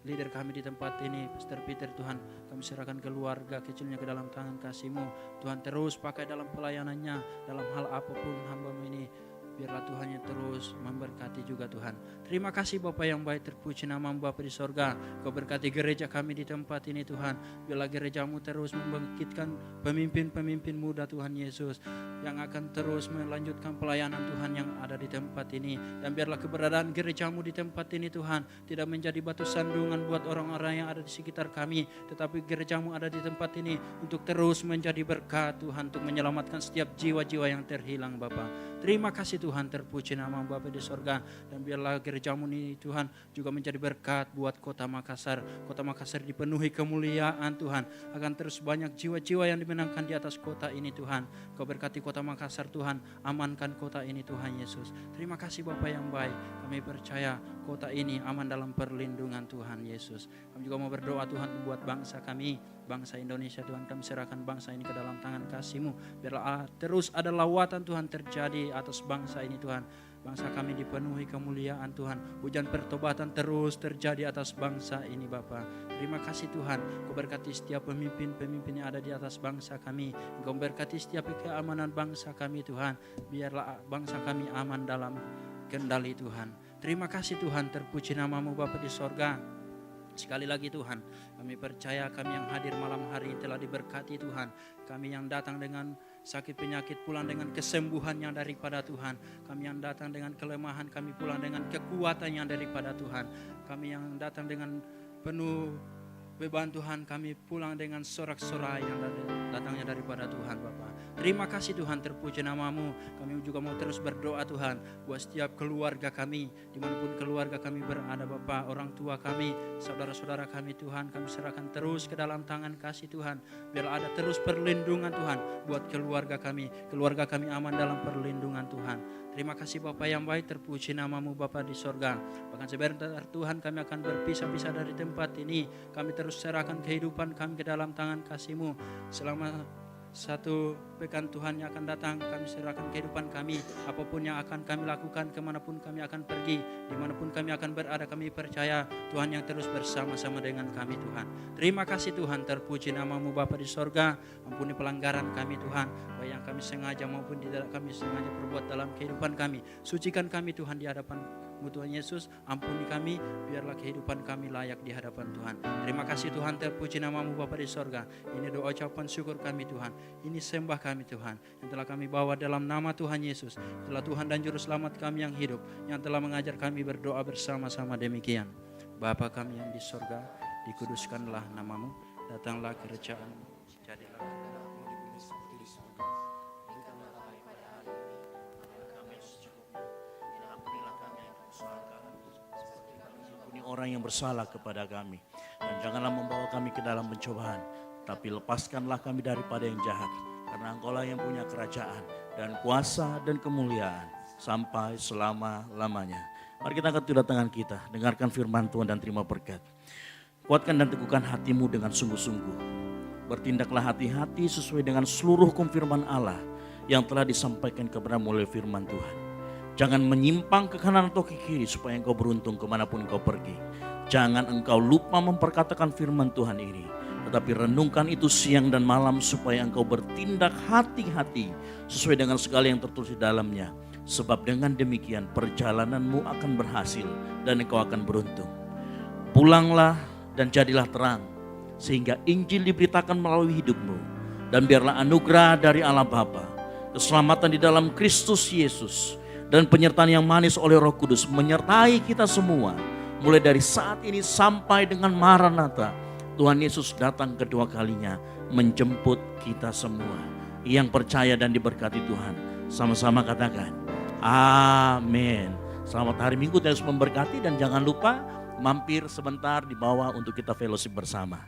C: leader kami di tempat ini, Pastor Peter Tuhan. Kami serahkan keluarga kecilnya ke dalam tangan kasih-Mu. Tuhan terus pakai dalam pelayanannya, dalam hal apapun hamba-Mu ini. Biarlah Tuhan yang terus memberkati juga Tuhan. Terima kasih Bapa yang baik, terpuji namamu Bapa di sorga. Kau berkati gereja kami di tempat ini Tuhan. Biarlah gerejamu terus membangkitkan pemimpin-pemimpin muda Tuhan Yesus, yang akan terus melanjutkan pelayanan Tuhan yang ada di tempat ini. Dan biarlah keberadaan gerejamu di tempat ini Tuhan tidak menjadi batu sandungan buat orang-orang yang ada di sekitar kami, tetapi gerejamu ada di tempat ini untuk terus menjadi berkat Tuhan, untuk menyelamatkan setiap jiwa-jiwa yang terhilang Bapa. Terima kasih Tuhan, terpuji nama Bapa di sorga. Dan biarlah gerejamu ini Tuhan juga menjadi berkat buat kota Makassar. Kota Makassar dipenuhi kemuliaan Tuhan. Akan terus banyak jiwa-jiwa yang dimenangkan di atas kota ini Tuhan. Kau berkati kota Makassar Tuhan, amankan kota ini Tuhan Yesus. Terima kasih Bapa yang baik. Kami percaya kota ini aman dalam perlindungan Tuhan Yesus. Kami juga mau berdoa Tuhan buat bangsa kami, bangsa Indonesia Tuhan. Kami serahkan bangsa ini ke dalam tangan kasih-Mu. Biarlah terus ada lawatan Tuhan terjadi atas bangsa ini Tuhan. Bangsa kami dipenuhi kemuliaan Tuhan. Hujan pertobatan terus terjadi atas bangsa ini Bapa. Terima kasih Tuhan. Kau berkati setiap pemimpin-pemimpin yang ada di atas bangsa kami. Kau berkati setiap keamanan bangsa kami Tuhan. Biarlah bangsa kami aman dalam kendali Tuhan. Terima kasih Tuhan, terpuji namamu Bapa di sorga. Sekali lagi Tuhan, kami percaya kami yang hadir malam hari ini telah diberkati Tuhan. Kami yang datang dengan sakit penyakit pulang dengan kesembuhan yang daripada Tuhan. Kami yang datang dengan kelemahan, kami pulang dengan kekuatan yang daripada Tuhan. Kami yang datang dengan penuh beban Tuhan, kami pulang dengan sorak-sorai yang datangnya daripada Tuhan Bapa. Terima kasih Tuhan, terpuji namamu. Kami juga mau terus berdoa Tuhan buat setiap keluarga kami, dimanapun keluarga kami berada Bapa, orang tua kami, saudara-saudara kami Tuhan, kami serahkan terus ke dalam tangan kasih Tuhan. Biar ada terus perlindungan Tuhan buat keluarga kami aman dalam perlindungan Tuhan. Terima kasih Bapa yang baik, terpuji namamu Bapa di sorga. Bahkan sebentar Tuhan kami akan berpisah-pisah dari tempat ini. Kami terus serahkan kehidupan kami ke dalam tangan kasih-Mu. Selama Satu pekan Tuhan yang akan datang, kami serahkan kehidupan kami. Apapun yang akan kami lakukan, kemanapun kami akan pergi, dimanapun kami akan berada, kami percaya Tuhan yang terus bersama-sama dengan kami Tuhan. Terima kasih Tuhan, terpuji nama-Mu Bapa di sorga. Ampuni pelanggaran kami Tuhan, baik yang kami sengaja maupun tidak kami sengaja perbuat dalam kehidupan kami. Sucikan kami Tuhan di hadapan-Mu Tuhan Yesus. Ampuni kami, biarlah kehidupan kami layak di hadapan Tuhan. Terima kasih Tuhan, terpuji nama-Mu Bapa di sorga. Ini doa ucapan syukur kami Tuhan. Ini sembah kami Tuhan yang telah kami bawa dalam nama Tuhan Yesus. Telah Tuhan dan Juru Selamat kami yang hidup, yang telah mengajar kami berdoa bersama-sama demikian. Bapa kami yang di sorga, dikuduskanlah nama-Mu, datanglah kerajaan-Mu, jadilah kehendakmu di bumi seperti di surga. Berikanlah kami pada hari ini makanan kami yang secukupnya, dan ampunilah kami yang kesalahan kami, seperti kami mengampuni orang yang bersalah kepada kami. Dan janganlah membawa kami ke dalam pencobaan, tapi lepaskanlah kami daripada yang jahat, karena Engkau-lah yang punya kerajaan dan kuasa dan kemuliaan sampai selama-lamanya. Mari kita angkat kedua tangan kita, dengarkan firman Tuhan dan terima berkat. Kuatkan dan teguhkan hatimu dengan sungguh-sungguh. Bertindaklah hati-hati sesuai dengan seluruh hukum firman Allah yang telah disampaikan kepadamu oleh firman Tuhan. Jangan menyimpang ke kanan atau ke kiri supaya engkau beruntung kemanapun engkau pergi. Jangan engkau lupa memperkatakan firman Tuhan ini, tetapi renungkan itu siang dan malam supaya engkau bertindak hati-hati sesuai dengan segala yang tertulis di dalamnya. Sebab dengan demikian perjalananmu akan berhasil dan engkau akan beruntung. Pulanglah dan jadilah terang, sehingga Injil diberitakan melalui hidupmu. Dan biarlah anugerah dari Allah Bapa, keselamatan di dalam Kristus Yesus, dan penyertaan yang manis oleh Roh Kudus menyertai kita semua. Mulai dari saat ini sampai dengan Maranatha, Tuhan Yesus datang kedua kalinya menjemput kita semua. Yang percaya dan diberkati Tuhan, sama-sama katakan amin. Selamat hari Minggu, Tuhan Yesus memberkati, dan jangan lupa mampir sebentar di bawah untuk kita fellowship bersama.